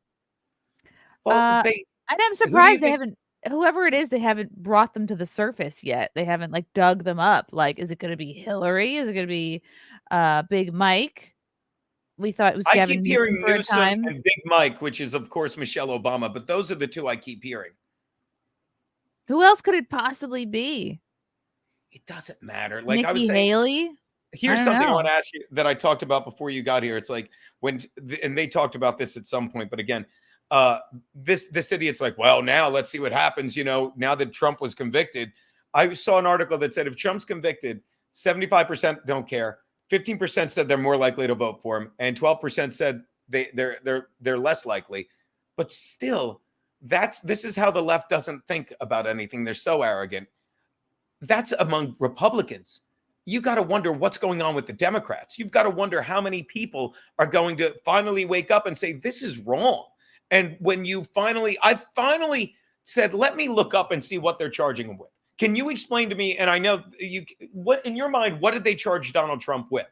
Well, and I'm surprised they haven't, whoever it is, they haven't brought them to the surface yet. They haven't dug them up. Is it going to be Hillary? Is it going to be Big Mike? We thought it was Gavin Newsom for a time. And Big Mike, which is of course Michelle Obama, but those are the two I keep hearing. Who else could it possibly be? It doesn't matter. Nikki I was saying, Haley. Here's something I want to ask you that I talked about before you got here. It's like and they talked about this at some point, but again, this idiot's like, well, now let's see what happens. Now that Trump was convicted, I saw an article that said if Trump's convicted, 75% don't care, 15% said they're more likely to vote for him, and 12% said they're less likely. But still, this is how the left doesn't think about anything. They're so arrogant. That's among Republicans. You got to wonder what's going on with the Democrats. You've got to wonder how many people are going to finally wake up and say, this is wrong. And when I finally said, let me look up and see what they're charging him with. Can you explain to me? And I know what in your mind, what did they charge Donald Trump with?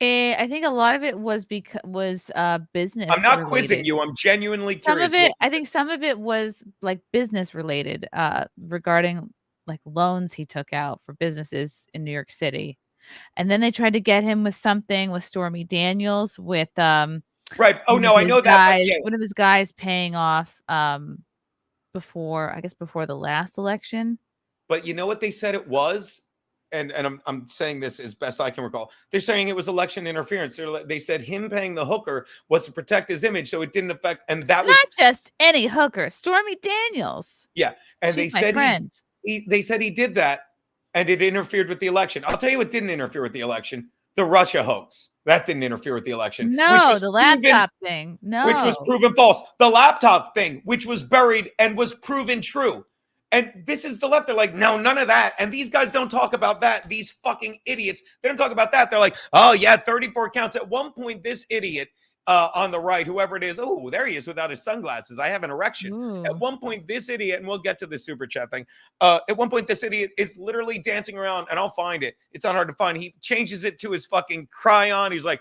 I think a lot of it was business. I'm not related. quizzing you. I'm genuinely Some curious. of it, I think some of it was like business related, regarding like loans he took out for businesses in New York City. And then they tried to get him with something with Stormy Daniels with right. Oh no, I know that. But yeah. One of his guys paying off before the last election. But you know what they said it was? And I'm saying this as best I can recall. They're saying it was election interference. They said him paying the hooker was to protect his image, so it didn't affect. And that was not just any hooker, Stormy Daniels. Yeah, and She's they my said friend. they said he did that, and it interfered with the election. I'll tell you what didn't interfere with the election: the Russia hoax. That didn't interfere with the election. No, the laptop thing. No, which was proven false. The laptop thing, which was buried and was proven true. And this is the left. They're like, no, none of that. And these guys don't talk about that. These fucking idiots. They don't talk about that. They're like, oh, yeah, 34 counts. At one point, this idiot on the right, whoever it is, oh, there he is without his sunglasses. I have an erection. Ooh. At one point, this idiot, and we'll get to the super chat thing. At one point, this idiot is literally dancing around, and I'll find it. It's not hard to find. He changes it to his fucking cry on. He's like,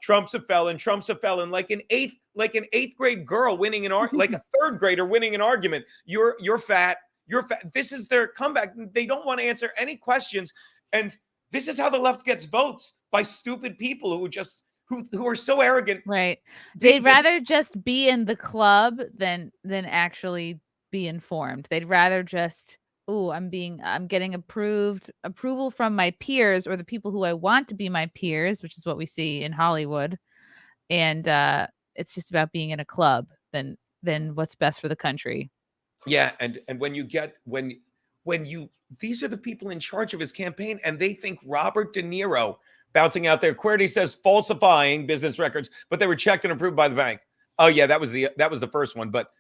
Trump's a felon. Trump's a felon. Like an eighth grade girl winning like a third grader winning an argument. You're fat. You're fat. This is their comeback. They don't want to answer any questions. And this is how the left gets votes, by stupid people who are so arrogant. Right. They'd rather just be in the club than actually be informed. They'd rather just, I'm getting approval from my peers or the people who I want to be my peers, which is what we see in Hollywood. And it's just about being in a club than what's best for the country. Yeah, and when these are the people in charge of his campaign, and they think Robert De Niro bouncing out there. Querty says falsifying business records, but they were checked and approved by the bank. Oh yeah, that was the first one. But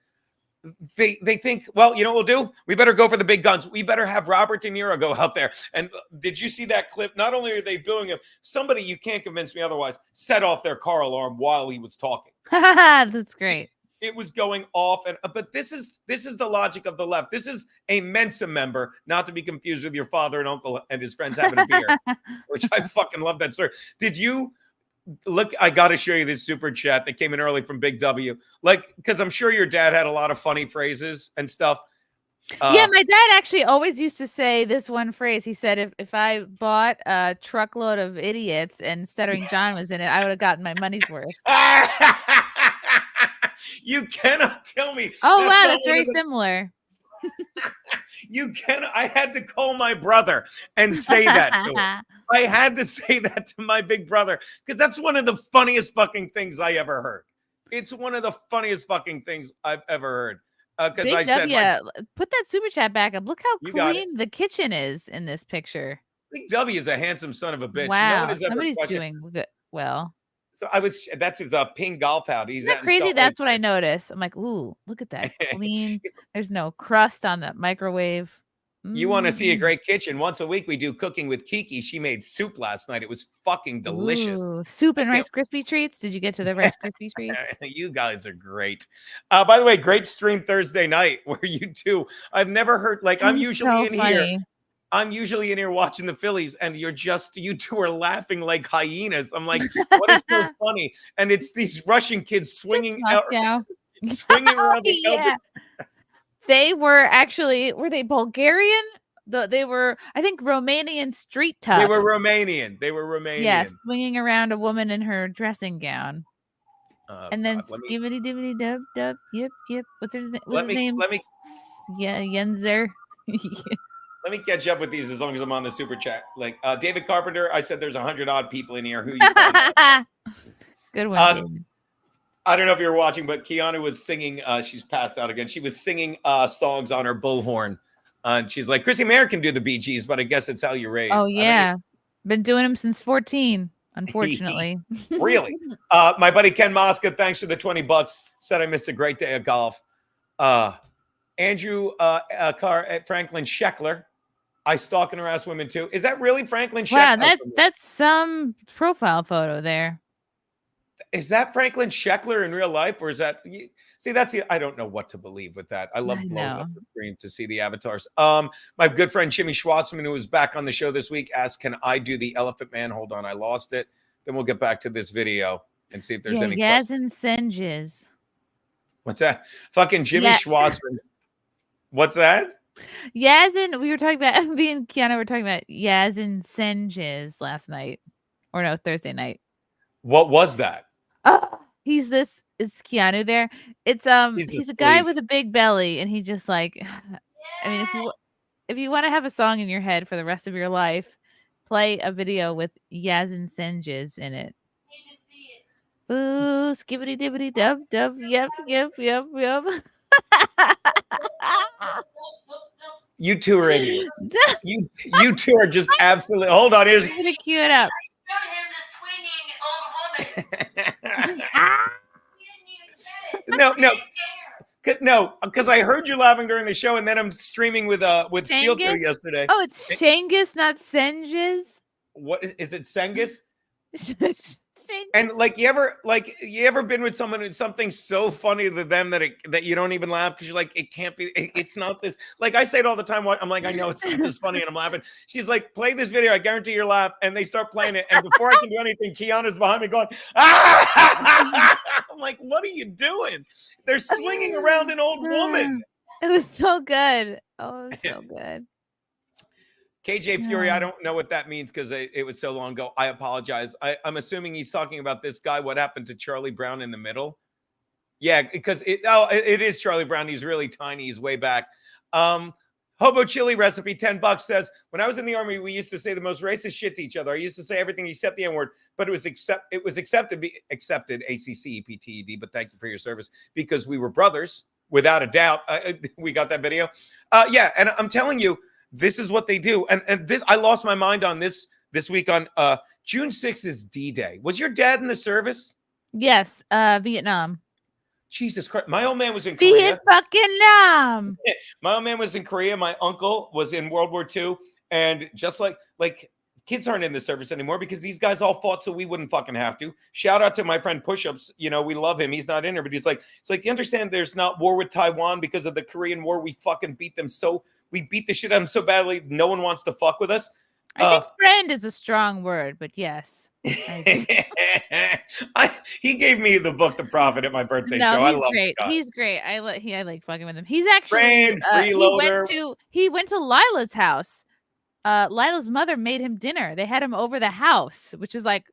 they think, well, you know what we'll do? We better go for the big guns. We better have Robert De Niro go out there. And did you see that clip? Not only are they booing him, somebody, you can't convince me otherwise, set off their car alarm while he was talking. That's great. It was going off, but this is the logic of the left. This is a Mensa member, not to be confused with your father and uncle and his friends having a beer, which I fucking love that story. Did you look? I got to show you this super chat that came in early from Big W. Like, because I'm sure your dad had a lot of funny phrases and stuff. Yeah, my dad actually always used to say this one phrase. He said, if I bought a truckload of idiots and Stuttering John was in it, I would have gotten my money's worth. You cannot tell me. Oh, wow, that's very similar. I had to call my brother and say that to him. I had to say that to my big brother because that's one of the funniest fucking things I ever heard. It's one of the funniest fucking things I've ever heard. Because I said, put that super chat back up. Look how clean the kitchen is in this picture. Big W is a handsome son of a bitch. Wow, no one somebody's doing well. So that's his ping golf out. He's Isn't that crazy? That's what I noticed. I'm like, ooh, look at that clean. There's no crust on the microwave. You want to see a great kitchen? Once a week, we do cooking with Kiki. She made soup last night. It was fucking delicious. Ooh, soup and Rice Krispie treats. Did you get to the Rice Krispie treats? You guys are great. By the way, great stream Thursday night where you two. I've never heard I'm usually in here. I'm usually in here watching the Phillies, and you two are laughing like hyenas. I'm like, what is so funny? And it's these Russian kids swinging out, swinging around the elbow. They were they Bulgarian? They were, I think, Romanian street toughs. They were Romanian. Yes, swinging around a woman in her dressing gown. And then skibbity dibbity dub dub. Yep. What's his name? Yeah, Yenzer. Let me catch up with these as long as I'm on the super chat. Like David Carpenter, I said there's 100 odd people in here. Who you? Good one. I don't know if you were watching, but Keanu was singing. She's passed out again. She was singing songs on her bullhorn And she's like, Chrissie Mayr can do the Bee Gees, but I guess it's how you're raised. Oh yeah, been doing them since 14. Unfortunately. Really? My buddy Ken Mosca, thanks for the $20. Said I missed a great day of golf. Andrew Franklin Scheckler. I stalk and harass women too. Is that really Franklin Scheckler? Wow, that's some profile photo there. Is that Franklin Scheckler in real life, or is that? See, I don't know what to believe with that. I love blowing up the screen to see the avatars. My good friend Jimmy Schwartzman, who was back on the show this week, asked, "Can I do the Elephant Man?" Hold on, I lost it. Then we'll get back to this video and see if there's any. Yazin Senges. What's that? Fucking Jimmy Schwartzman. What's that? Yazin, we were talking about me and Kiana were talking about Yazin Senges last night, or no, Thursday night. What was that? Is Keanu there? It's he's a guy with a big belly, and he just like, I mean, if you want to have a song in your head for the rest of your life, play a video with Yazin Senges in it. Ooh, skibbity dibbity dub dub, yep. You two are idiots. you two are just absolutely. Hold on, here's. I'm gonna cue it up. No, because I heard you laughing during the show, and then I'm streaming with Steel Toe yesterday. Oh, it's Shangus, not Senges. What is it, Sengus? And like you ever been with someone who's something so funny to them that you don't even laugh because you're like, it can't be, it's not this. Like I say it all the time. I'm like, I know it's not this funny, and I'm laughing. She's like, play this video, I guarantee you'll laugh. And they start playing it, and before I can do anything, Kiana's behind me going, ah! I'm like, what are you doing? They're swinging around an old woman. It was so good. Oh, it was so good. KJ Fury, I don't know what that means because it was so long ago. I apologize. I'm assuming he's talking about this guy. What happened to Charlie Brown in the middle? Yeah, because it is Charlie Brown. He's really tiny. He's way back. Hobo Chili Recipe, $10 says, when I was in the Army, we used to say the most racist shit to each other. I used to say everything except the N-word, but it was accepted, ACCEPTED, but thank you for your service, because we were brothers, without a doubt. We got that video. Yeah, and I'm telling you, this is what they do. And this, I lost my mind on this week on June 6th is D-Day. Was your dad in the service? Yes, Vietnam. Jesus Christ. My old man was in Korea. Vietnam. My old man was in Korea. My uncle was in World War II. And just like kids aren't in the service anymore because these guys all fought so we wouldn't fucking have to. Shout out to my friend Push-Ups. You know, we love him. He's not in here, but he's like, it's like, you understand there's not war with Taiwan because of the Korean War. We fucking beat them we beat the shit out of them so badly, no one wants to fuck with us. I think friend is a strong word, but yes. He gave me the book The Prophet at my birthday show. He's I love great. the guy. He's great. I like fucking with him. He's actually he went to Lila's house. Lila's mother made him dinner. They had him over the house, which is like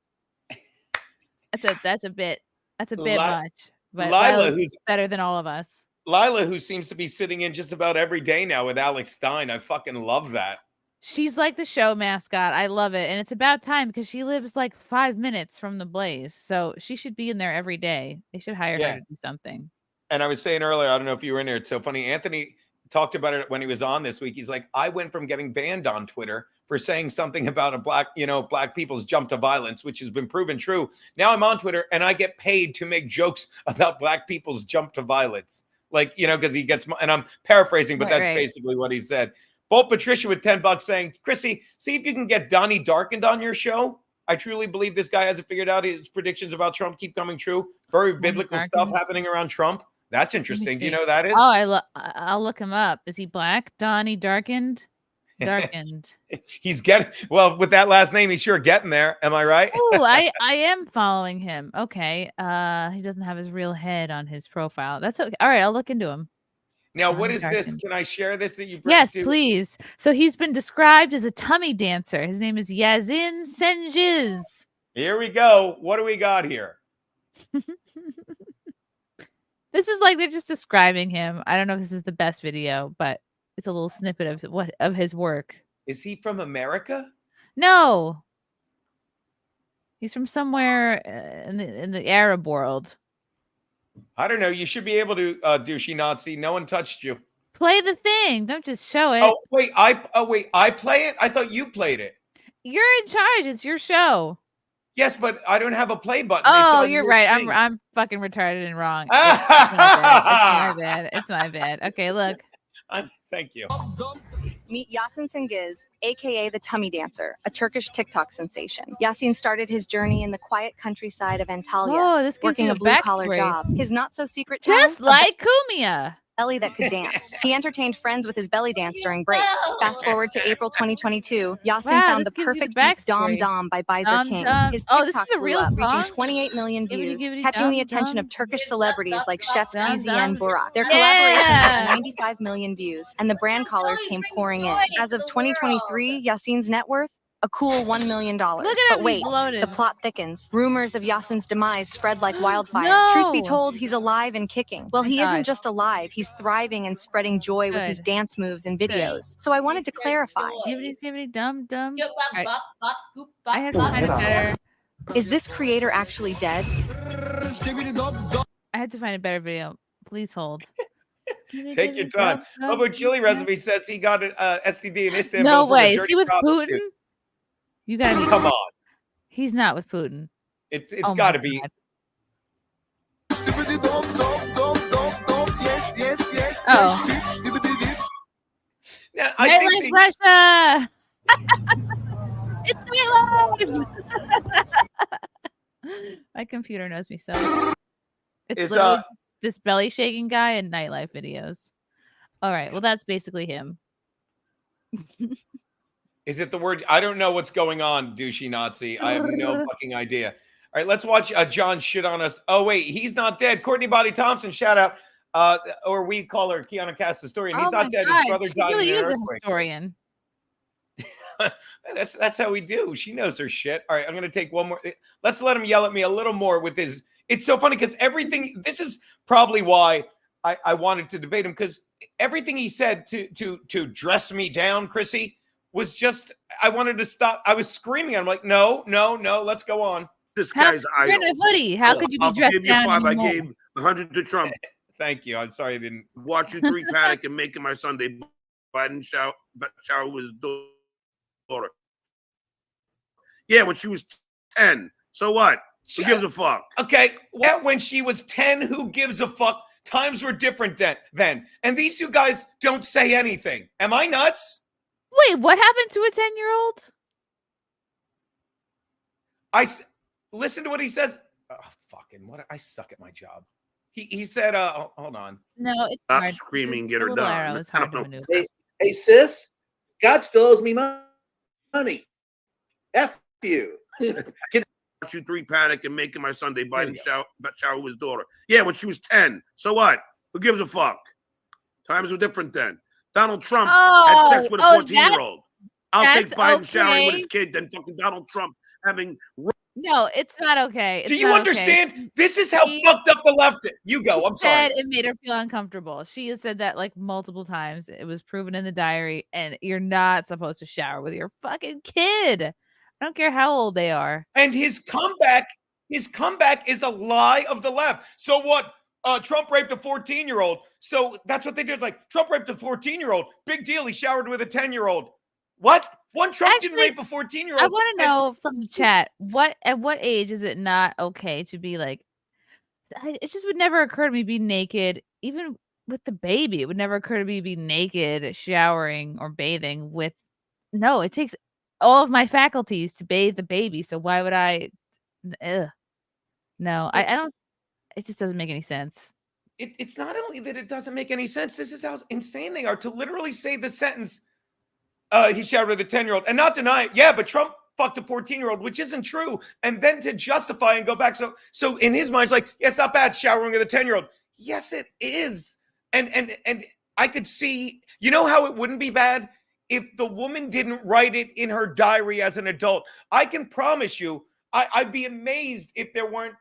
that's a bit much. But Lila, who's better than all of us. Lila, who seems to be sitting in just about every day now with Alex Stein. I fucking love that. She's like the show mascot. I love it. And it's about time because she lives like 5 minutes from the Blaze. So she should be in there every day. They should hire her to do something. And I was saying earlier, I don't know if you were in there. It's so funny. Anthony talked about it when he was on this week. He's like, I went from getting banned on Twitter for saying something about black people's jump to violence, which has been proven true. Now I'm on Twitter and I get paid to make jokes about black people's jump to violence. Like, because he gets, and I'm paraphrasing, but that's basically what he said. Bolt Patricia with $10 saying, Chrissy, see if you can get Donnie Darkened on your show. I truly believe this guy hasn't figured out his predictions about Trump keep coming true. Very biblical stuff happening around Trump. That's interesting. Do you know who that is? Oh, I'll look him up. Is he black? Donnie Darkened? Darkened. He's with that last name, he's sure getting there. Am I right? Oh, I am following him. Okay. He doesn't have his real head on his profile. That's okay. All right, I'll look into him. Now, what is this? Can I share this that you brought? Yes, please. So he's been described as a tummy dancer. His name is Yazin Senges. Here we go. What do we got here? This is like they're just describing him. I don't know if this is the best video, but it's a little snippet of his work. Is he from America? No. He's from somewhere in the Arab world. I don't know. You should be able to douchey Nazi. No one touched you. Play the thing. Don't just show it. Oh wait, I play it. I thought you played it. You're in charge. It's your show. Yes, but I don't have a play button. It's Oh, on you're your right. thing. I'm fucking retarded and wrong. It's my bad. It's my bad. Okay, look. Thank you. Meet Yasin Cengiz, aka the Tummy Dancer, a Turkish TikTok sensation. Yasin started his journey in the quiet countryside of Antalya, Oh, this gives working you a a blue-collar backstory. job. His not-so-secret talent? Just like Kumia. Belly that could dance. He entertained friends with his belly dance during breaks. Fast forward to April 2022, Yasin Wow, found the this gives you the perfect beat Dom backstory. Dom by Bizer Dom King. Dom. His Oh, this TikToks is a blew real up, reaching song? 28 million Gibbity, views, gibbity, catching dum, the attention dum. of Turkish celebrities like Chef Dum, Zizi dum. and Burak. Their Yeah. collaboration had 95 million views, and the brand collars came pouring in. As of 2023, Yasin's net worth? A cool $1 million. Look at But him, wait, he's bloated. the plot thickens. Rumors of Yasin's demise spread like wildfire. No. Truth be told, he's alive and kicking. Well, My he God. isn't just alive, he's thriving and spreading joy with his Good. dance moves and videos. So I wanted to clarify. Gibbity, gibbity, dum, dum. Yo, bop, Alright, bop, bop, scoop, I bop, have to bop. find a better. Is this creator actually dead? I have to find a better video. Please hold. Take your time. Bubba Chili Recipe says he got an STD in Istanbul. No from a way. Is dirty he with prostitute. Putin? You gotta be. Come on. He's not with Putin. It's Oh my got to be. God. Yes. Oh. Now, I think Nightlife they- Russia. It's nightlife. My computer knows me so. It's Is, literally this belly shaking guy in nightlife videos. All right. Well, that's basically him. Is it the word? I don't know what's going on, douchey Nazi. I have no fucking idea. All right, let's watch John shit on us. Oh, wait, he's not dead. Courtney Body Thompson, shout out. Or we call her Kiana Cass historian. He's Oh not my dead. God, His brother she died really in an is a earthquake. historian. That's how we do. She knows her shit. All right, I'm gonna take one more. Let's let him yell at me a little more with his. It's so funny because everything. This is probably why I wanted to debate him, because everything he said to dress me down, Chrissy, was just. I wanted to stop. I was screaming at him like, no, let's go on. This How, guy's you're idol. in a hoodie. How could you be I'll dressed give you down 5. anymore? I gave 100 to Trump. Thank you. I'm sorry I didn't. Watch you 3 panic and making my Sunday. Biden shower with his daughter. Yeah, when she was 10. So what? Who gives a fuck? Okay, well, when she was 10, who gives a fuck? Times were different then. And these two guys don't say anything. Am I nuts? Wait, what happened to a 10-year-old? Listen to what he says. Oh, fucking what? I suck at my job. He said, hold on. No, it's Stop hard. screaming, The get her little done. arrow is I hard don't to know. maneuver. Hey, sis, God still owes me money. F you. Watch you 3 panic and making my Sunday. Biden shower with his daughter. Yeah, when she was 10. So what? Who gives a fuck? Times were different then. Donald Trump had sex with a 14-year-old. I'll take Biden showering with his kid than fucking Donald Trump having. No, it's not okay. Do you understand? This is how fucked up the left is. You go. I'm sorry. It made her feel uncomfortable. She has said that like multiple times. It was proven in the diary, and you're not supposed to shower with your fucking kid. I don't care how old they are. And his comeback is a lie of the left. So what? Trump raped a 14-year-old. So that's what they did. Like, Trump raped a 14-year-old. Big deal. He showered with a 10-year-old. What? Trump didn't rape a 14-year-old. I want to know from the chat, at what age is it not okay to be like, it just would never occur to me to be naked, even with the baby. It would never occur to me to be naked, showering or bathing with, no, it takes all of my faculties to bathe the baby. So why would I? No, I don't. It just doesn't make any sense. It's not only that it doesn't make any sense. This is how insane they are to literally say the sentence, he showered with a 10-year-old and not deny it. Yeah, but Trump fucked a 14-year-old, which isn't true. And then to justify and go back. So in his mind, it's like, yeah, it's not bad showering with a 10-year-old. Yes, it is. And I could see, you know how it wouldn't be bad? If the woman didn't write it in her diary as an adult. I can promise you, I'd be amazed if there weren't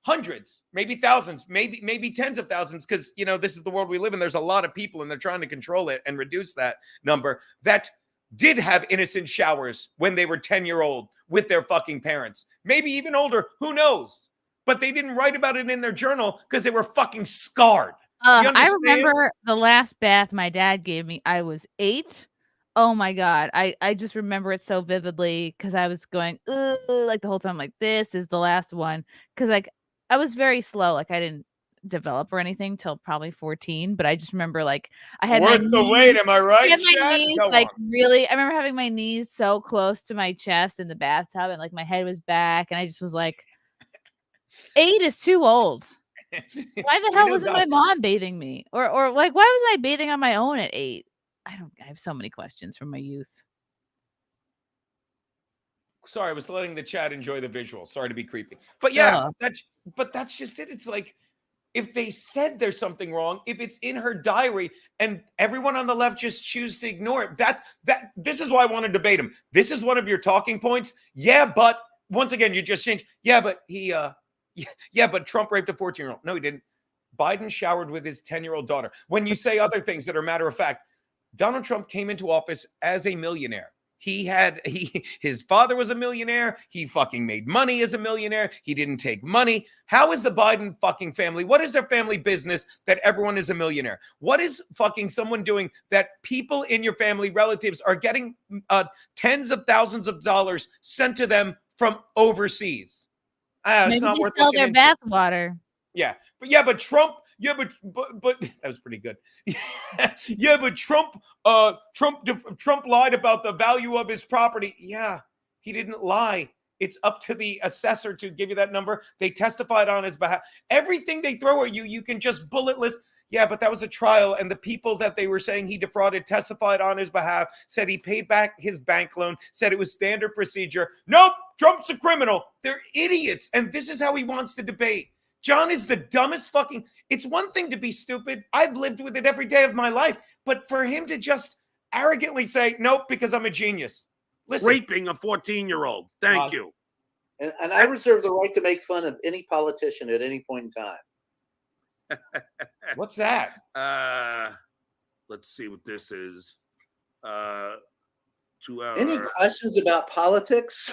hundreds, maybe thousands, maybe tens of thousands, because, you know, this is the world we live in. There's a lot of people, and they're trying to control it and reduce that number, that did have innocent showers when they were 10-year-old with their fucking parents. Maybe even older, who knows? But they didn't write about it in their journal because they were fucking scarred. I understand? remember the last bath my dad gave me. I was 8. Oh my God. I just remember it so vividly because I was going, "Ugh," like the whole time, like, this is the last one. Because, like, I was very slow. Like, I didn't develop or anything till probably 14. But I just remember, like, I had my Worth the wait, knees, am I I right, had my Chad? knees, Go like, on. really, I remember having my knees so close to my chest in the bathtub and, like, my head was back. And I just was like, 8 is too old. Why the hell wasn't my mom bathing me? Or like, why was I bathing on my own at 8? I have so many questions from my youth. Sorry, I was letting the chat enjoy the visual. Sorry to be creepy. But yeah, Ugh. that's just it. It's like if they said there's something wrong, if it's in her diary and everyone on the left just choose to ignore it, this is why I want to debate him. This is one of your talking points. Yeah, but once again, you just changed. Yeah, but but Trump raped a 14-year-old. No, he didn't. Biden showered with his 10-year-old daughter. When you say other things that are matter of fact, Donald Trump came into office as a millionaire. His father was a millionaire. He fucking made money as a millionaire. He didn't take money. How is the Biden fucking family? What is their family business that everyone is a millionaire? What is fucking someone doing that people in your family, relatives are getting tens of thousands of dollars sent to them from overseas? It's Maybe not they worth sell looking their into. bath water. Yeah, but Trump. Yeah, but that was pretty good. Yeah, but Trump lied about the value of his property. Yeah, he didn't lie. It's up to the assessor to give you that number. They testified on his behalf. Everything they throw at you, you can just bullet list. Yeah, but that was a trial, and the people that they were saying he defrauded testified on his behalf, said he paid back his bank loan, said it was standard procedure. Nope, Trump's a criminal. They're idiots, and this is how he wants to debate. John is the dumbest fucking. It's one thing to be stupid. I've lived with it every day of my life. But for him to just arrogantly say, nope, because I'm a genius. Listen. Raping a 14-year-old. Thank you. And I reserve the right to make fun of any politician at any point in time. What's that? Let's see what this is. 2 hours. Any questions about politics?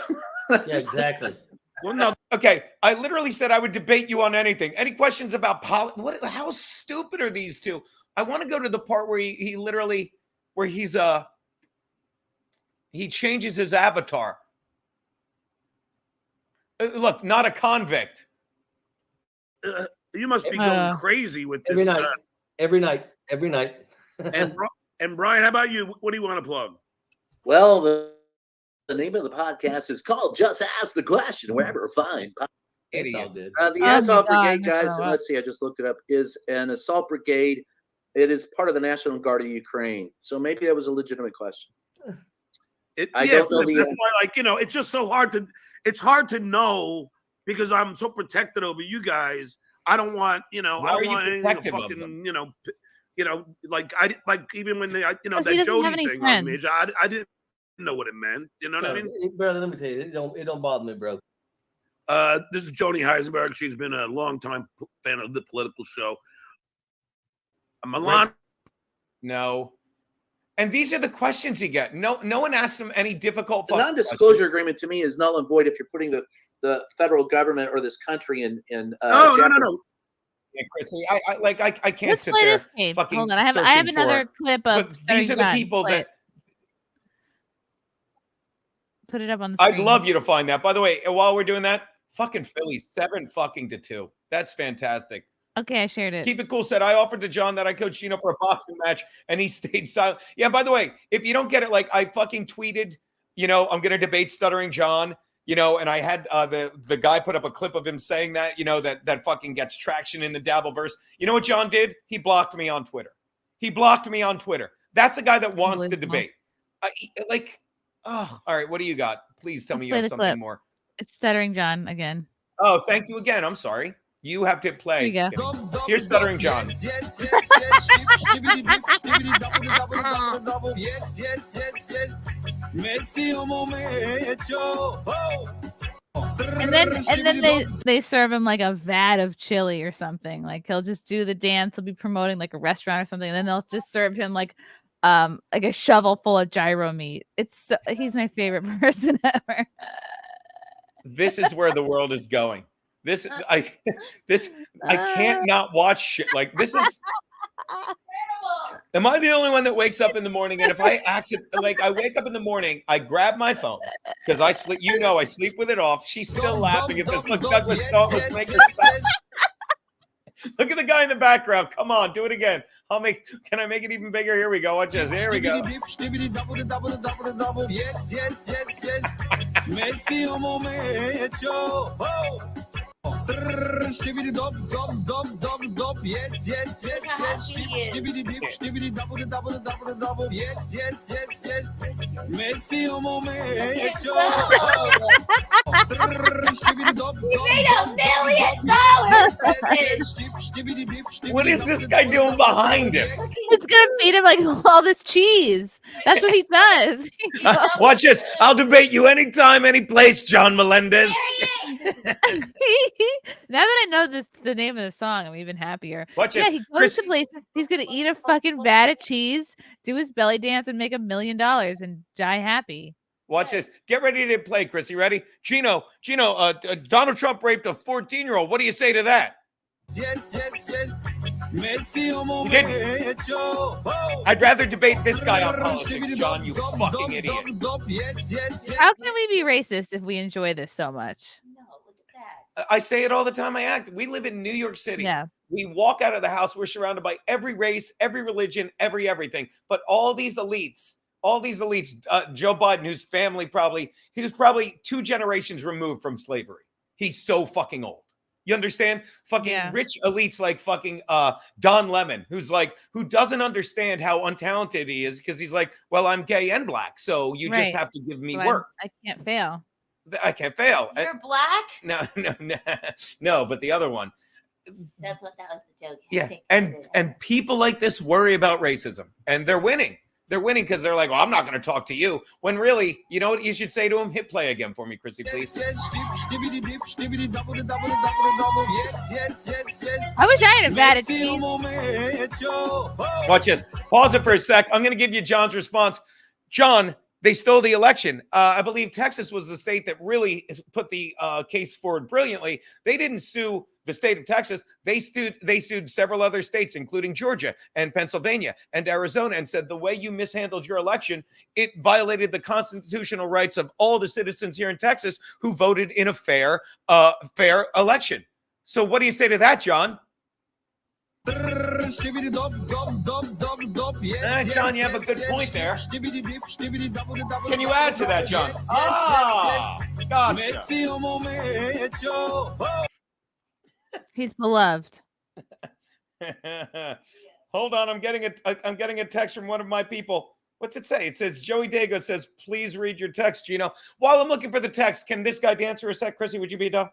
Yeah, exactly. Well, no. Okay, I literally said I would debate you on anything. Any questions about politics? How stupid are these two? I want to go to the part where he literally, where he changes his avatar. Look, not a convict. You must be going crazy with this. Every night. And Brian, how about you? What do you want to plug? Well, the name of the podcast is called Just Ask the Question, wherever fine. The Assault Brigade, guys, let's see, I just looked it up, is an assault brigade. It is part of the National Guard of Ukraine. So maybe that was a legitimate question. I don't know that's why, it's just so hard to know because I'm so protected over you guys. I don't want, I don't want anything to fucking, like even when they, that Jody thing on me, I didn't know what it meant. You know what I mean? Brother, let me tell you, it don't bother me, bro. This is Joni Heisenberg. She's been a longtime fan of the political show. Milan. No. And these are the questions you get. No one asks them any difficult. The non-disclosure agreement to me is null and void if you're putting the federal government or this country in no. Yeah, Chrissie, I can't Let's sit play there. this tape. Fucking Hold on, I have searching another for it. clip But of. these are the people that. Put it up on the screen. I'd love you to find that. By the way, while we're doing that, fucking Phillies 7-2. That's fantastic. Okay, I shared it. Keep it cool. Said I offered to John that I coached for a boxing match, and he stayed silent. Yeah. By the way, if you don't get it, like I fucking tweeted, I'm gonna debate Stuttering John. And I had the guy put up a clip of him saying that, that fucking gets traction in the Dabbleverse. You know what John did? He blocked me on Twitter. That's a guy that wants to debate. All right. What do you got? Please tell me you have something clip. more. It's Stuttering John again. Oh, thank you again. I'm sorry. You have to play. Here you go. Here's Stuttering John. And then they serve him like a vat of chili or something. Like he'll just do the dance. He'll be promoting like a restaurant or something. And then they'll just serve him like a shovel full of gyro meat. He's my favorite person ever. This is where the world is going. I can't not watch shit. Like this is Am I the only one that wakes up in the morning? And if I I wake up in the morning, I grab my phone because I sleep. You know, I sleep with it off. She's still laughing at this. Look, Douglas, let's make her stop. Look at the guy in the background. Come on, do it again. Can I make it even bigger? Here we go. Watch this. Here we go. Yes, yes, yes, yes. Messi un momento. Skibidi dop dop dop dop dop. Yes, yes, yes, yes. Skibidi dip, skibidi double double double double. Yes, yes, yes, yes. Messi un momento. We made $1 million. What is this guy doing behind him? It's gonna feed him like all this cheese. That's what he does. Watch this. I'll debate you anytime, any place, John Melendez. Now that I know the name of the song, I'm even happier. Watch yeah, this. he goes to places. He's gonna eat a fucking vat of cheese, do his belly dance, and make $1 million and die happy. Watch this. Get ready to play, Chrissy. Ready? Gino, Donald Trump raped a 14-year-old. What do you say to that? Yes, yes, yes. Messi un You didn't. momento. I'd rather debate this guy on politics, John, you fucking idiot. Yes, yes, yes. How can we be racist if we enjoy this so much? I say it all the time I act. We live in New York City. Yeah. We walk out of the house, we're surrounded by every race, every religion, everything. But all these elites, Joe Biden, whose family he was probably 2 generations removed from slavery. He's so fucking old. You understand? Fucking rich elites like fucking Don Lemon, who doesn't understand how untalented he is because he's like, well, I'm gay and black, so you just have to give me work. I can't fail. I can't fail. You're black? No, but the other one. That was the joke. Yeah, and people like this worry about racism, and they're winning. They're winning because they're like, well, I'm not going to talk to you. When really, you know what you should say to him? Hit play again for me, Chrissy, please. I wish I had a vat of cheese. Watch this. Pause it for a sec. I'm going to give you John's response. John, they stole the election. I believe Texas was the state that really put the case forward brilliantly. They didn't sue the state of Texas. They sued several other states, including Georgia and Pennsylvania and Arizona, and said the way you mishandled your election, it violated the constitutional rights of all the citizens here in Texas who voted in a fair election. So what do you say to that, John? John, you have a good point there. Can you add to that, John? Gotcha. He's beloved. Hold on, I'm getting a text from one of my people. What's it say? It says Joey Dago says, please read your text, Gino. While I'm looking for the text, can this guy dance for a sec? Chrissy, would you be done?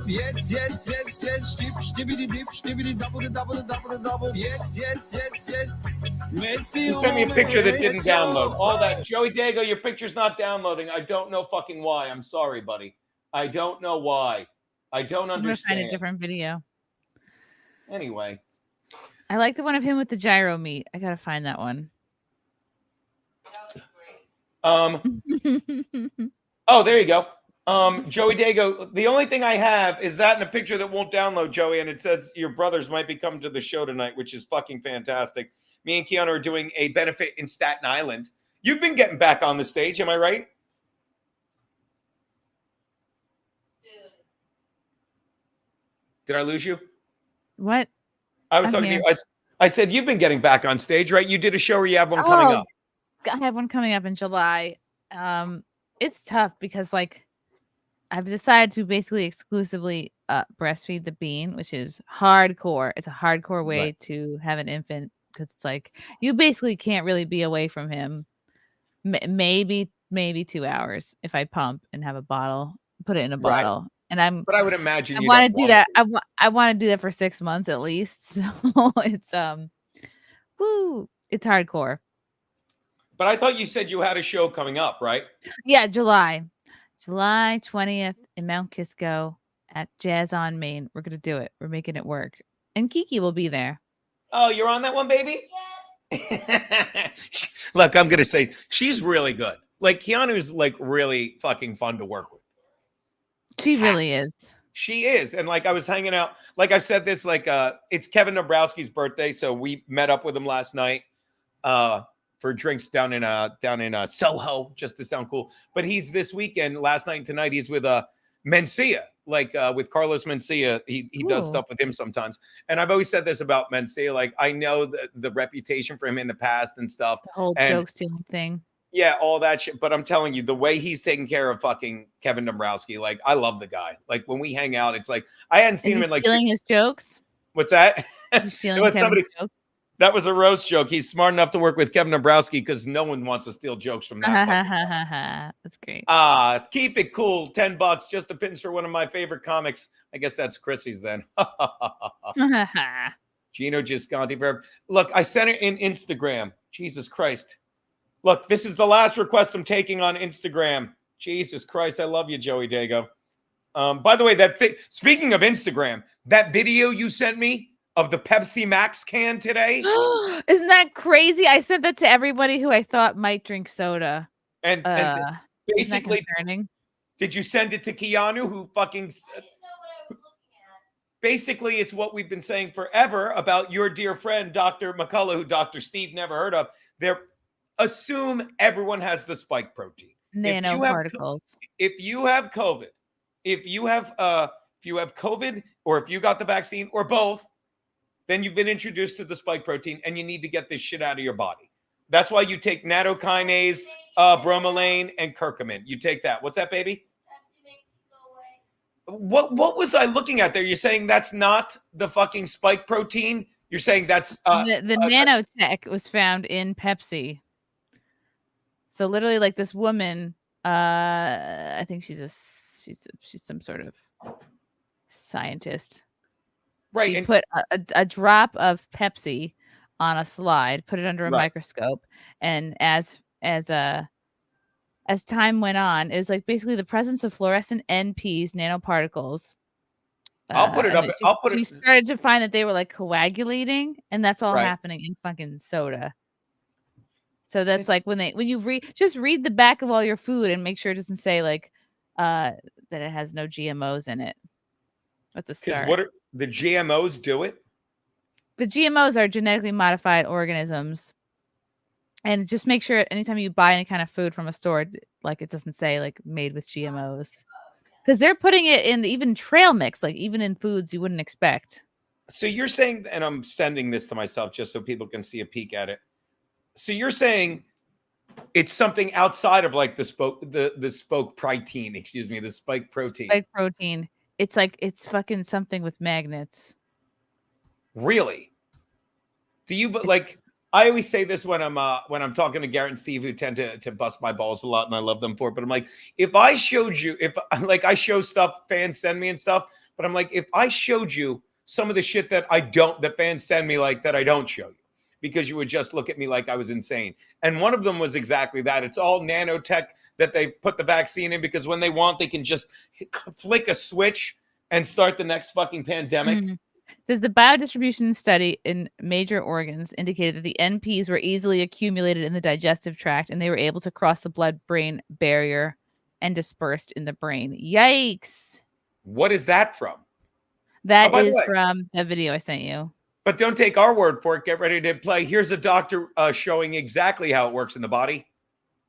Yes, yes, yes, yes. Skibidi dip, skibidi double. Yes, yes, yes, yes. You sent me a picture that didn't download. All that. Joey Dago, your picture's not downloading. I don't know fucking why. I'm sorry, buddy. I don't know why. I don't I'm gonna understand. find a different video. Anyway. I like the one of him with the gyro meat. I gotta find that one. Oh, there you go. Joey Dago, the only thing I have is that in a picture that won't download, Joey, and it says your brothers might be coming to the show tonight, which is fucking fantastic. Me and Keanu are doing a benefit in Staten Island. You've been getting back on the stage, am I right? Did I lose you? What? I was talking to you. I said you've been getting back on stage, right? You did a show where you have one coming up. I have one coming up in July. It's tough because I've decided to basically exclusively breastfeed the bean, which is hardcore. It's a hardcore way to have an infant because it's like you basically can't really be away from him. Maybe 2 hours if I pump and have a bottle, put it in a bottle. And but I would imagine I want to do that. I want to do that for 6 months at least. So it's it's hardcore. But I thought you said you had a show coming up, right? Yeah, July 20th in Mount Kisco at Jazz on Main. We're gonna do it. We're making it work, and Kiki will be there. Oh, you're on that one, baby? Look, I'm gonna say she's really good. Like Keanu's like really fucking fun to work with. She really is. She is. And like I was hanging out, like I've said this, like it's Kevin Dombrowski's birthday. So we met up with him last night for drinks down in Soho, just to sound cool. But he's this weekend, last night and tonight, he's with Mencia, like with Carlos Mencia. He does stuff with him sometimes. And I've always said this about Mencia. Like I know the reputation for him in the past and stuff. The whole joke stealing thing. Yeah, all that shit. But I'm telling you, the way he's taking care of fucking Kevin Dombrowski, like I love the guy. Like when we hang out, it's like I hadn't seen him in like stealing his jokes. What's that? Stealing Kevin's jokes. That was a roast joke. He's smart enough to work with Kevin Dombrowski because no one wants to steal jokes from that. That's great. Keep it cool. $10 just a pins for one of my favorite comics. I guess that's Chrissy's then. Gino Gisconti. Look, I sent it in Instagram. Jesus Christ. Look, this is the last request I'm taking on Instagram. Jesus Christ, I love you, Joey Dago. By the way, speaking of Instagram, that video you sent me of the Pepsi Max can today. Isn't that crazy? I sent that to everybody who I thought might drink soda. And basically, concerning? Did you send it to Keanu, who fucking... Basically, it's what we've been saying forever about your dear friend, Dr. McCullough, who Dr. Steve never heard of. Assume everyone has the spike protein. Nanoparticles. If you have COVID, if you have COVID, or if you got the vaccine, or both, then you've been introduced to the spike protein, and you need to get this shit out of your body. That's why you take nattokinase, bromelain, and curcumin. You take that. What's that, baby? What was I looking at there? You're saying that's not the fucking spike protein? You're saying that's the nanotech was found in Pepsi. So literally, like this woman, I think she's some sort of scientist. Right. She put a drop of Pepsi on a slide, put it under a microscope, and as time went on, it was like basically the presence of fluorescent NPs, nanoparticles. I'll put it up. She started to find that they were like coagulating, and that's all happening in fucking soda. So that's like when you read the back of all your food and make sure it doesn't say like that it has no GMOs in it. That's a start. What the GMOs do it? The GMOs are genetically modified organisms, and just make sure anytime you buy any kind of food from a store, like it doesn't say like made with GMOs, because they're putting it in even trail mix, like even in foods you wouldn't expect. So you're saying, and I'm sending this to myself just so people can see a peek at it. So you're saying it's something outside of like the spike protein. Spike protein. It's like it's fucking something with magnets. Really? Do you like? I always say this when I'm talking to Garrett and Steve, who tend to bust my balls a lot, and I love them for it. But I'm like, if I showed you, I show stuff fans send me and stuff, but I'm like, if I showed you some of the shit that fans send me, like that I don't show you, because you would just look at me like I was insane. And one of them was exactly that. It's all nanotech that they put the vaccine in, because when they want, they can just flick a switch and start the next fucking pandemic. Mm-hmm. It says the biodistribution study in major organs indicated that the NPs were easily accumulated in the digestive tract, and they were able to cross the blood-brain barrier and dispersed in the brain. Yikes. What is that from? That is from the video I sent you. But don't take our word for it. Get ready to play. Here's a doctor showing exactly how it works in the body.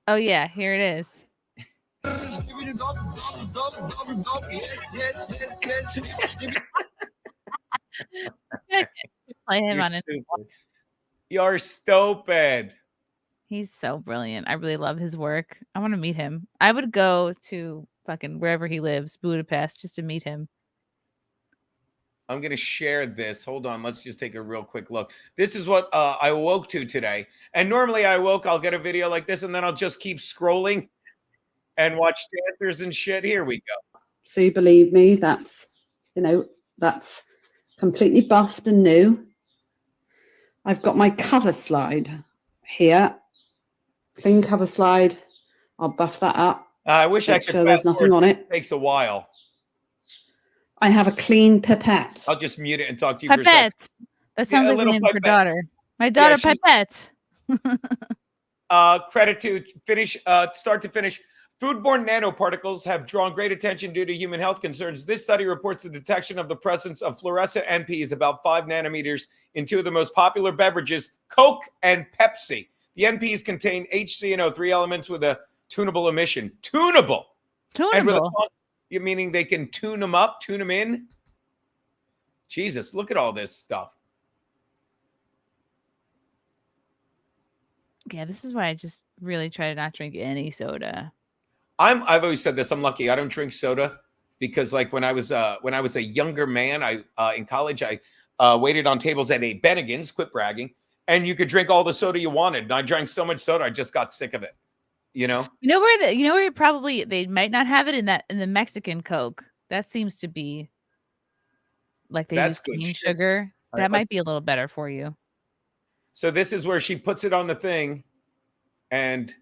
Oh, yeah. Here it is. Play him on it. You're stupid. He's so brilliant. I really love his work. I want to meet him. I would go to fucking wherever he lives, Budapest, just to meet him. I'm going to share this. Hold on. Let's just take a real quick look. This is what I woke to today. And normally I'll get a video like this, and then I'll just keep scrolling and watch dancers and shit. Here we go. So you believe me, that's completely buffed and new. I've got my cover slide here. Clean cover slide. I'll buff that up. I wish I could. Sure there's nothing on it. It takes a while. I have a clean pipette. I'll just mute it and talk to you for a Pipette. second. That sounds like the name of her daughter. My daughter, Pipette. Credit to finish, start to finish. Foodborne nanoparticles have drawn great attention due to human health concerns. This study reports the detection of the presence of fluorescent NPs about 5 nanometers in 2 of the most popular beverages, Coke and Pepsi. The NPs contain HCNO, 3 elements with a tunable emission. Tunable. And with a, meaning they can tune them up, tune them in. Jesus, look at all this stuff. Yeah, this is why I just really try to not drink any soda. I've always said this. I'm lucky. I don't drink soda because, like, when I was a younger man, in college, I waited on tables at a Bennigan's. Quit bragging. And you could drink all the soda you wanted. And I drank so much soda, I just got sick of it. You know where probably they might not have it in the Mexican Coke. That seems to be like they use cane sugar. That might be a little better for you. So this is where she puts it on the thing, and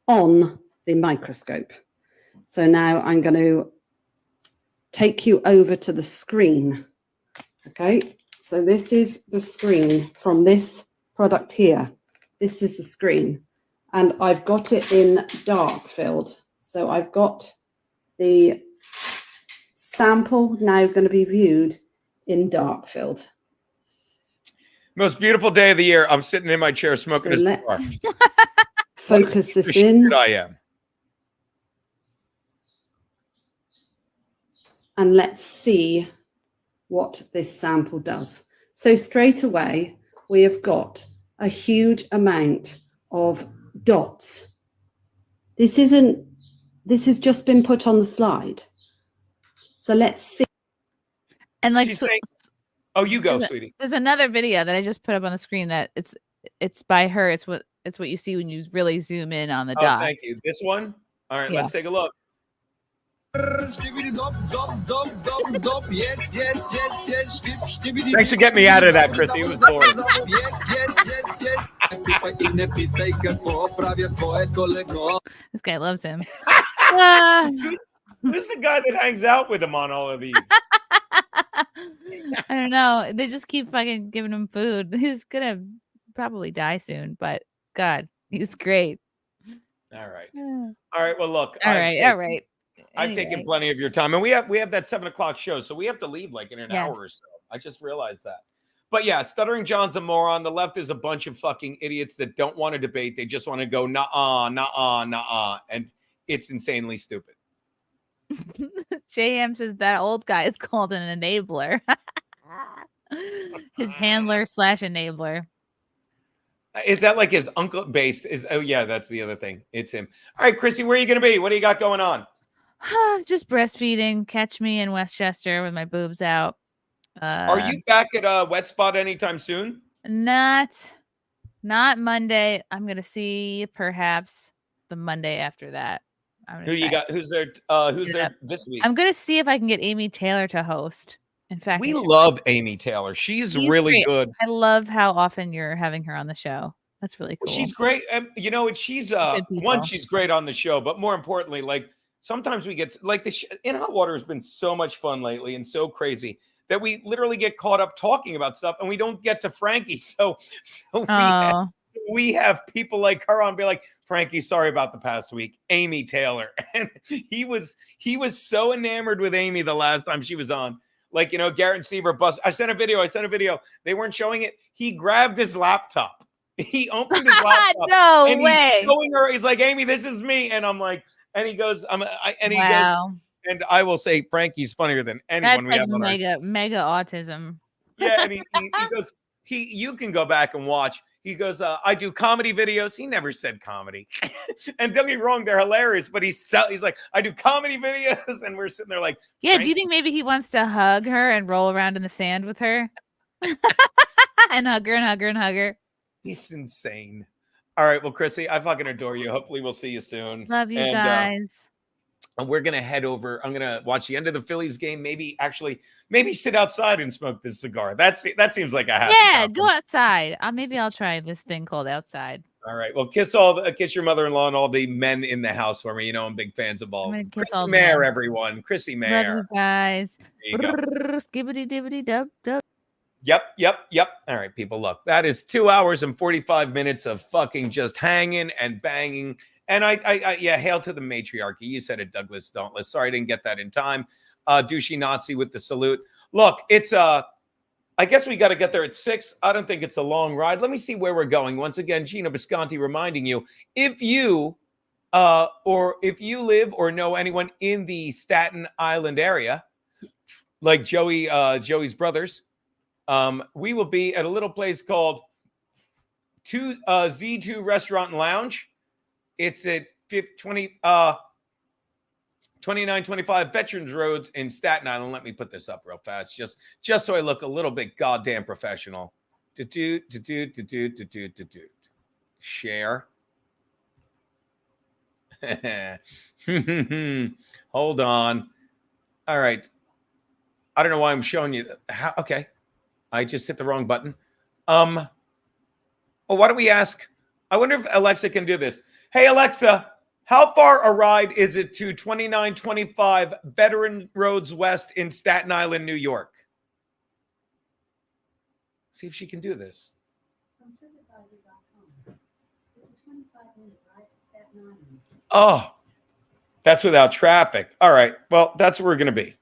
on the microscope. So now I'm going to take you over to the screen. Okay, so this is the screen from this product here. This is the screen, and I've got it in dark filled. So I've got the sample now going to be viewed in dark filled. Most beautiful day of the year. I'm sitting in my chair smoking a cigar. Focus this in. I am. And let's see what this sample does. So straight away, we have got a huge amount of dots. This has just been put on the slide. So let's see. And like, oh, you go, sweetie. There's another video that I just put up on the screen that it's by her. It's what you see when you really zoom in on the dot. Thank you. This one. All right, let's take a look. Thanks for getting me out of that, Chrissy. It was boring. This guy loves him. Who's the guy that hangs out with him on all of these? I don't know. They just keep fucking giving him food. He's gonna probably die soon, but God, he's great. All right. All right. Well, look. All right. I've taken plenty of your time, and we have that 7:00 show, so we have to leave like in an hour or so. I just realized that. But yeah, Stuttering John's a moron. The left is a bunch of fucking idiots that don't want to debate. They just want to go nah, and it's insanely stupid. JM says that old guy is called an enabler. His handler / enabler. Is that like his uncle based? Oh yeah, that's the other thing. It's him. All right, Chrissy, where are you going to be? What do you got going on? Just breastfeeding. Catch me in Westchester with my boobs out. Are you back at a wet spot anytime soon? Not Monday. I'm going to see perhaps the Monday after that. Who you got? Who's there? Who's there this week? I'm gonna see if I can get Amy Taylor to host. In fact, we love Amy Taylor. She's really great. good. I love how often you're having her on the show. That's really cool. She's great. You know, she's she's great on the show, but more importantly, like sometimes we get like In Hot Water has been so much fun lately and so crazy that we literally get caught up talking about stuff and we don't get to Frankie. So we have people like her on be like, Frankie, sorry about the past week. Amy Taylor. And he was so enamored with Amy the last time she was on. Like, you know, Garrett and Steve are bust. I sent a video. They weren't showing it. He grabbed his laptop. He opened his laptop. No and way. He's showing her. He's like, Amy, this is me. And I'm like, and he goes, goes, and I will say Frankie's funnier than anyone That's we like have on mega autism. Yeah, and he goes, you can go back and watch. He goes, I do comedy videos. He never said comedy. And don't get me wrong, they're hilarious, but he's like, I do comedy videos. And we're sitting there like, yeah, do you think maybe he wants to hug her and roll around in the sand with her? And hug her. It's insane. All right, well, Chrissy, I fucking adore you. Hopefully we'll see you soon. Love you guys. And we're going to head over. I'm going to watch the end of the Phillies game. Maybe sit outside and smoke this cigar. That seems like a happy topic. Go outside. Maybe I'll try this thing called outside. All right. Well, kiss your mother-in-law and all the men in the house for me. You know, I'm big fans of all. Chrissie Mayr, everyone. Chrissie Mayr. Love you guys. Skibbity-dibbity-dub-dub. Yep. All right, people. Look, that is 2 hours and 45 minutes of fucking just hanging and banging And I yeah, hail to the matriarchy. You said it, Douglas Dauntless. Sorry, I didn't get that in time. Douchey Nazi with the salute. Look, it's I guess we got to get there at 6. I don't think it's a long ride. Let me see where we're going. Once again, Gino Bisconti reminding you, if you live or know anyone in the Staten Island area, like Joey's brothers, we will be at a little place called Z2 Restaurant and Lounge. It's at 2925 Veterans Road in Staten Island. Let me put this up real fast, just so I look a little bit goddamn professional. Share. Hold on. All right. I don't know why I'm showing you. Okay. I just hit the wrong button. Well, why don't we ask? I wonder if Alexa can do this. Hey, Alexa, how far a ride is it to 2925 Veteran Roads West in Staten Island, New York? See if she can do this. From TripAdvisor.com. It's a 25-minute ride to Staten Island. Oh, that's without traffic. All right. Well, that's where we're going to be.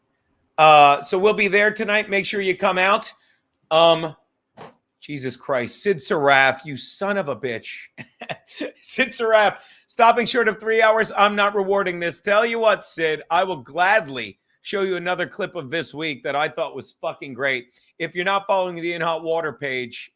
So we'll be there tonight. Make sure you come out. Jesus Christ. Sid Saraf, you son of a bitch. Sid Saraf, stopping short of 3 hours. I'm not rewarding this. Tell you what, Sid, I will gladly show you another clip of this week that I thought was fucking great. If you're not following the In Hot Water page,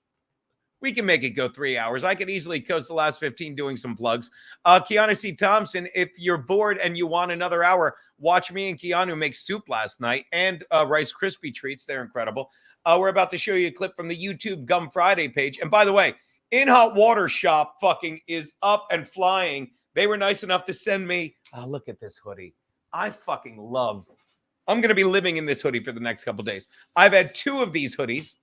we can make it go 3 hours. I could easily coast the last 15 doing some plugs. Keanu C. Thompson, if you're bored and you want another hour, watch me and Keanu make soup last night and Rice Krispie treats. They're incredible. We're about to show you a clip from the YouTube Gum Friday page. And by the way, In Hot Water shop fucking is up and flying. They were nice enough to send me, oh, look at this hoodie. I fucking love. I'm going to be living in this hoodie for the next couple days. I've had 2 of these hoodies.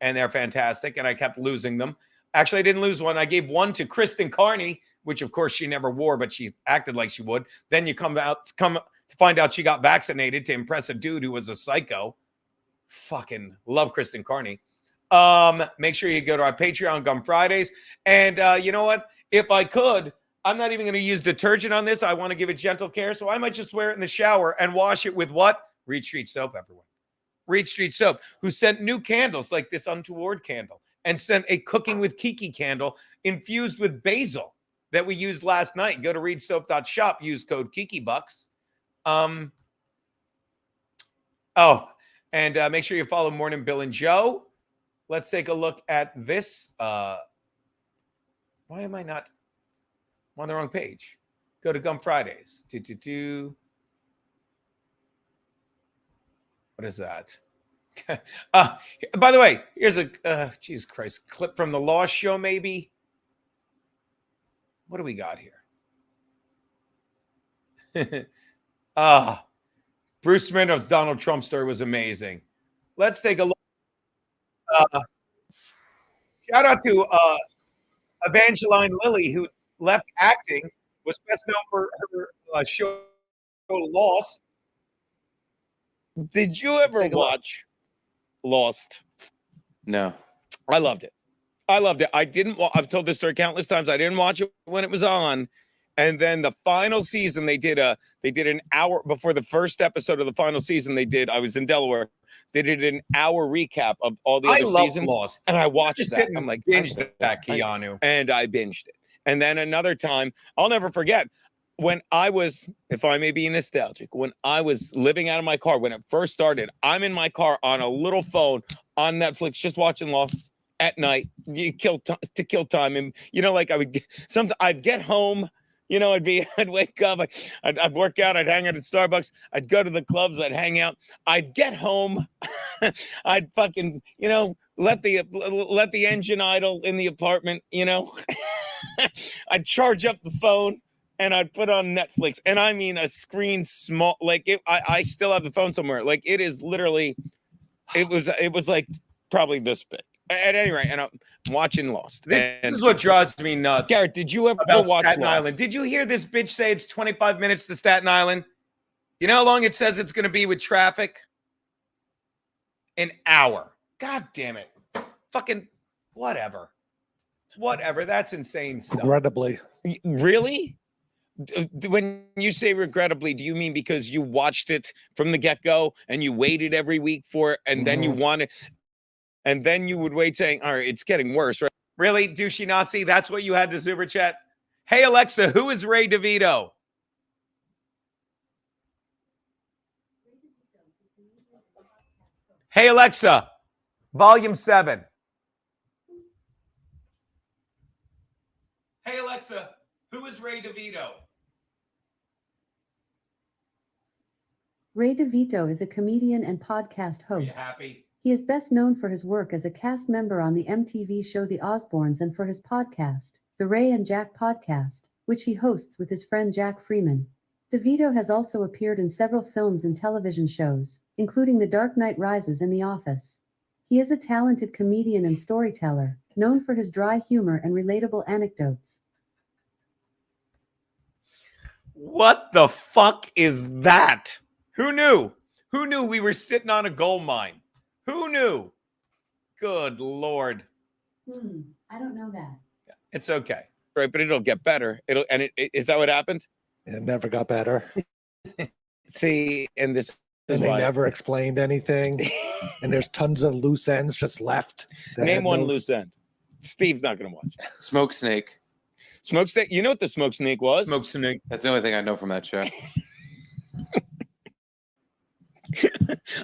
And they're fantastic, and I kept losing them. Actually, I didn't lose one. I gave one to Kristen Carney, which, of course, she never wore, but she acted like she would. Then you come to find out she got vaccinated to impress a dude who was a psycho. Fucking love Kristen Carney. Make sure you go to our Patreon, Gum Fridays. And you know what? If I could, I'm not even going to use detergent on this. I want to give it gentle care, so I might just wear it in the shower and wash it with what? Reed Street soap, everyone. Reed Street Soap, who sent new candles like this untoward candle and sent a Cooking with Kiki candle infused with basil that we used last night. Go to reedsoap.shop, use code KikiBucks. Make sure you follow Morning Bill and Joe. Let's take a look at this. Why am I not I'm on the wrong page? Go to Gum Fridays. What is that? By the way, here's a Jesus Christ clip from the Lost Show, maybe. What do we got here? Bruce Smith's Donald Trump story was amazing. Let's take a look. Shout out to Evangeline Lilly, who left acting, was best known for her show Lost. Did you ever watch Lost? No. I loved it. I didn't. I've told this story countless times. I didn't watch it when it was on, and then the final season they did an hour before the first episode of the final season. I was in Delaware. They did an hour recap of all the other seasons, Lost, and I watched that. I'm like, binged that, Keanu, and I binged it. And then another time, I'll never forget. When I was, if I may be nostalgic, when I was living out of my car, when it first started, I'm in my car on a little phone on Netflix, just watching Lost at night. You kill time, and like I'd get home, I'd wake up, I'd work out, I'd hang out at Starbucks, I'd go to the clubs, I'd hang out, I'd get home, I'd fucking, let the engine idle in the apartment, I'd charge up the phone. And I'd put on Netflix, and I mean a screen small, like it. I still have the phone somewhere. Like it is literally, it was like probably this big. At any rate, and I'm watching Lost. This is what drives me nuts. Garrett, did you ever watch Staten Lost? Island? Did you hear this bitch say it's 25 minutes to Staten Island? You know how long it says it's going to be with traffic? An hour. God damn it. Fucking whatever. It's whatever. That's insane stuff. Regrettably. Really? When you say regrettably, do you mean because you watched it from the get-go and you waited every week for it, and then you wanted, and then you would wait saying, all right, it's getting worse, right? Really, douchey Nazi? That's what you had to super chat? Hey, Alexa, who is Ray DeVito? Hey, Alexa, volume 7. Hey, Alexa, who is Ray DeVito? Ray DeVito is a comedian and podcast host. Happy? He is best known for his work as a cast member on the MTV show The Osbournes and for his podcast, The Ray and Jack Podcast, which he hosts with his friend Jack Freeman. DeVito has also appeared in several films and television shows, including The Dark Knight Rises and The Office. He is a talented comedian and storyteller, known for his dry humor and relatable anecdotes. What the fuck is that? Who knew? Who knew we were sitting on a gold mine? Who knew? Good Lord. I don't know that. It's okay. Right, but it'll get better. Is that what happened? It never got better. See, and this is And they why. never explained anything. And there's tons of loose ends just left. that Name had one no- loose end. Steve's not going to watch. Smoke Snake. Smoke Snake. You know what the Smoke Snake was? Smoke Snake. That's the only thing I know from that show.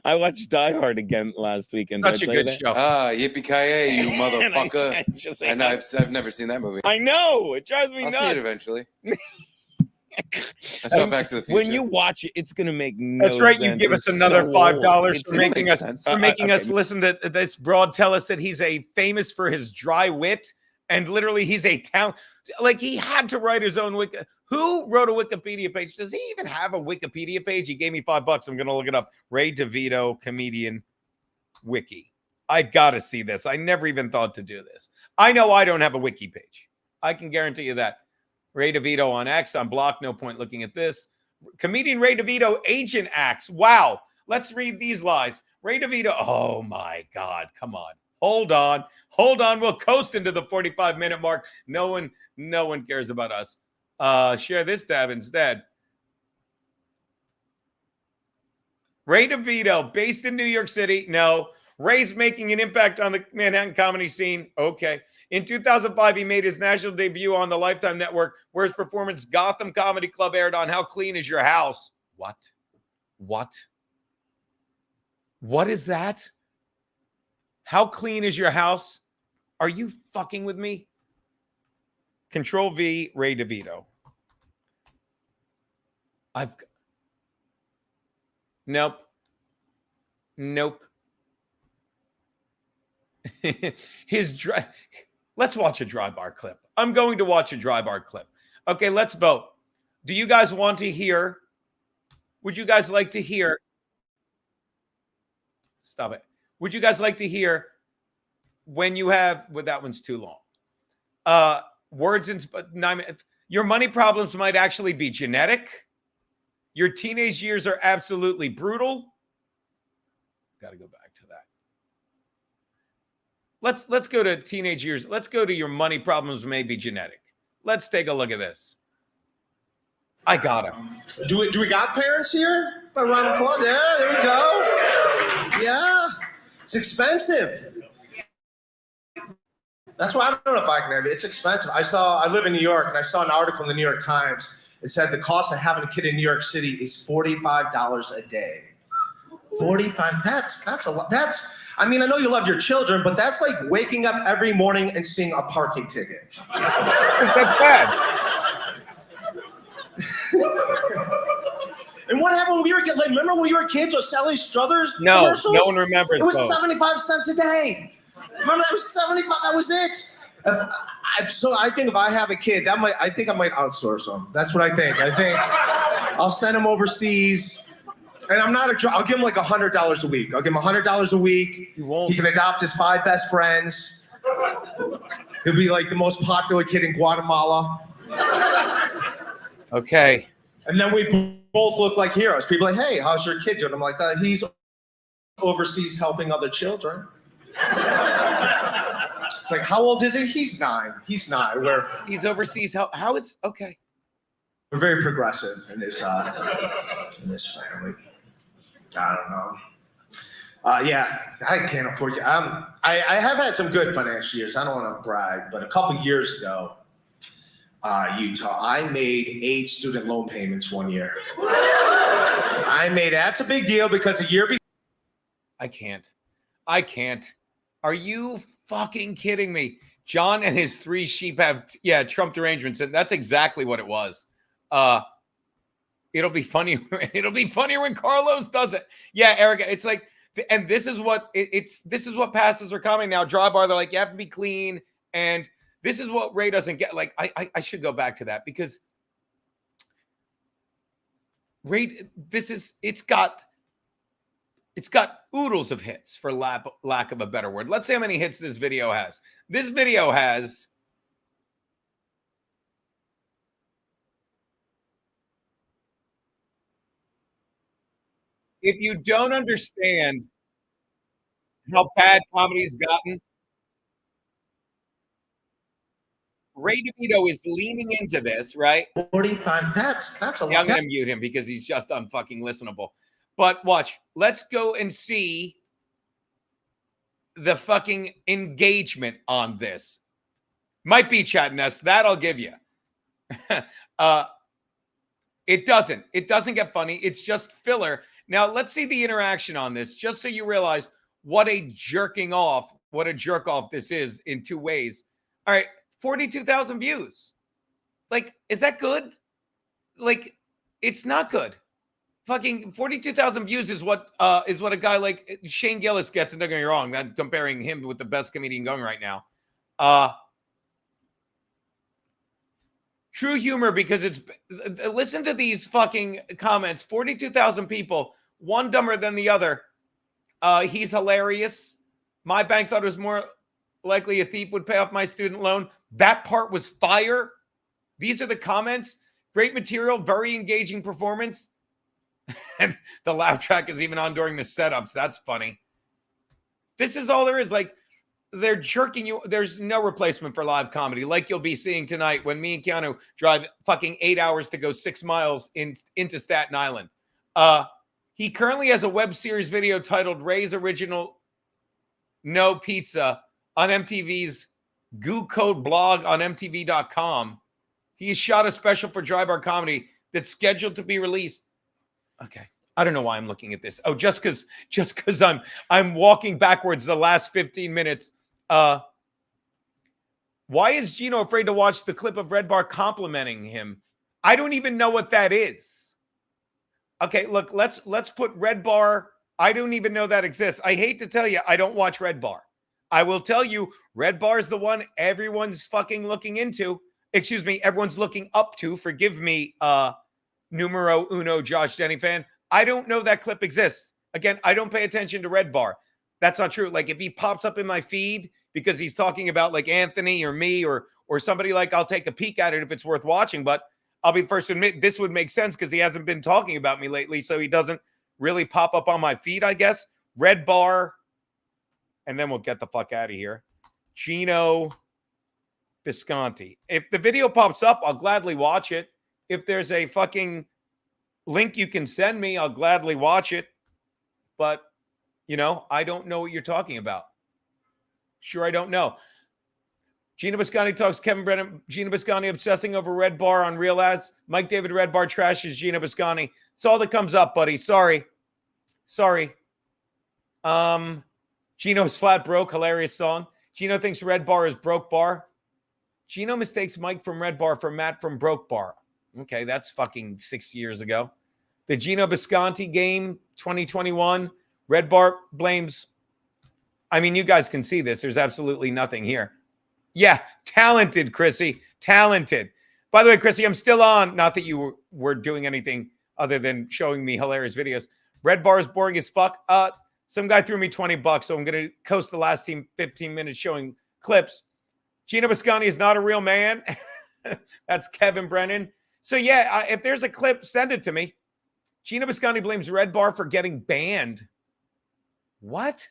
I watched Die Hard again last weekend. Did Such I a tell you good that? show. Ah, yippee-ki-yay, you motherfucker. I just say I know, I've never seen that movie. I know. It drives me I'll nuts. see it eventually. I saw Back to the Future. When you watch it, it's going to make no That's right. sense. You give us It's another so $5 old. for making us Okay. listen to this broad tell us that he's famous for his dry wit, and literally he's a talent. Like, he had to write his own wiki. Who wrote a Wikipedia page? Does he even have a Wikipedia page? He gave me $5. I'm going to look it up. Ray DeVito comedian wiki. I got to see this. I never even thought to do this. I know I don't have a wiki page. I can guarantee you that. Ray DeVito on X. I'm blocked. No point looking at this. Comedian Ray DeVito agent acts. Wow. Let's read these lies. Ray DeVito. Oh my God. Come on. Hold on. Hold on. We'll coast into the 45-minute mark. No one cares about us. Share this tab instead. Ray DeVito, based in New York City. No. Ray's making an impact on the Manhattan comedy scene. Okay. In 2005, he made his national debut on the Lifetime Network, where his performance Gotham Comedy Club aired on How Clean Is Your House? What? What is that? How clean is your house? Are you fucking with me? Control V, Ray DeVito. Nope. Let's watch a dry bar clip. I'm going to watch a dry bar clip. Okay, let's vote. Do you guys want to hear? Would you guys like to hear? Stop it. Would you guys like to hear when you have, well, that one's too long. Words in your money problems might actually be genetic. Your teenage years are absolutely brutal. Got to go back to that. Let's go to teenage years. Let's go to your money problems may be genetic. Let's take a look at this. I got him. Do we got parents here? Around the clock? Yeah, there we go. Yeah. It's expensive. That's why I don't know if I can have it. It's expensive. I live in New York, and I saw an article in the New York Times. It said the cost of having a kid in New York City is $45 a day. 45. That's a lot. I mean, I know you love your children, but that's like waking up every morning and seeing a parking ticket. That's bad. And what happened when we were kids? Like, remember when we were kids? Those Sally Struthers No, commercials? no one remembers It was those. 75 cents a day. Remember that was 75. That was it. I think if I have a kid, I think I might outsource them. That's what I think. I think I'll send him overseas. And I'll give him like $100 a week. I'll give him $100 a week. He can adopt his 5 best friends. He'll be like the most popular kid in Guatemala. Okay. And then we both look like heroes. People are like, hey, how's your kid doing? I'm like, he's overseas helping other children. It's like, how old is he? He's 9. He's 9. He's overseas. How is okay? We're very progressive in this family. I don't know. Yeah, I can't afford you. I have had some good financial years. I don't want to brag, but a couple years ago, Utah, I made 8 student loan payments one year. That's a big deal because a year before. I can't. Are you fucking kidding me? John and his 3 sheep have, Trump derangements. And that's exactly what it was. It'll be funny. It'll be funnier when Carlos does it. Yeah, Erica, it's like, and this is what this is what passes are coming now. Drybar, they're like, you have to be clean. And this is what Ray doesn't get. Like, I should go back to that because Ray, it's got oodles of hits for lack of a better word. Let's see how many hits this video has. This video has if you don't understand how bad comedy's gotten, Ray DeVito is leaning into this, right? 45. That's a lot. Yeah, I'm going to mute him because he's just unfucking listenable. But watch. Let's go and see the fucking engagement on this. Might be chat nest. That I'll give you. It doesn't get funny. It's just filler. Now, let's see the interaction on this, just so you realize what a jerk off this is in 2 ways. All right, 42,000 views. Like, is that good? Like, it's not good. Fucking 42,000 views is what a guy like Shane Gillis gets, and don't get me wrong, I'm comparing him with the best comedian going right now. True humor, because listen to these fucking comments. 42,000 people, one dumber than the other. He's hilarious. My bank thought it was more likely a thief would pay off my student loan. That part was fire. These are the comments. Great material, very engaging performance. And the laugh track is even on during the setups. That's funny. This is all there is. Like, they're jerking you. There's no replacement for live comedy like you'll be seeing tonight when me and Keanu drive fucking 8 hours to go 6 miles into Staten Island. He currently has a web series video titled Ray's Original No Pizza on MTV's Goo Code blog on MTV.com. He has shot a special for Dry Bar Comedy that's scheduled to be released. Okay. I don't know why I'm looking at this. Oh, just because I'm walking backwards the last 15 minutes. Why is Gino afraid to watch the clip of Red Bar complimenting him? I don't even know what that is. Okay, look, let's put Red Bar. I don't even know that exists. I hate to tell you, I don't watch Red Bar. I will tell you, Red Bar is the one everyone's fucking looking into. Excuse me, everyone's looking up to. Forgive me, numero uno Josh Denny fan. I don't know that clip exists. Again, I don't pay attention to Red Bar. That's not true. Like, if he pops up in my feed because he's talking about like Anthony or me or somebody, like, I'll take a peek at it if it's worth watching. But I'll be first to admit this would make sense because he hasn't been talking about me lately, so he doesn't really pop up on my feed, I guess. Red Bar, and then we'll get the fuck out of here. Gino Bisconti. If the video pops up, I'll gladly watch it. If there's a fucking link you can send me, I'll gladly watch it. But, you know, I don't know what you're talking about. Sure, I don't know. Gina Biscotti talks Kevin Brennan. Gina Biscotti obsessing over Red Bar on Real Ass. Mike David Red Bar trashes Gina Biscotti. It's all that comes up, buddy. Sorry. Gino's flat broke. Hilarious song. Gino thinks Red Bar is broke bar. Gino mistakes Mike from Red Bar for Matt from Broke Bar. Okay, that's fucking 6 years ago. The Gino Bisconti game, 2021. Red Bar blames. I mean, you guys can see this. There's absolutely nothing here. Yeah, talented, Chrissy. Talented. By the way, Chrissy, I'm still on. Not that you were doing anything other than showing me hilarious videos. Red Bar is boring as fuck. Some guy threw me $20, so I'm going to coast the last 15 minutes showing clips. Gino Biscotti is not a real man. That's Kevin Brennan. So, yeah, if there's a clip, send it to me. Gino Biscotti blames Red Bar for getting banned. What?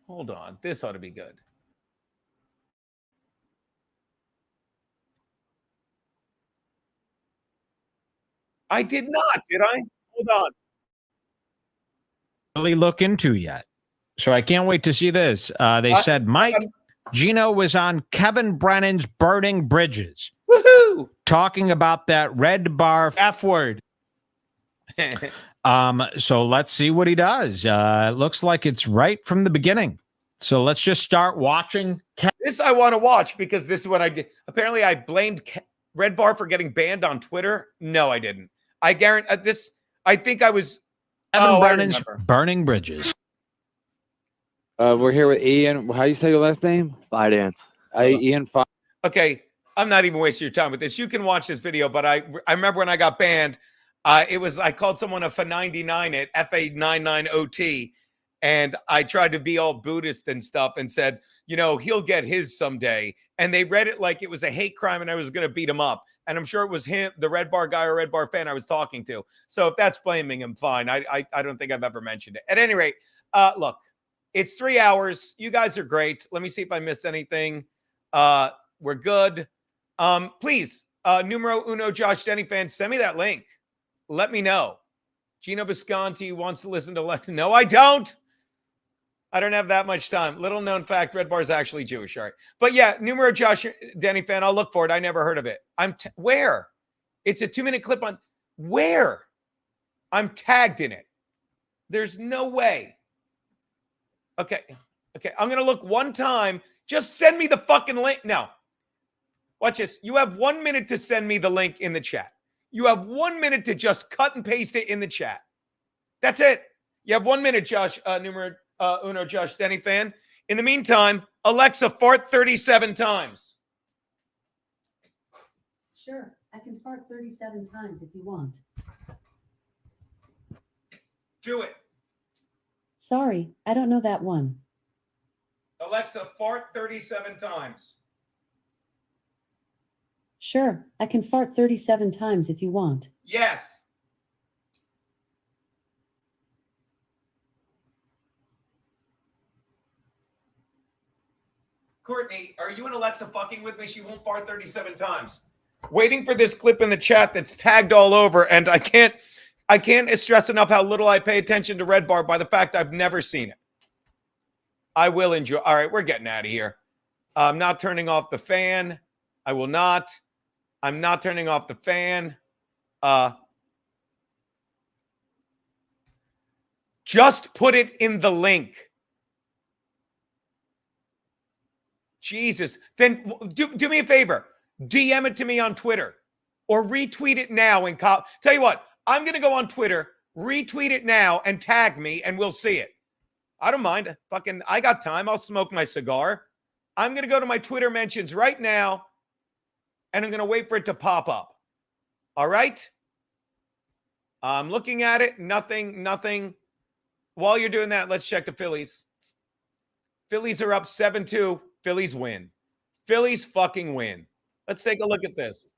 Hold on. This ought to be good. I did not, did I? Hold on. Really look into yet. So I can't wait to see this. They said Mike Gino was on Kevin Brennan's Burning Bridges. Woohoo! Talking about that red bar F word. So let's see what he does. It looks like it's right from the beginning. So let's just start watching. This I want to watch because this is what I did. Apparently, I blamed Red Bar for getting banned on Twitter. No, I didn't. I guarantee this. I think I was. Kevin Brennan's Burning Bridges. We're here with Ian. How do you say your last name? Finance. Ian. Okay, I'm not even wasting your time with this. You can watch this video, but I remember when I got banned. It was I called someone a F99 at FA99OT, and I tried to be all Buddhist and stuff and said, you know, he'll get his someday. And they read it like it was a hate crime and I was going to beat him up. And I'm sure it was him, the Red Bar guy or Red Bar fan I was talking to. So if that's blaming him, fine. I don't think I've ever mentioned it. At any rate, look, it's 3 hours. You guys are great. Let me see if I missed anything. We're good. Please, numero uno Josh Denny fans, send me that link. Let me know. Gino Bisconti wants to listen to Lex. No, I don't. I don't have that much time. Little known fact, Red Bar is actually Jewish. All right. But yeah, numero Josh Denny fan. I'll look for it. I never heard of it. Where? It's a 2-minute clip on where? I'm tagged in it. There's no way. Okay. Okay. I'm going to look one time. Just send me the fucking link. Now, watch this. You have 1 minute to send me the link in the chat. You have 1 minute to just cut and paste it in the chat. That's it. You have 1 minute, Josh, numero uno Josh Denny fan. In the meantime, Alexa, fart 37 times. Sure, I can fart 37 times if you want. Do it. Sorry, I don't know that one. Alexa, fart 37 times. Sure, I can fart 37 times if you want. Yes. Courtney, are you and Alexa fucking with me? She won't fart 37 times. Waiting for this clip in the chat that's tagged all over, and I can't stress enough how little I pay attention to Red Bar by the fact I've never seen it. I will enjoy. All right, we're getting out of here. I'm not turning off the fan. I will not. I'm not turning off the fan. Just put it in the link. Jesus. Then do me a favor. DM it to me on Twitter or retweet it now. And tell you what, I'm going to go on Twitter, retweet it now and tag me and we'll see it. I don't mind. I got time. I'll smoke my cigar. I'm going to go to my Twitter mentions right now and I'm going to wait for it to pop up. All right? I'm looking at it. Nothing. While you're doing that, let's check the Phillies. Phillies are up 7-2. Phillies win. Phillies fucking win. Let's take a look at this.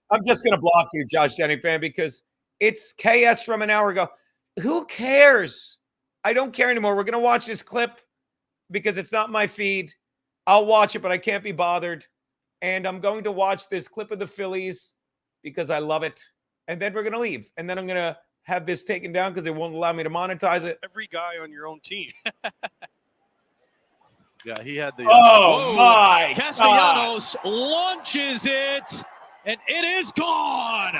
I'm just going to block you, Josh Denny fan, because it's KS from an hour ago. Who cares? I don't care anymore. We're going to watch this clip because it's not my feed. I'll watch it, but I can't be bothered. And I'm going to watch this clip of the Phillies because I love it. And then we're going to leave. And then I'm going to have this taken down because they won't allow me to monetize it. Every guy on your own team. Yeah, he had the. Oh, my Castellanos launches it, and it is gone.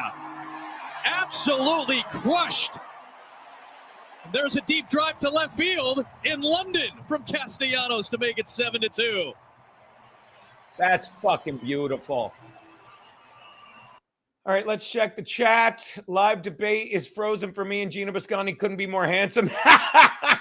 Absolutely crushed. There's a deep drive to left field in London from Castellanos to make it 7-2. That's fucking beautiful. All right, let's check the chat. Live debate is frozen for me and Gino Bisconti couldn't be more handsome.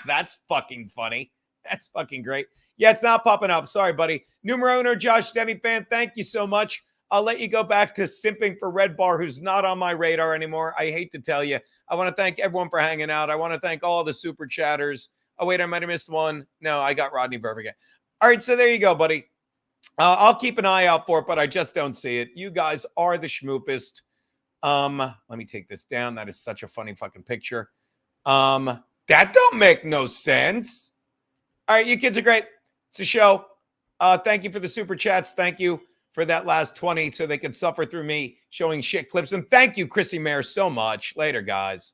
That's fucking funny. That's fucking great. Yeah, it's not popping up. Sorry, buddy. Numero uno, Josh Denny fan, thank you so much. I'll let you go back to simping for Red Bar, who's not on my radar anymore. I hate to tell you. I want to thank everyone for hanging out. I want to thank all the super chatters. Oh, wait, I might have missed one. No, I got Rodney Verb again. All right, so there you go, buddy. I'll keep an eye out for it, but I just don't see it. You guys are the schmoopest. Let me take this down. That is such a funny fucking picture. That don't make no sense. All right, you kids are great. It's a show. Thank you for the super chats. Thank you for that last 20 so they can suffer through me showing shit clips. And thank you, Chrissie Mayr, so much. Later, guys.